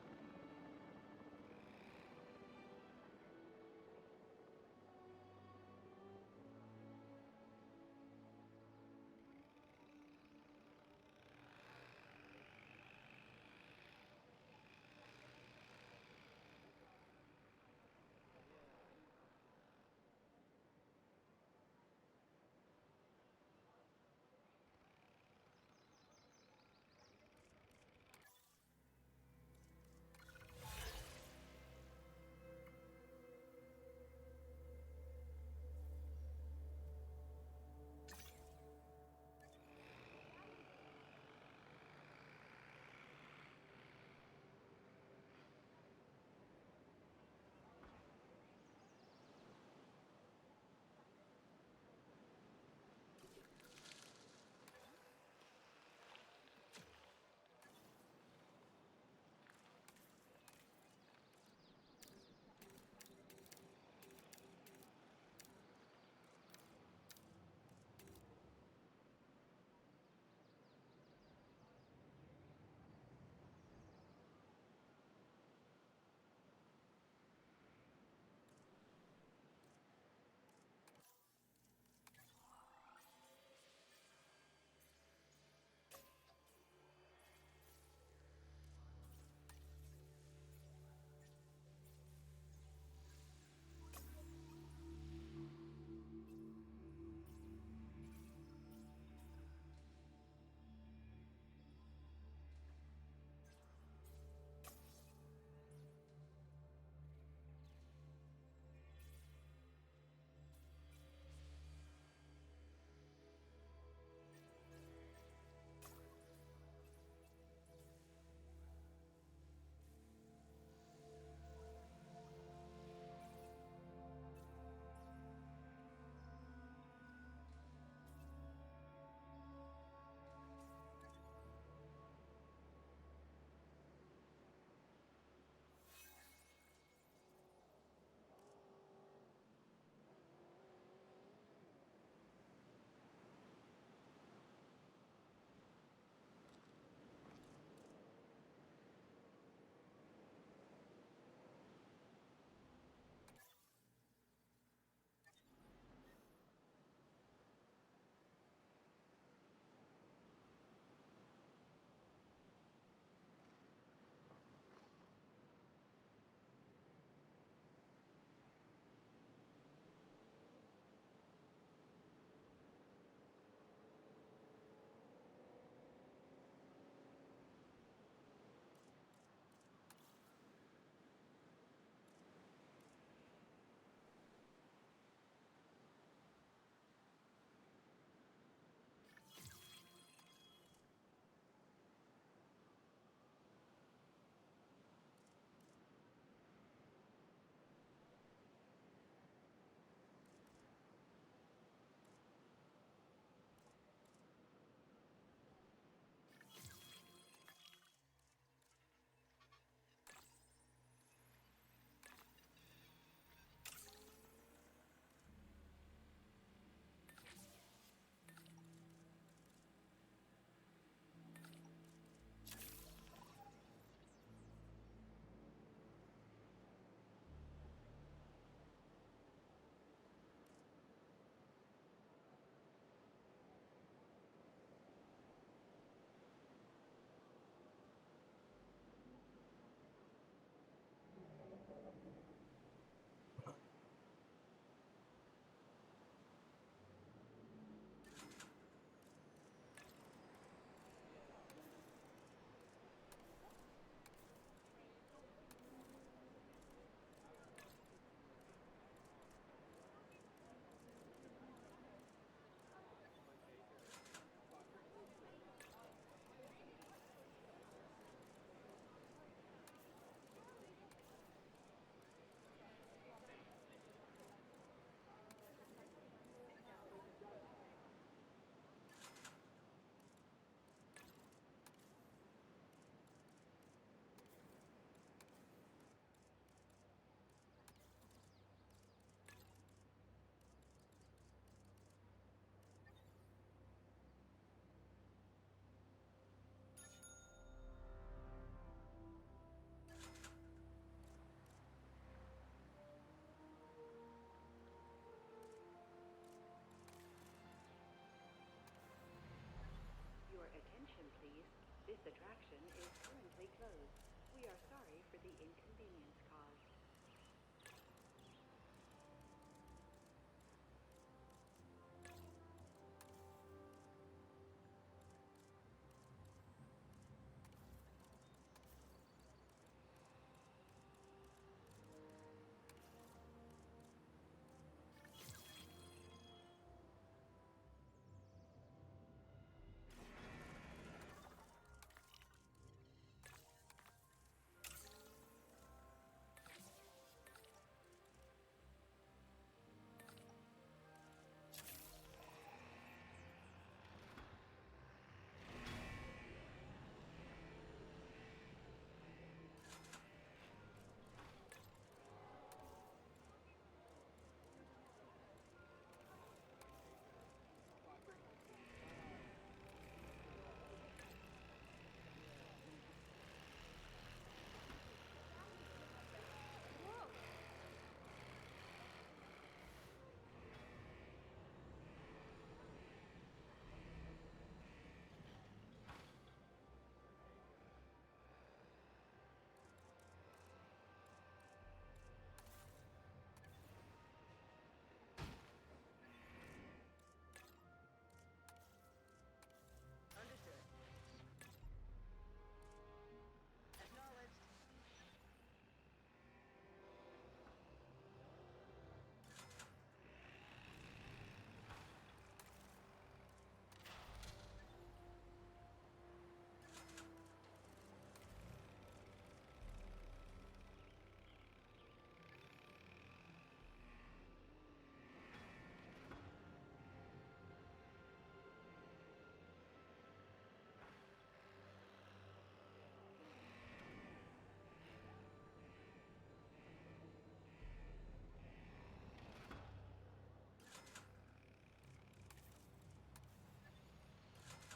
attraction is currently closed. We are sorry for the inconvenience caused.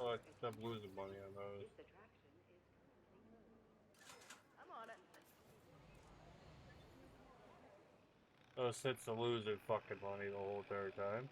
Oh, I think I'm losing money on those. This attraction is currently closed. I'm on it. Those sits to losing fucking money the whole entire time.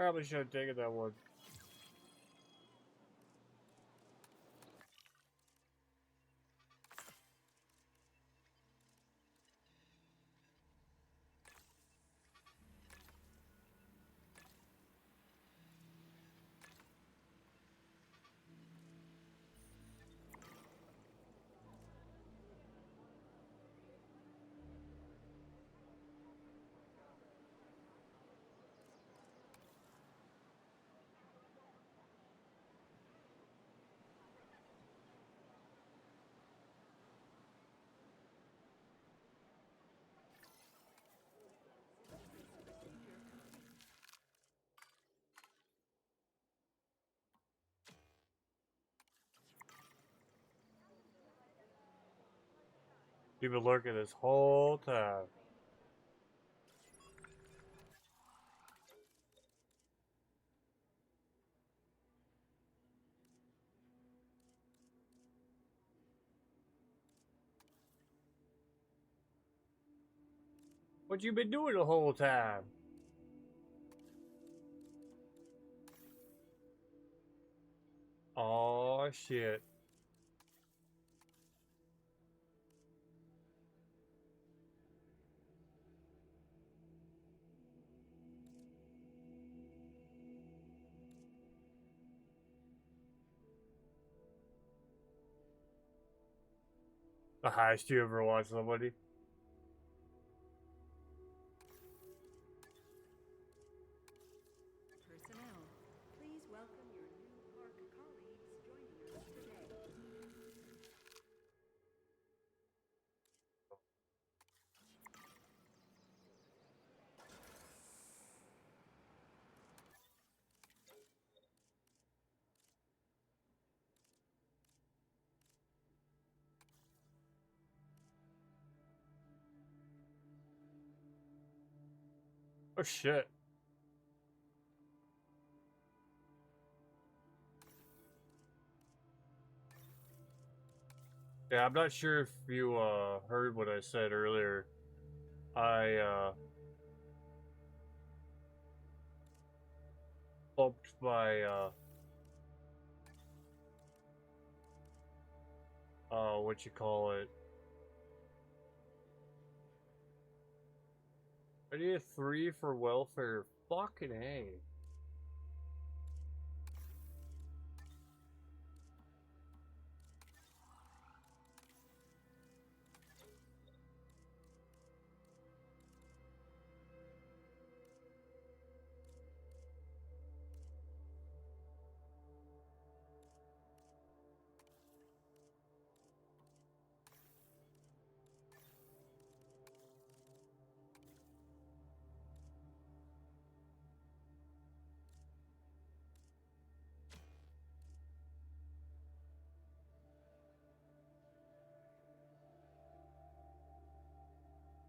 Probably should have taken that one. You've been lurking this whole time. What you been doing the whole time? Oh shit. The highest you ever watched somebody? Personnel, please welcome your new park colleagues joining us today. Oh shit. Yeah, I'm not sure if you heard what I said earlier. I bumped my what you call it? I need a 3 for welfare. Fucking A.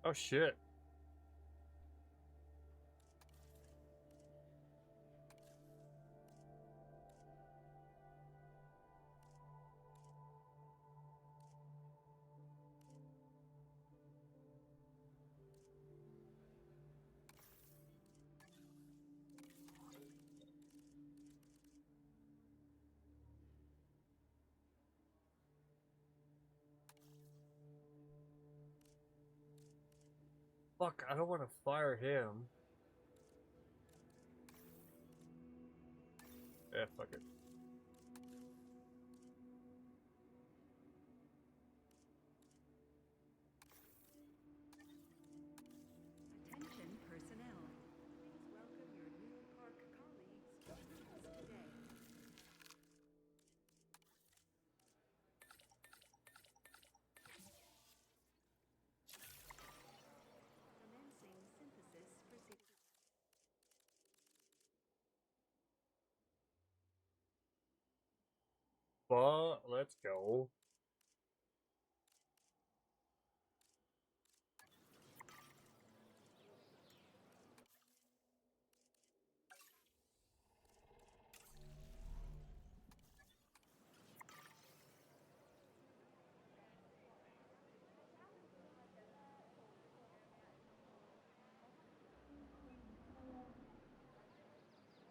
Oh shit. Fuck, I don't want to fire him. Yeah, fuck it. Attention personnel, please welcome your new park colleagues joining us today. Commencing synthesis procedure. But let's go.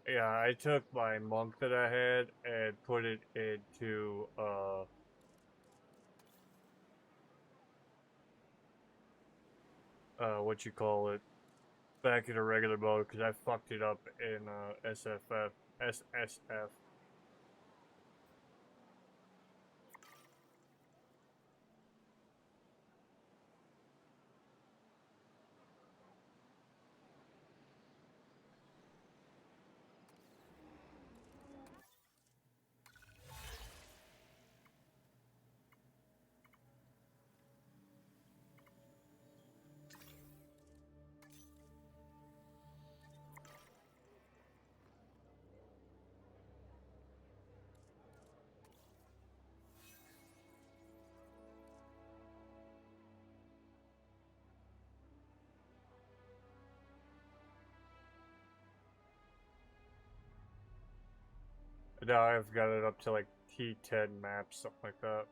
Yeah, I took my monk that I had and put it into what you call it, back in a regular mode because I fucked it up in SSF. now I've got it up to like T10 maps, something like that.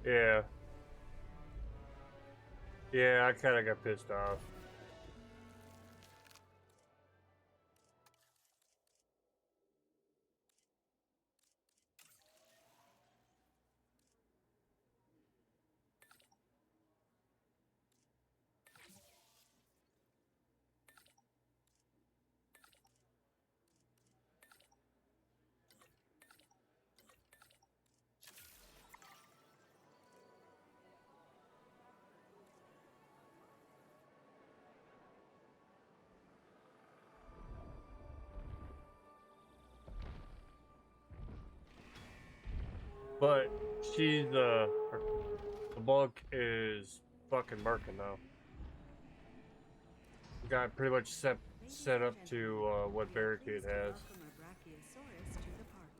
Yeah. Yeah, I kind of got pissed off. But she's the book is fucking murking though. Got pretty much set up to what Barricade has. Welcome a Brachiosaurus to the park.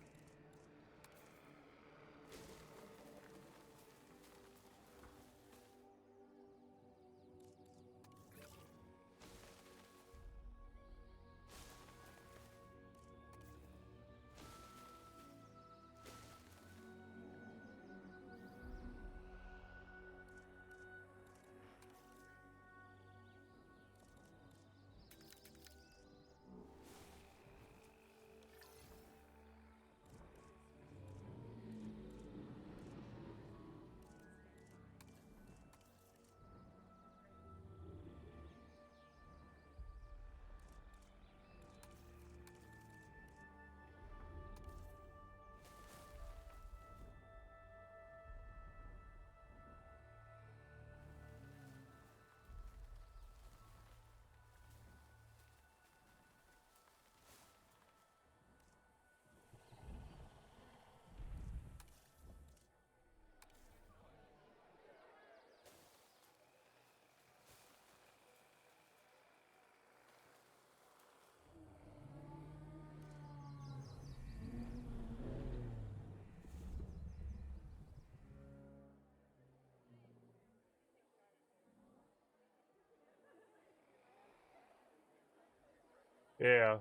Yeah.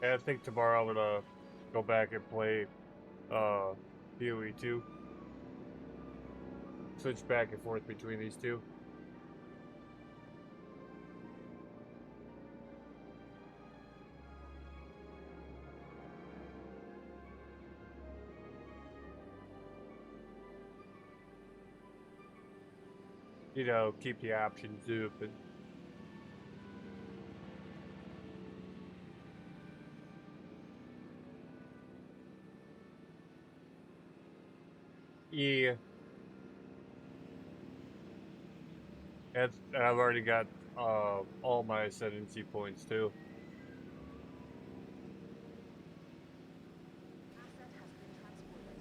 And I think tomorrow I'm gonna go back and play PoE 2. Switch back and forth between these two. You know, keep the options open. Yeah. And I've already got all my ascendancy points too. Asset has been transported.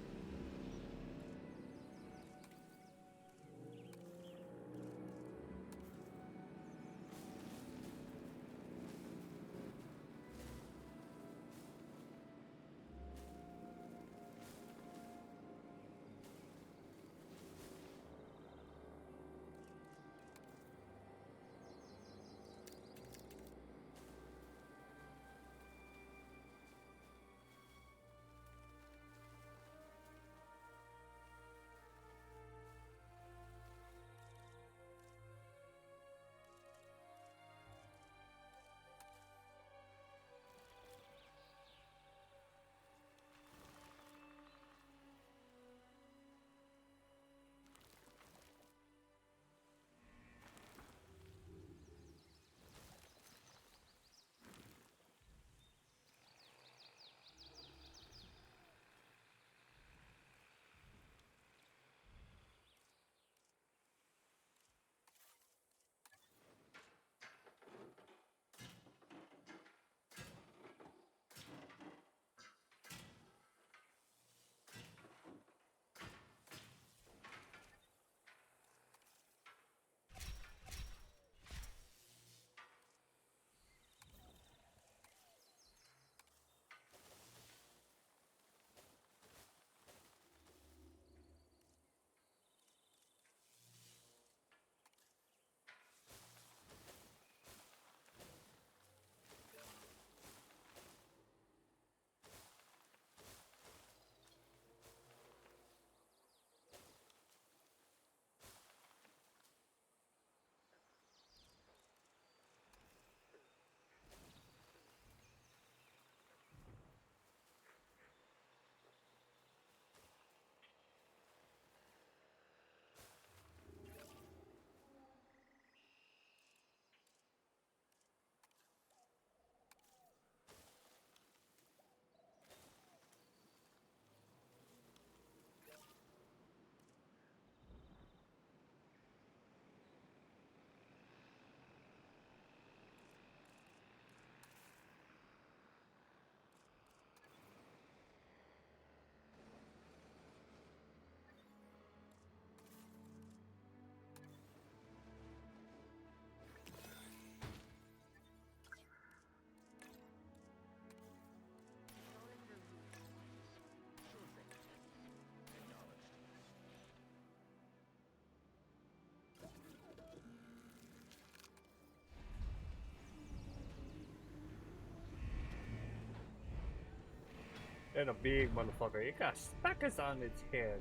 And a big motherfucker. It got speckers on its head.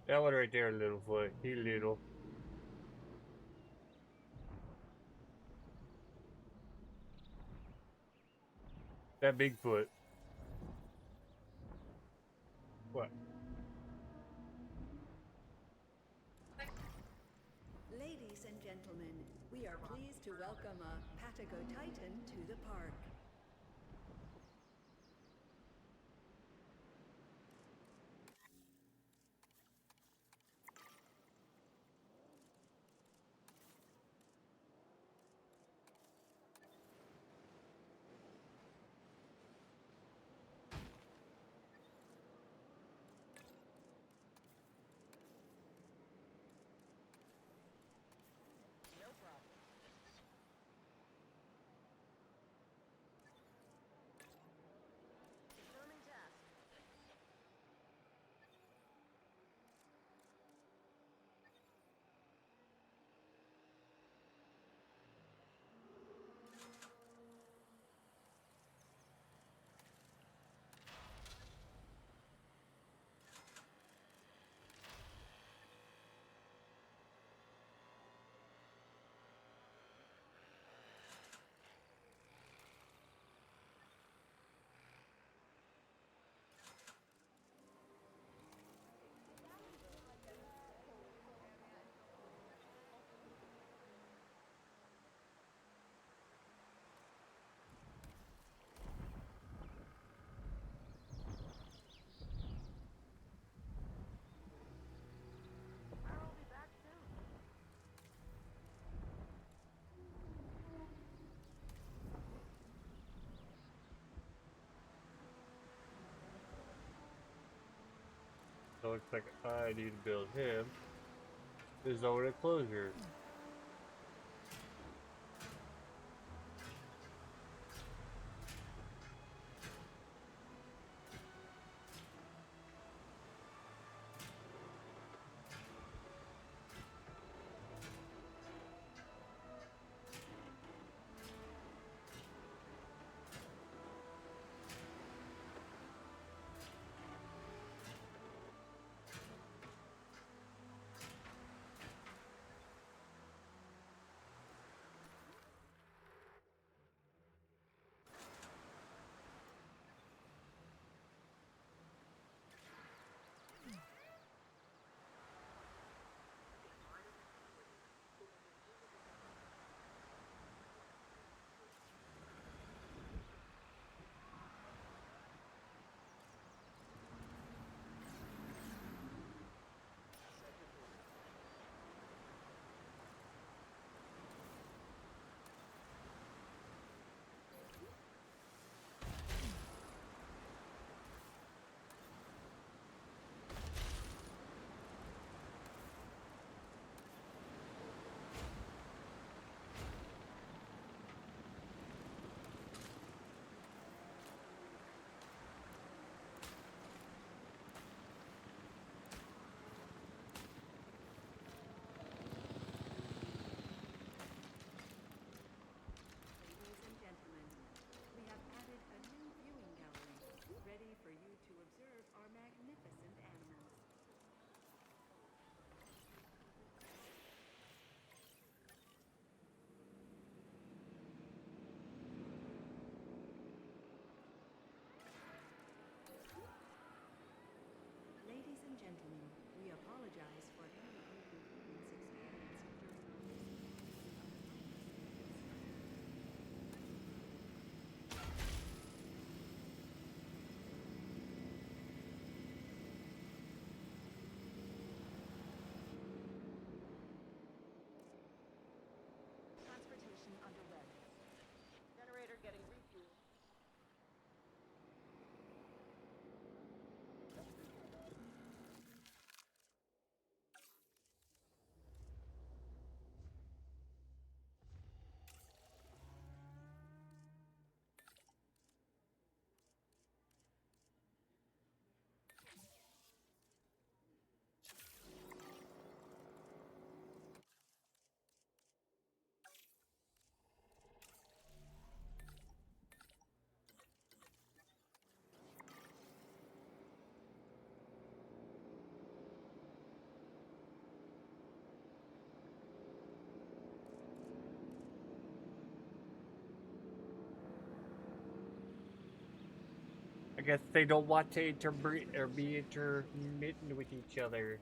That one right there, Littlefoot. He little. That Bigfoot. What? Ladies and gentlemen, we are pleased to welcome a Patago Titan to the park. looks like I need to build him his own enclosure. Ladies and gentlemen, we have added a new viewing gallery, ready for you to observe our magnificent animals. Ladies and gentlemen, we apologize for any inconvenience experienced during our visit. Transportation underway. Generator getting refueled. I guess they don't want to interbreed or be intermittent with each other.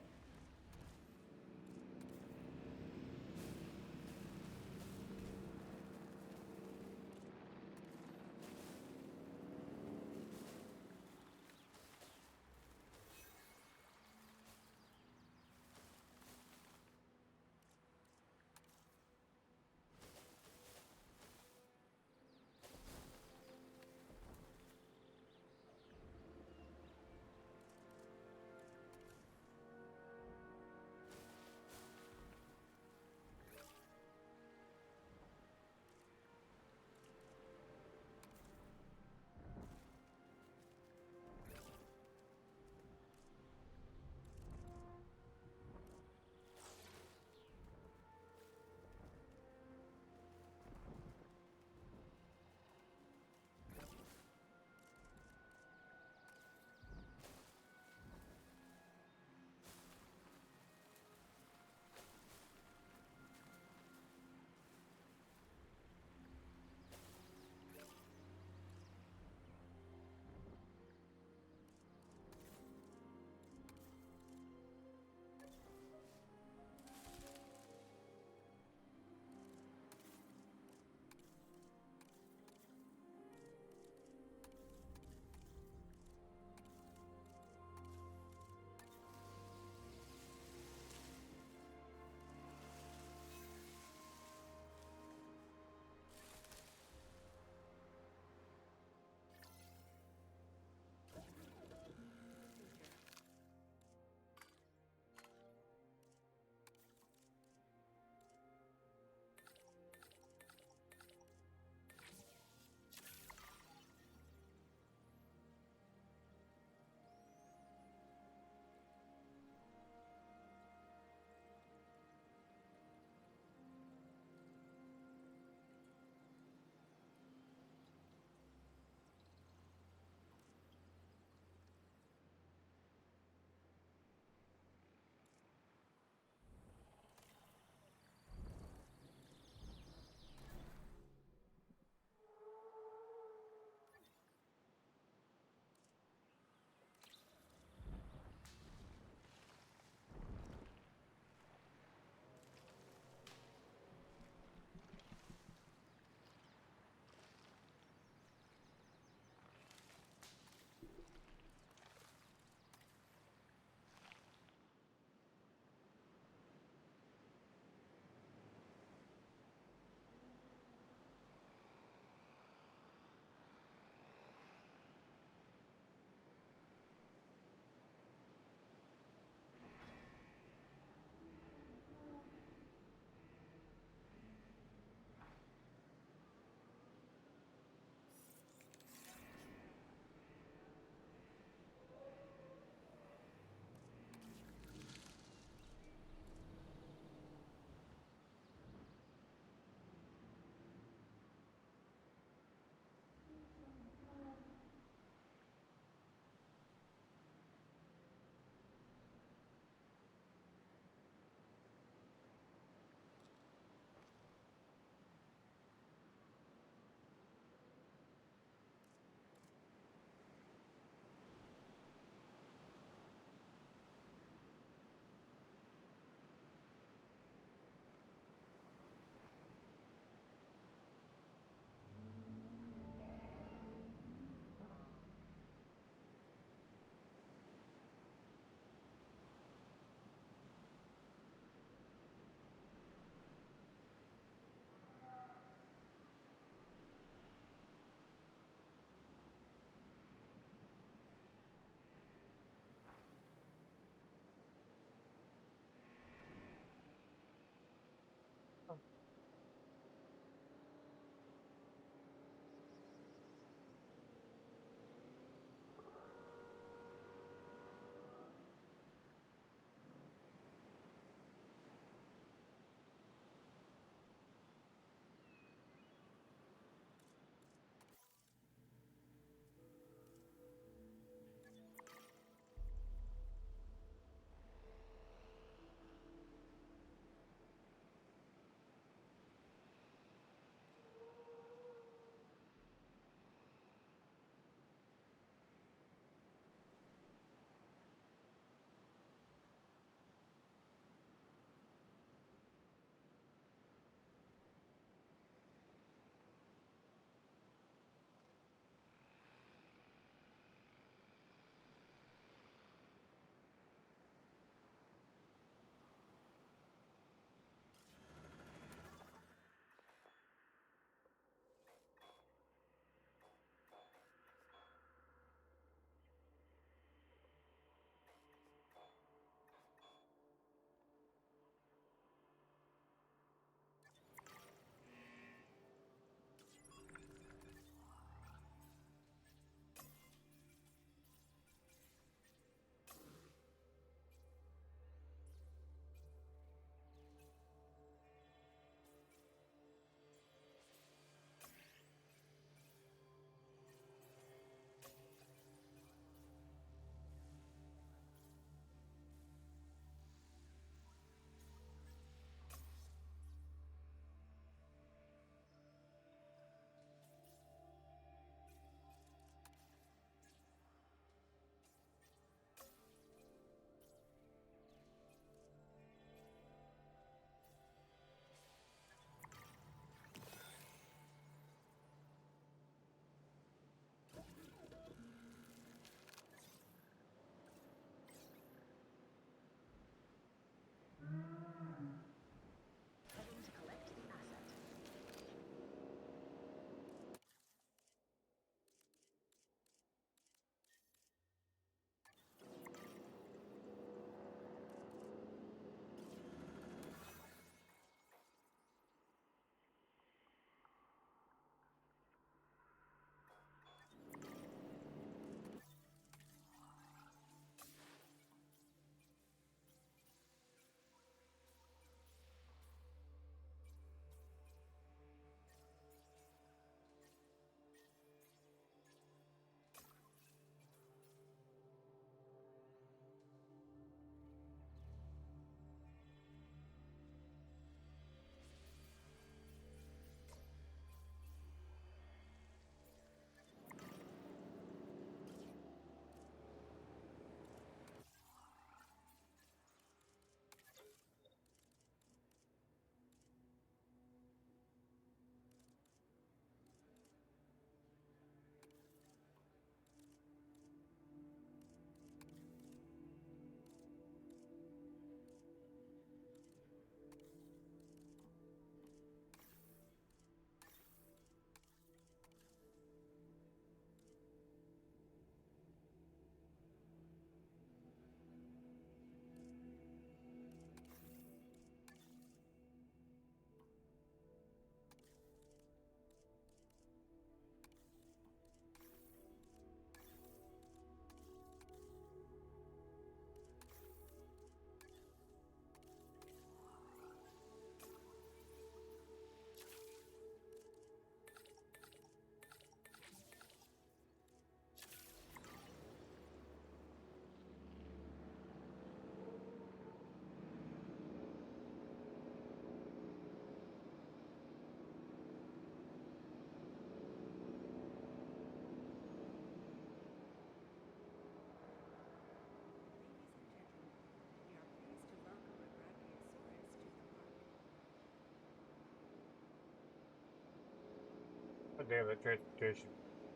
God damn, that transportation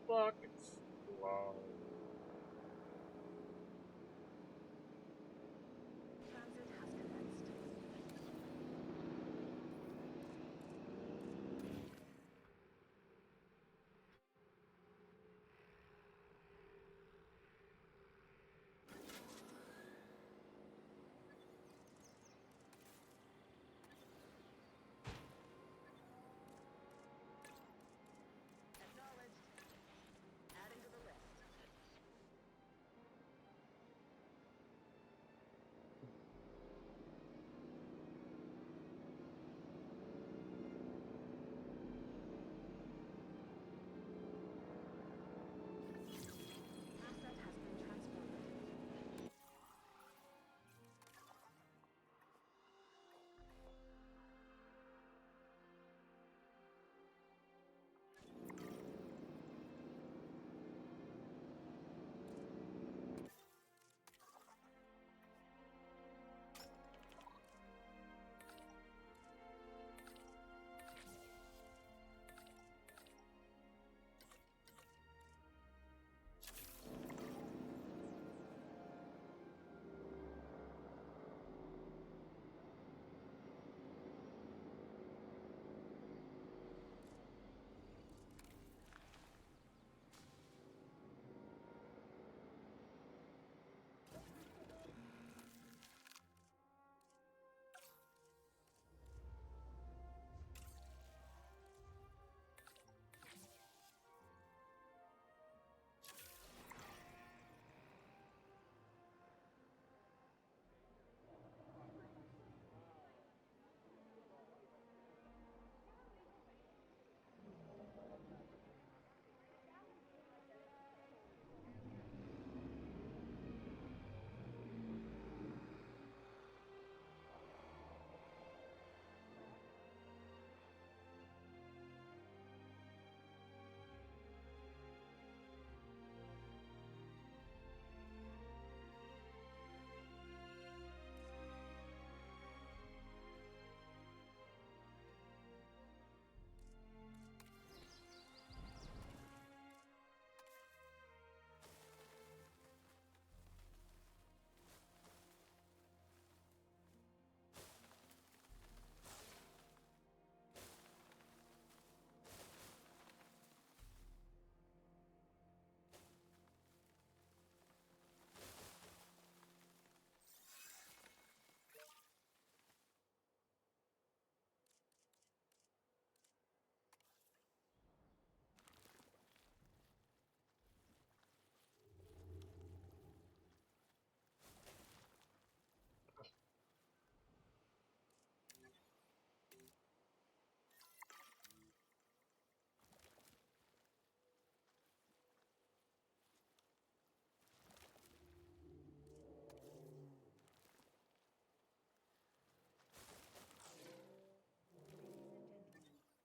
fucking slow. Transit has commenced. Acknowledged. Adding to the list. Asset has been transported.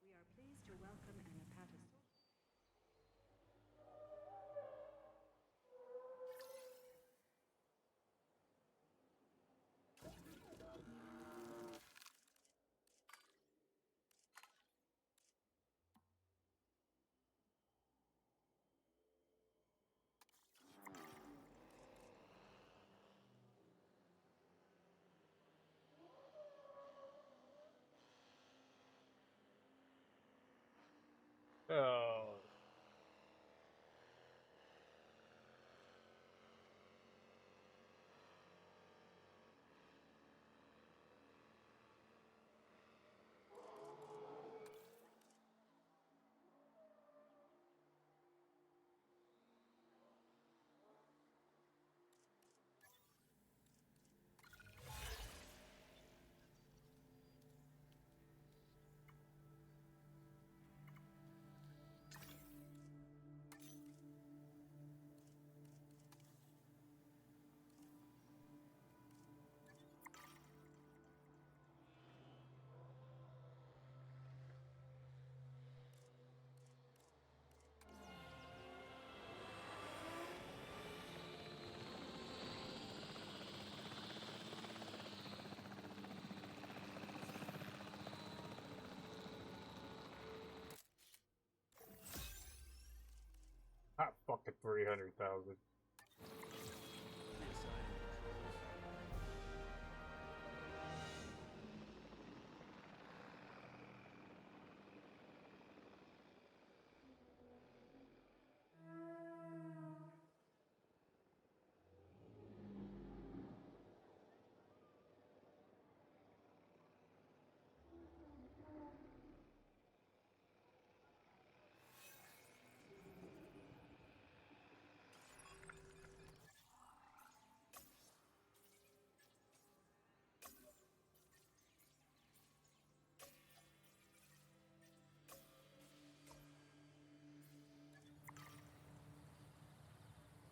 We are pleased to welcome an apatosaurus. Oh. fucking 300,000.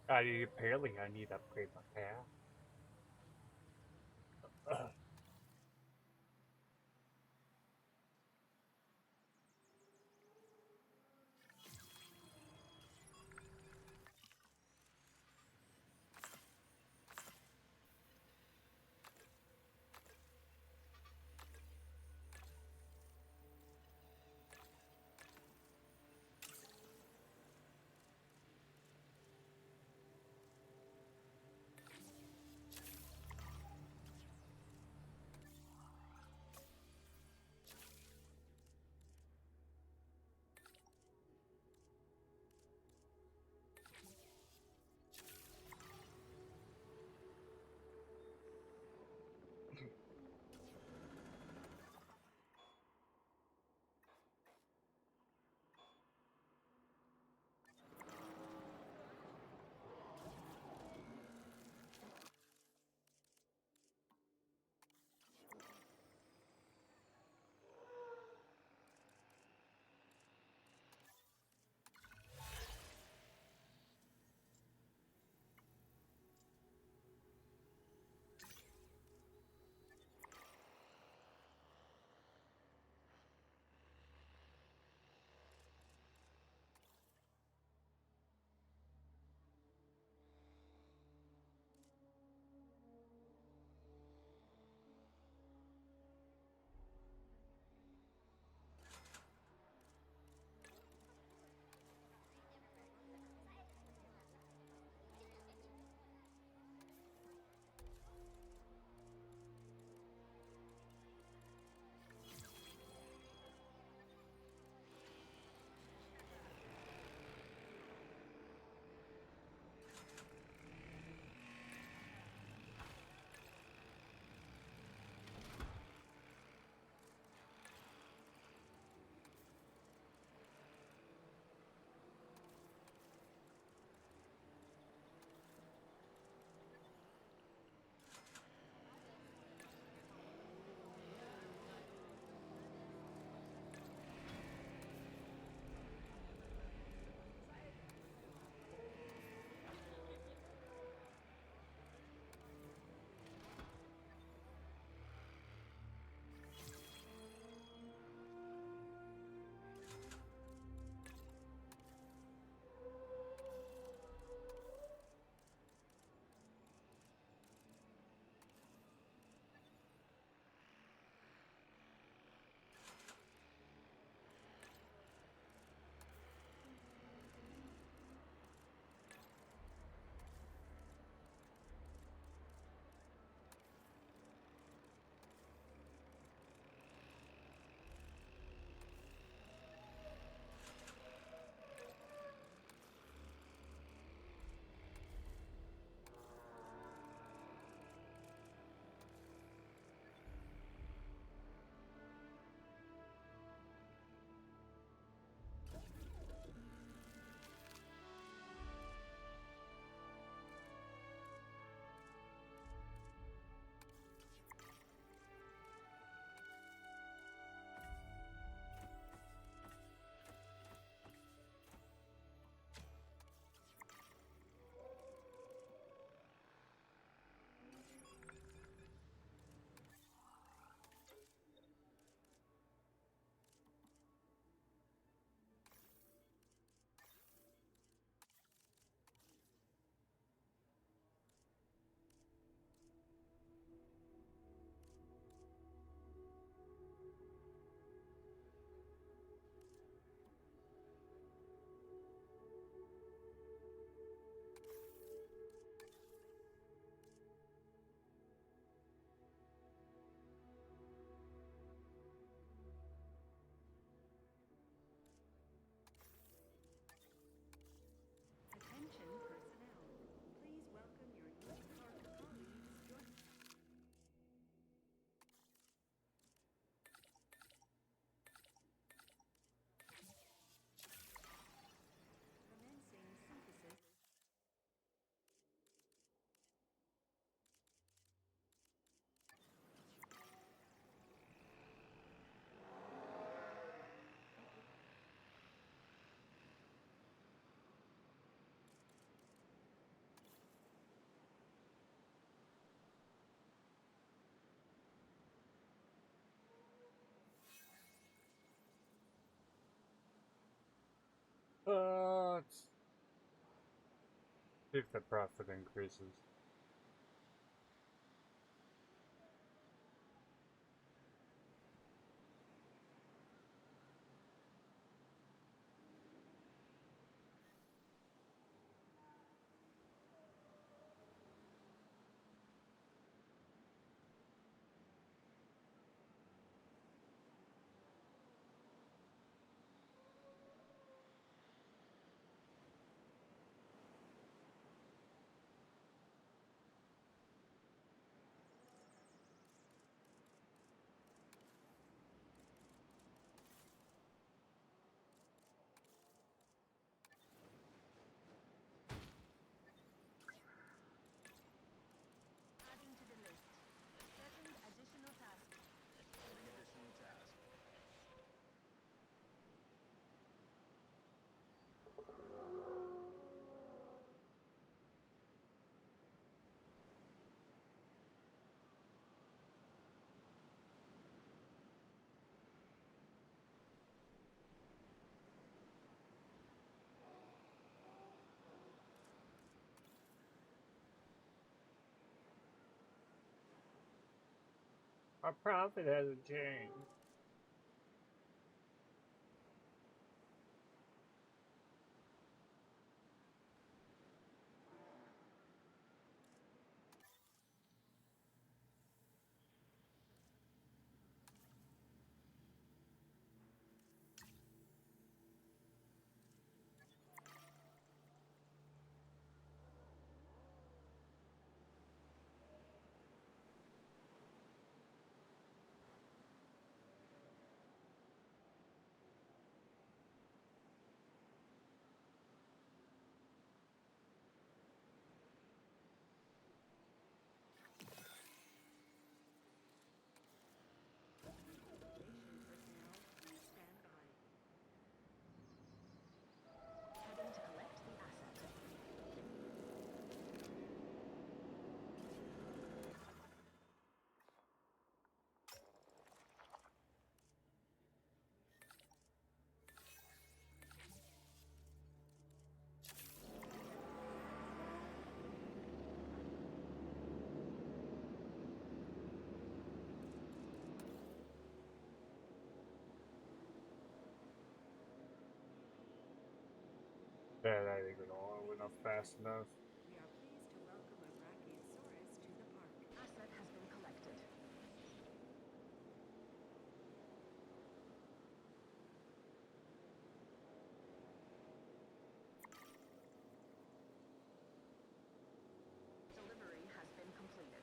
Apparently I need to upgrade my path. Let's see if the profit increases. Adding to the list. Setting additional tasks. Our profit hasn't changed. Station personnel, please stand by. Heading to collect the asset. Yeah, that ain't gonna went up fast enough. We are pleased to welcome a Brachiosaurus to the park. Asset has been collected. Delivery has been completed.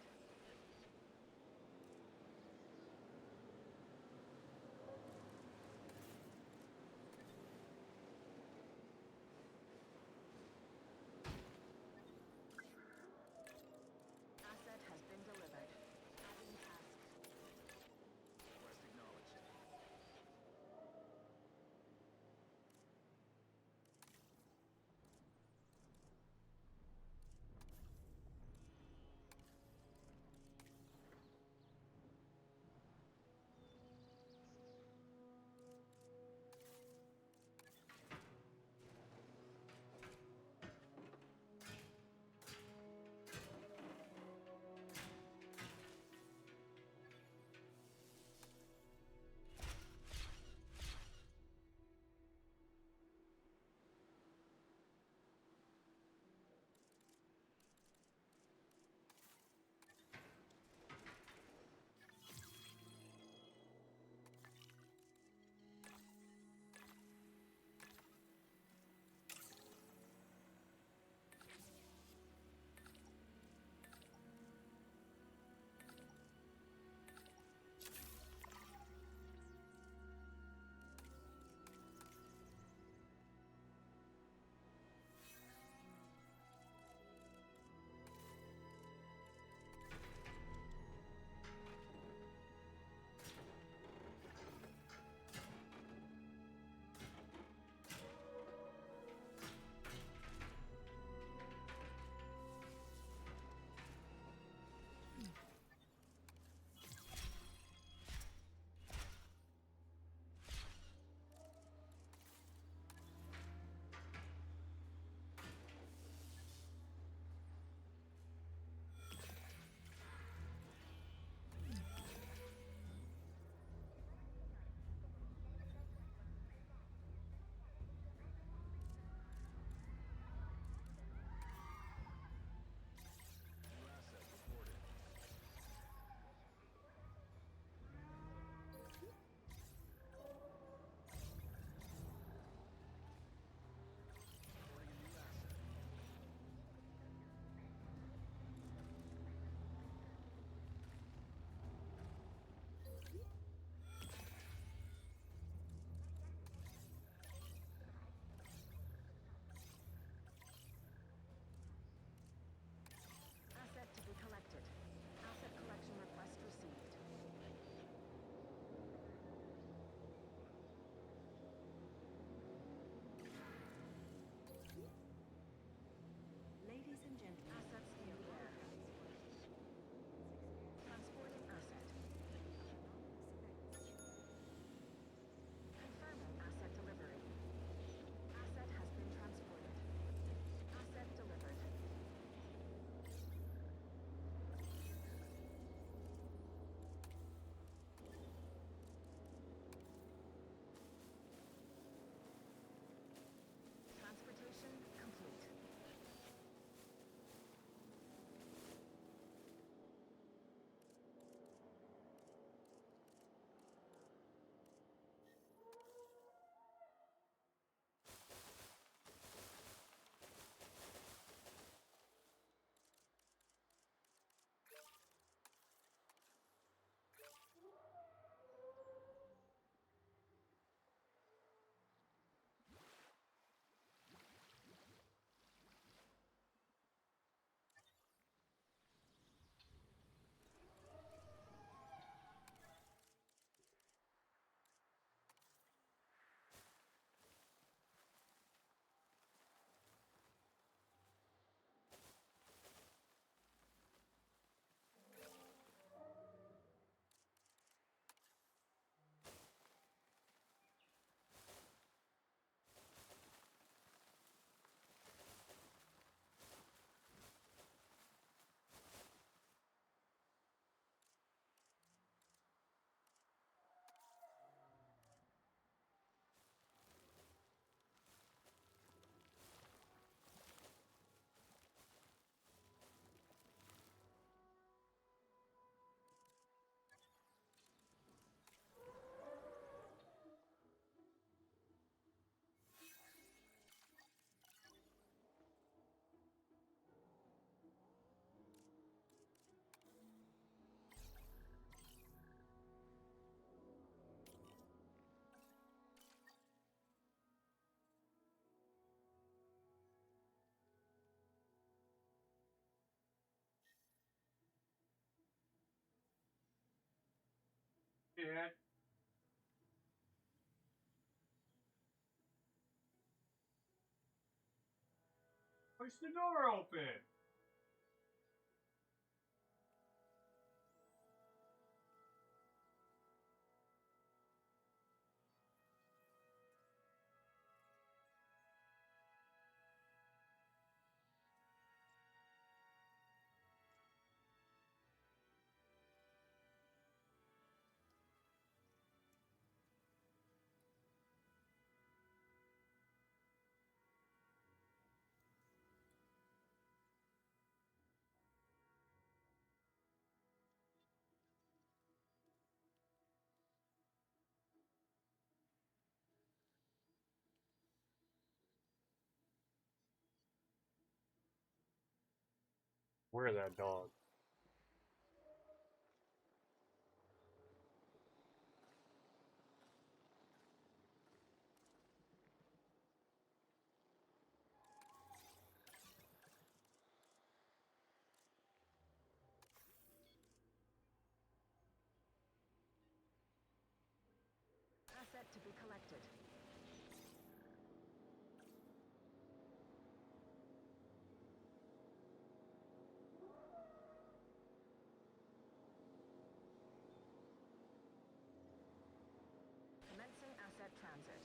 shit. Push the door open. Where that dog? Asset to be collected. Commencing asset transit.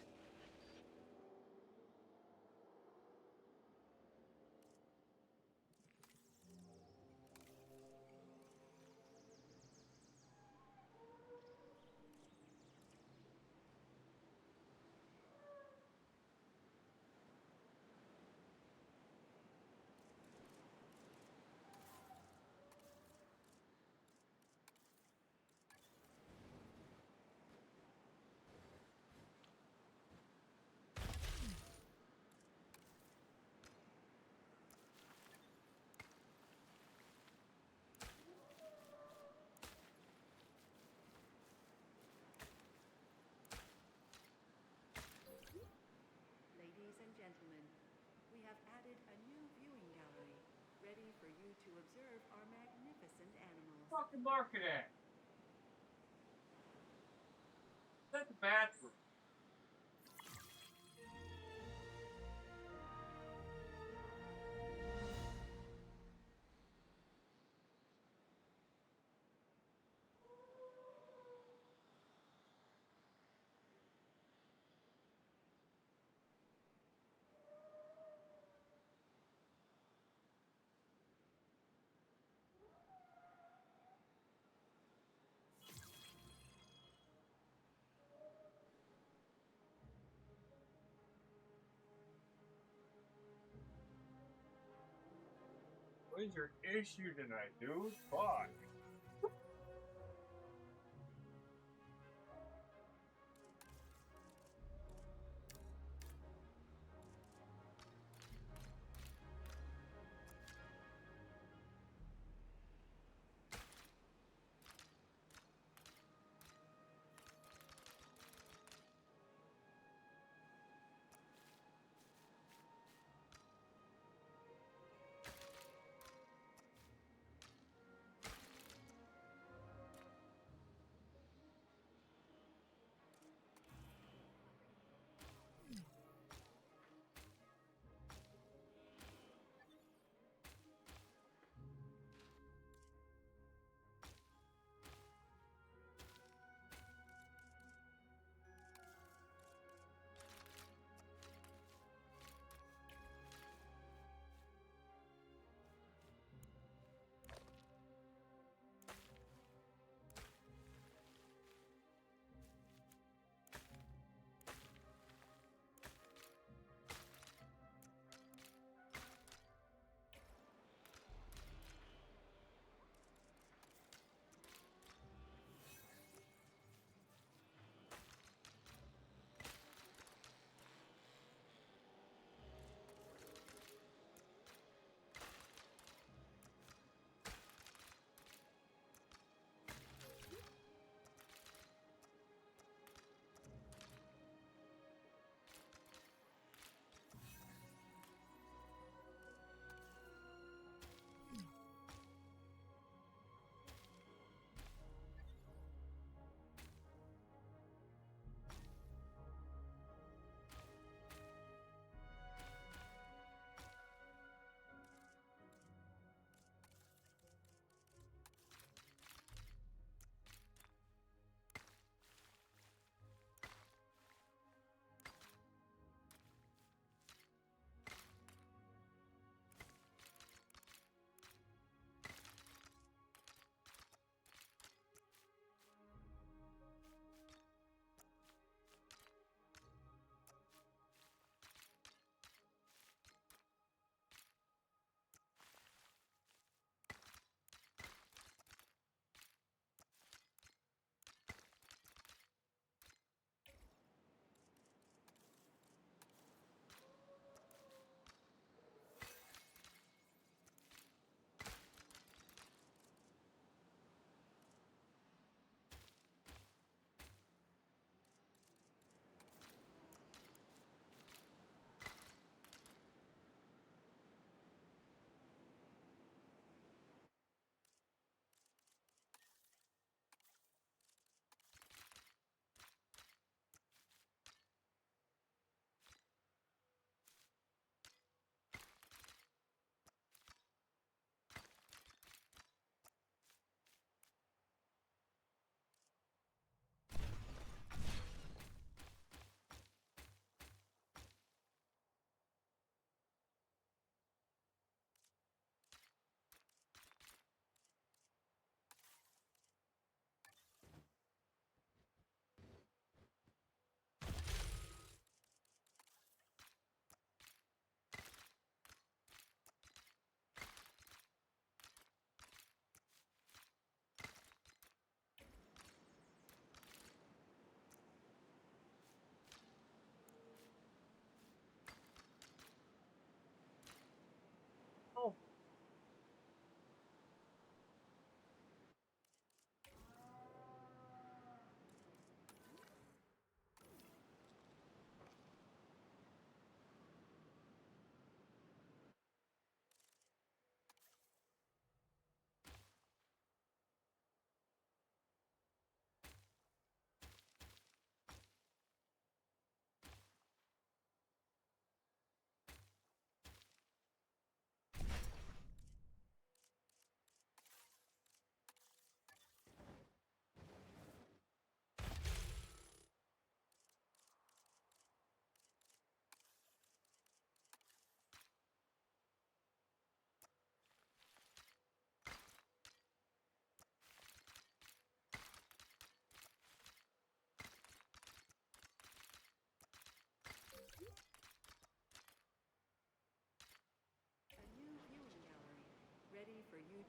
Ladies and gentlemen, we have added a new viewing gallery, ready for you to observe our magnificent animals. Fucking market at. That's the bathroom. What is your issue tonight, dude? Fuck.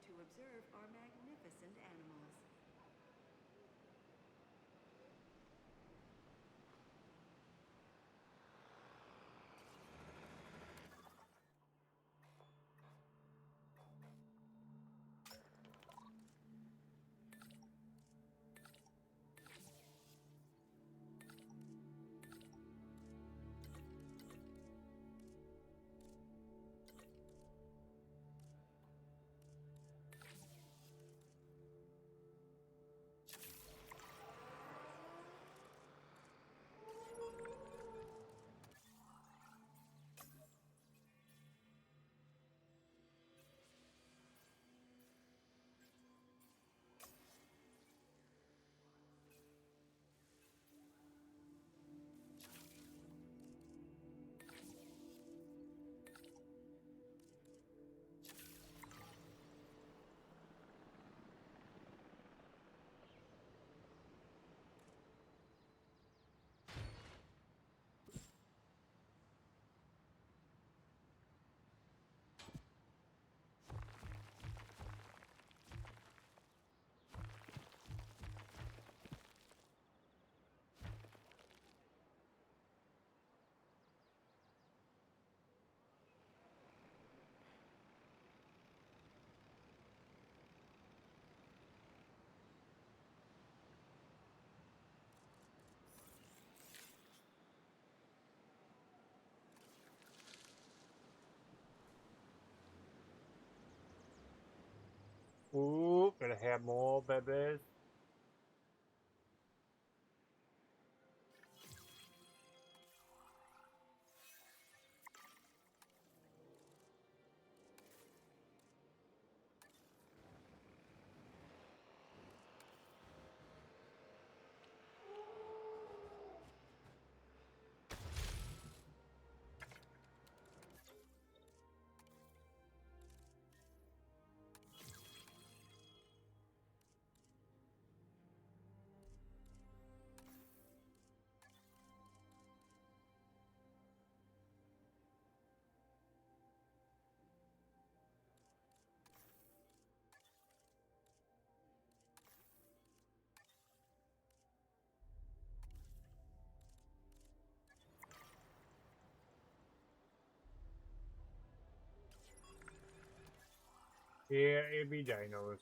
to observe our magnificent animals. Ooh, gonna have more babies. Yeah, it be dinos.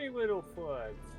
tiny little floods.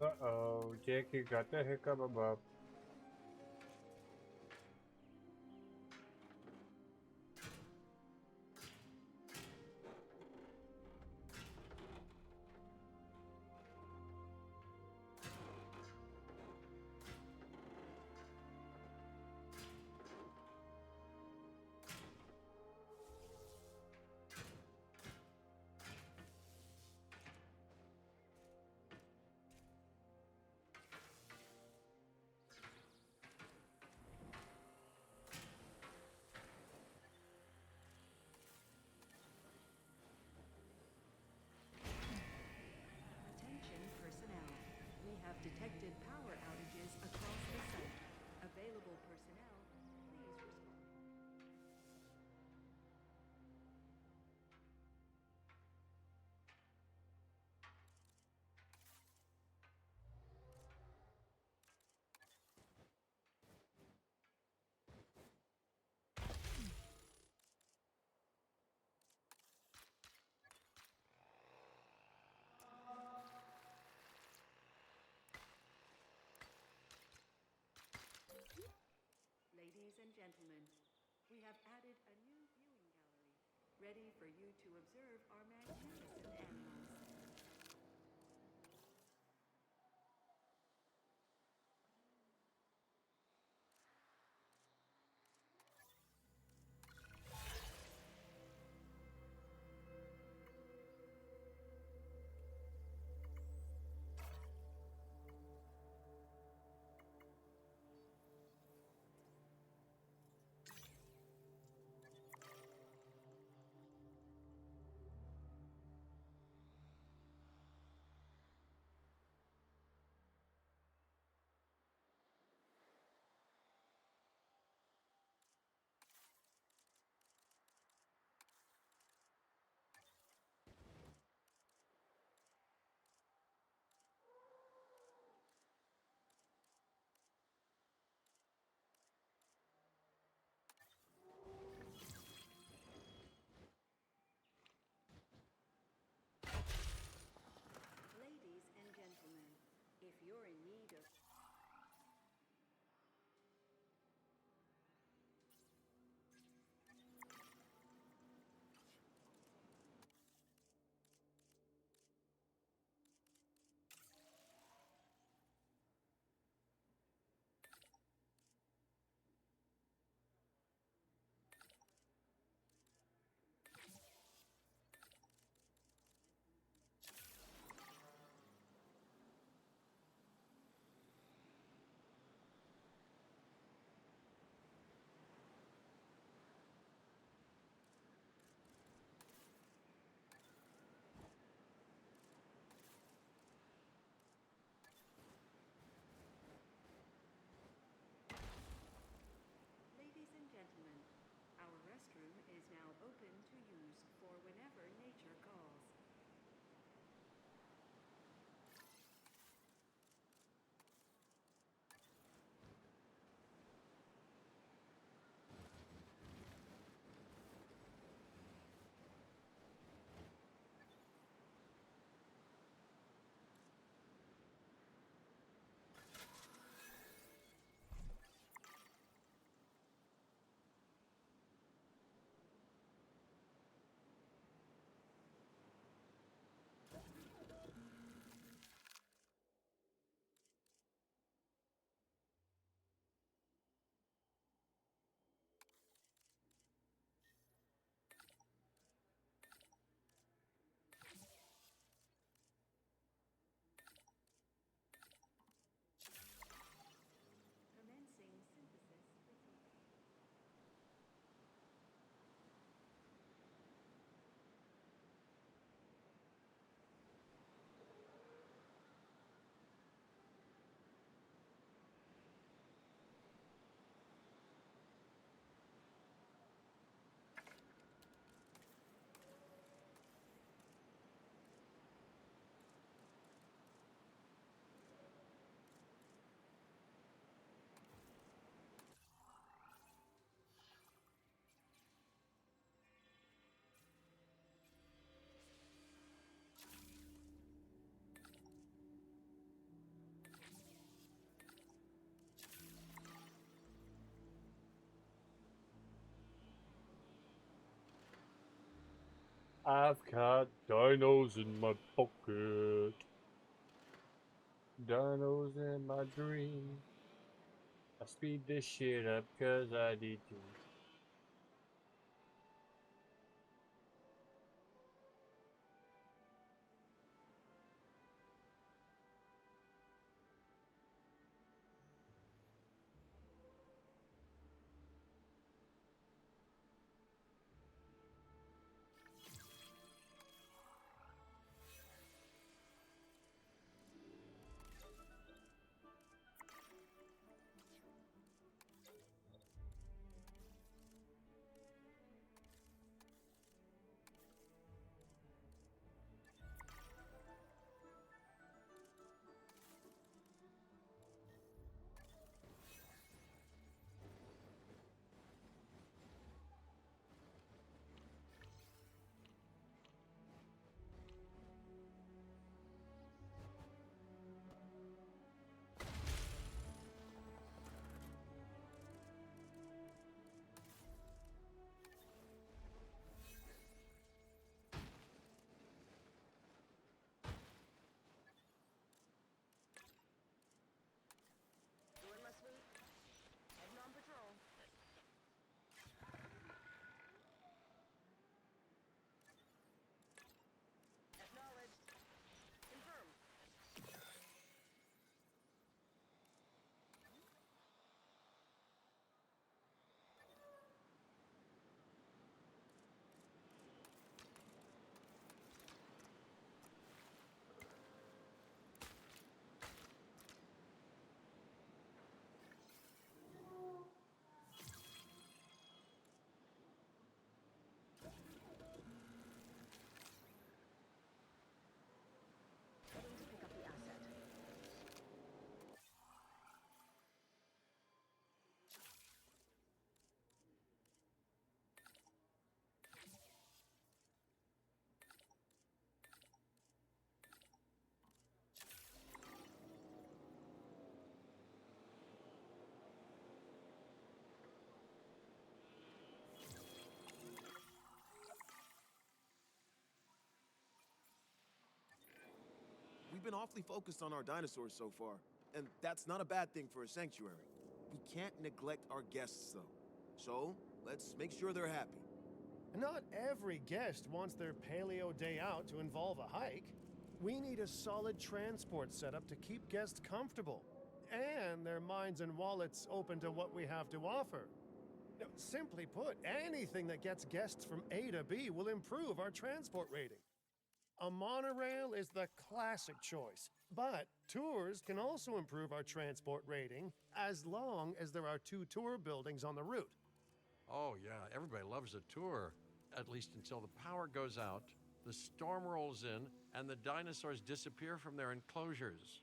Uh-oh, Jackie got the hiccup above. Attention personnel. We have detected power outages across the site. Available personnel, please respond. Ladies and gentlemen, we have added a new viewing gallery, ready for you to observe our magnificent animals. I've got dinos in my pocket. Dinos in my dream. I speed this shit up 'cause I need to. Doing my sweep. Heading on patrol. Acknowledged. Confirmed. Heading to pick up the asset. We've been awfully focused on our dinosaurs so far, and that's not a bad thing for a sanctuary. We can't neglect our guests, though. So, let's make sure they're happy. Not every guest wants their paleo day out to involve a hike. We need a solid transport setup to keep guests comfortable and their minds and wallets open to what we have to offer. Now, simply put, anything that gets guests from A to B will improve our transport rating. A monorail is the classic choice, but tours can also improve our transport rating as long as there are 2 tour buildings on the route. Oh, yeah, everybody loves a tour, at least until the power goes out, the storm rolls in, and the dinosaurs disappear from their enclosures.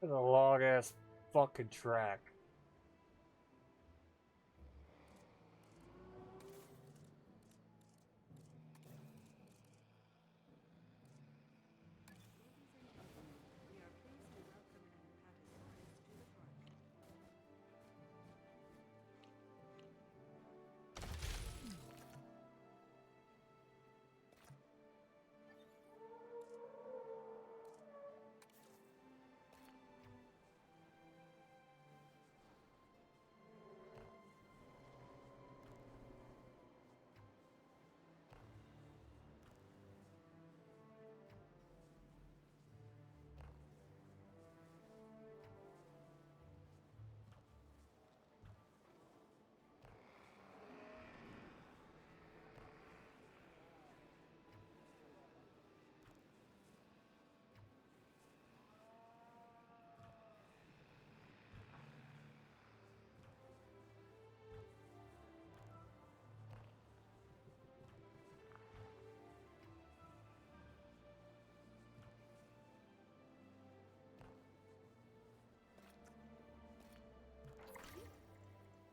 It's a long ass fucking track. We are pleased to welcome an Apatosaurus to the park.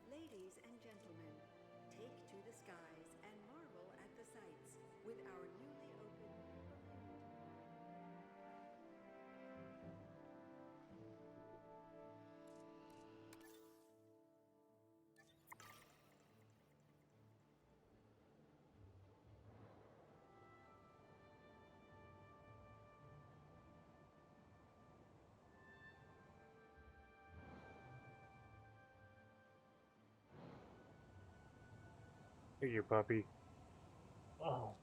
Ladies and gentlemen, take to the skies and marvel at the sights with our newly opened. Here you puppy. Oh.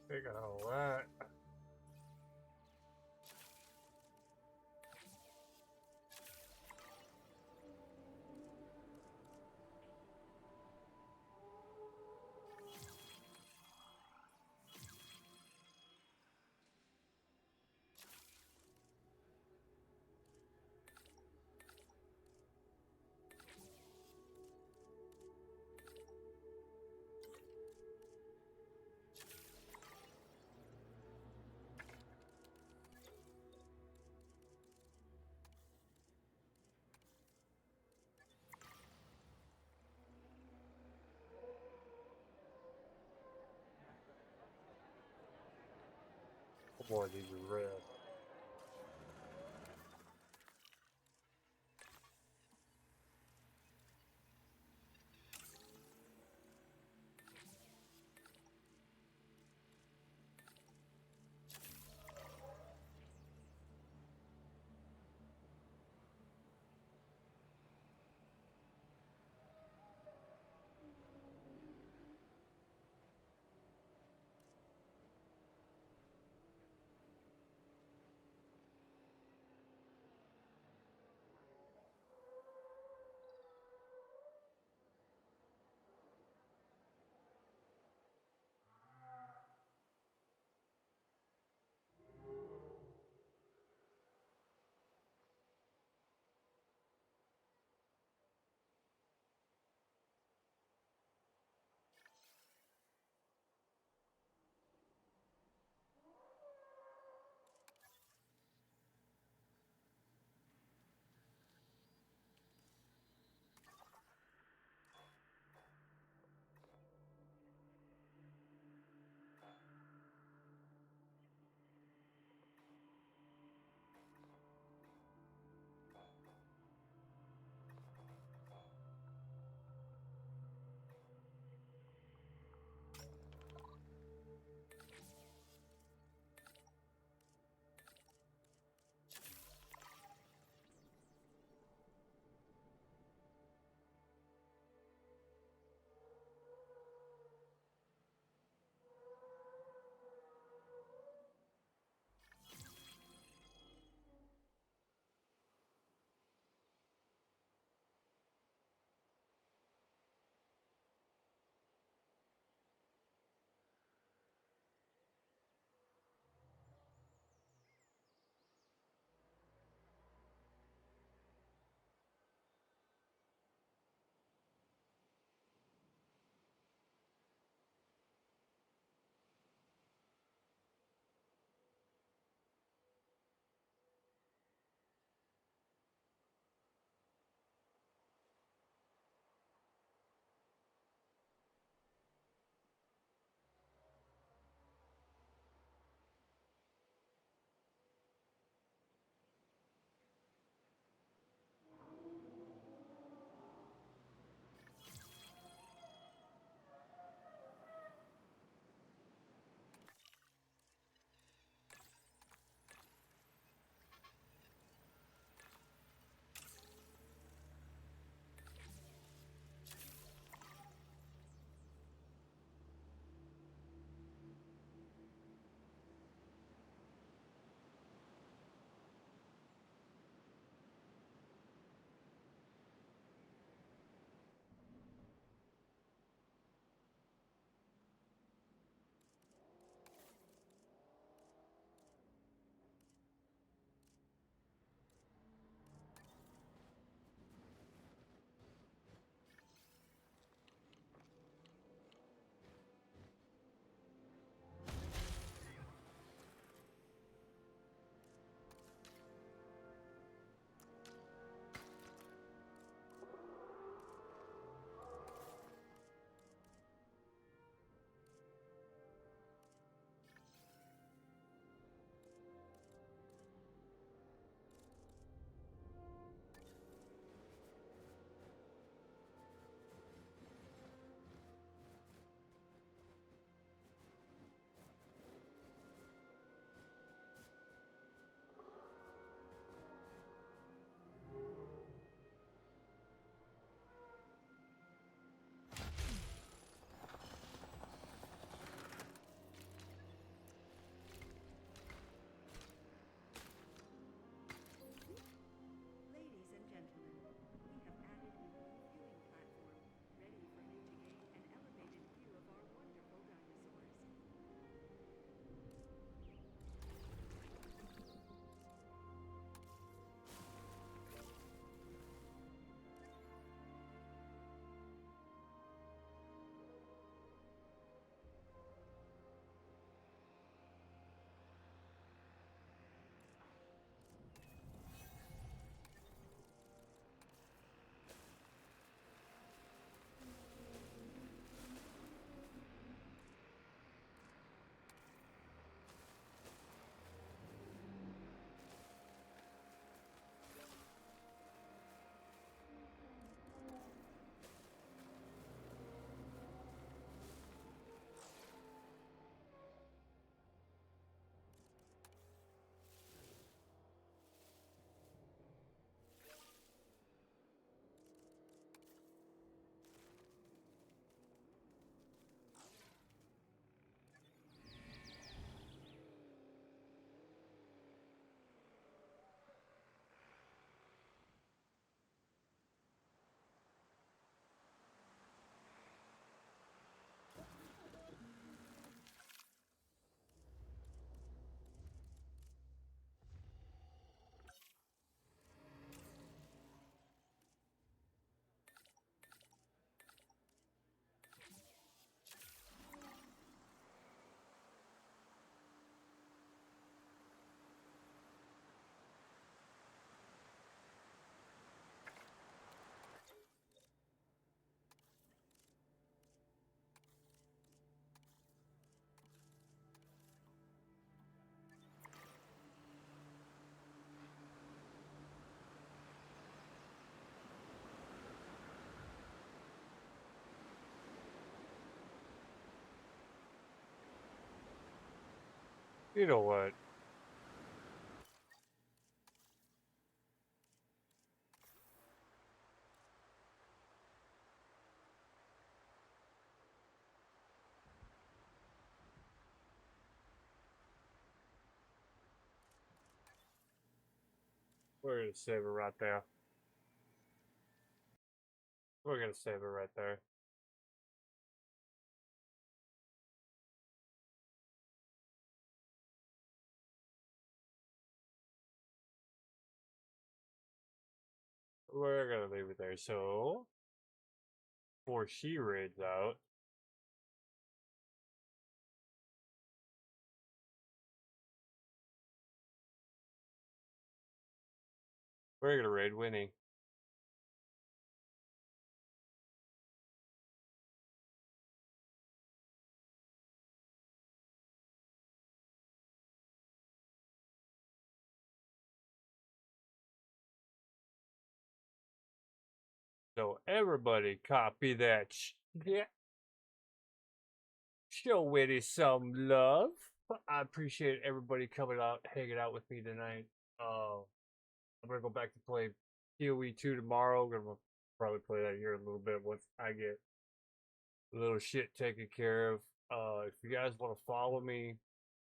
They got all that. Oh boy, these are red. You know what? We're gonna save it right there. We're gonna save it right there. We're gonna leave it there. So, before she raids out, we're gonna raid Winnie. So everybody copy that. Yeah. Show Winnie some love. I appreciate everybody coming out, hanging out with me tonight. I'm gonna go back to play PoE 2 tomorrow. I'm gonna probably play that here in a little bit once I get a little shit taken care of. If you guys want to follow me,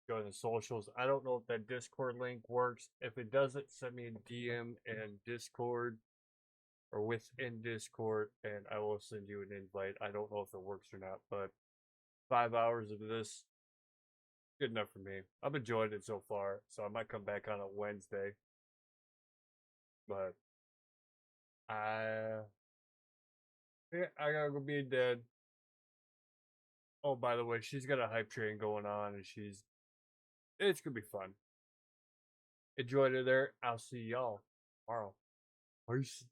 go to the socials. I don't know if that Discord link works. If it doesn't, send me a DM and Discord or within Discord, and I will send you an invite. I don't know if it works or not, but 5 hours of this, good enough for me. I've enjoyed it so far, so I might come back on a Wednesday. But I gotta go be dead. Oh, by the way, she's got a hype train going on, and it's gonna be fun. Enjoyed it there. I'll see y'all tomorrow. Peace.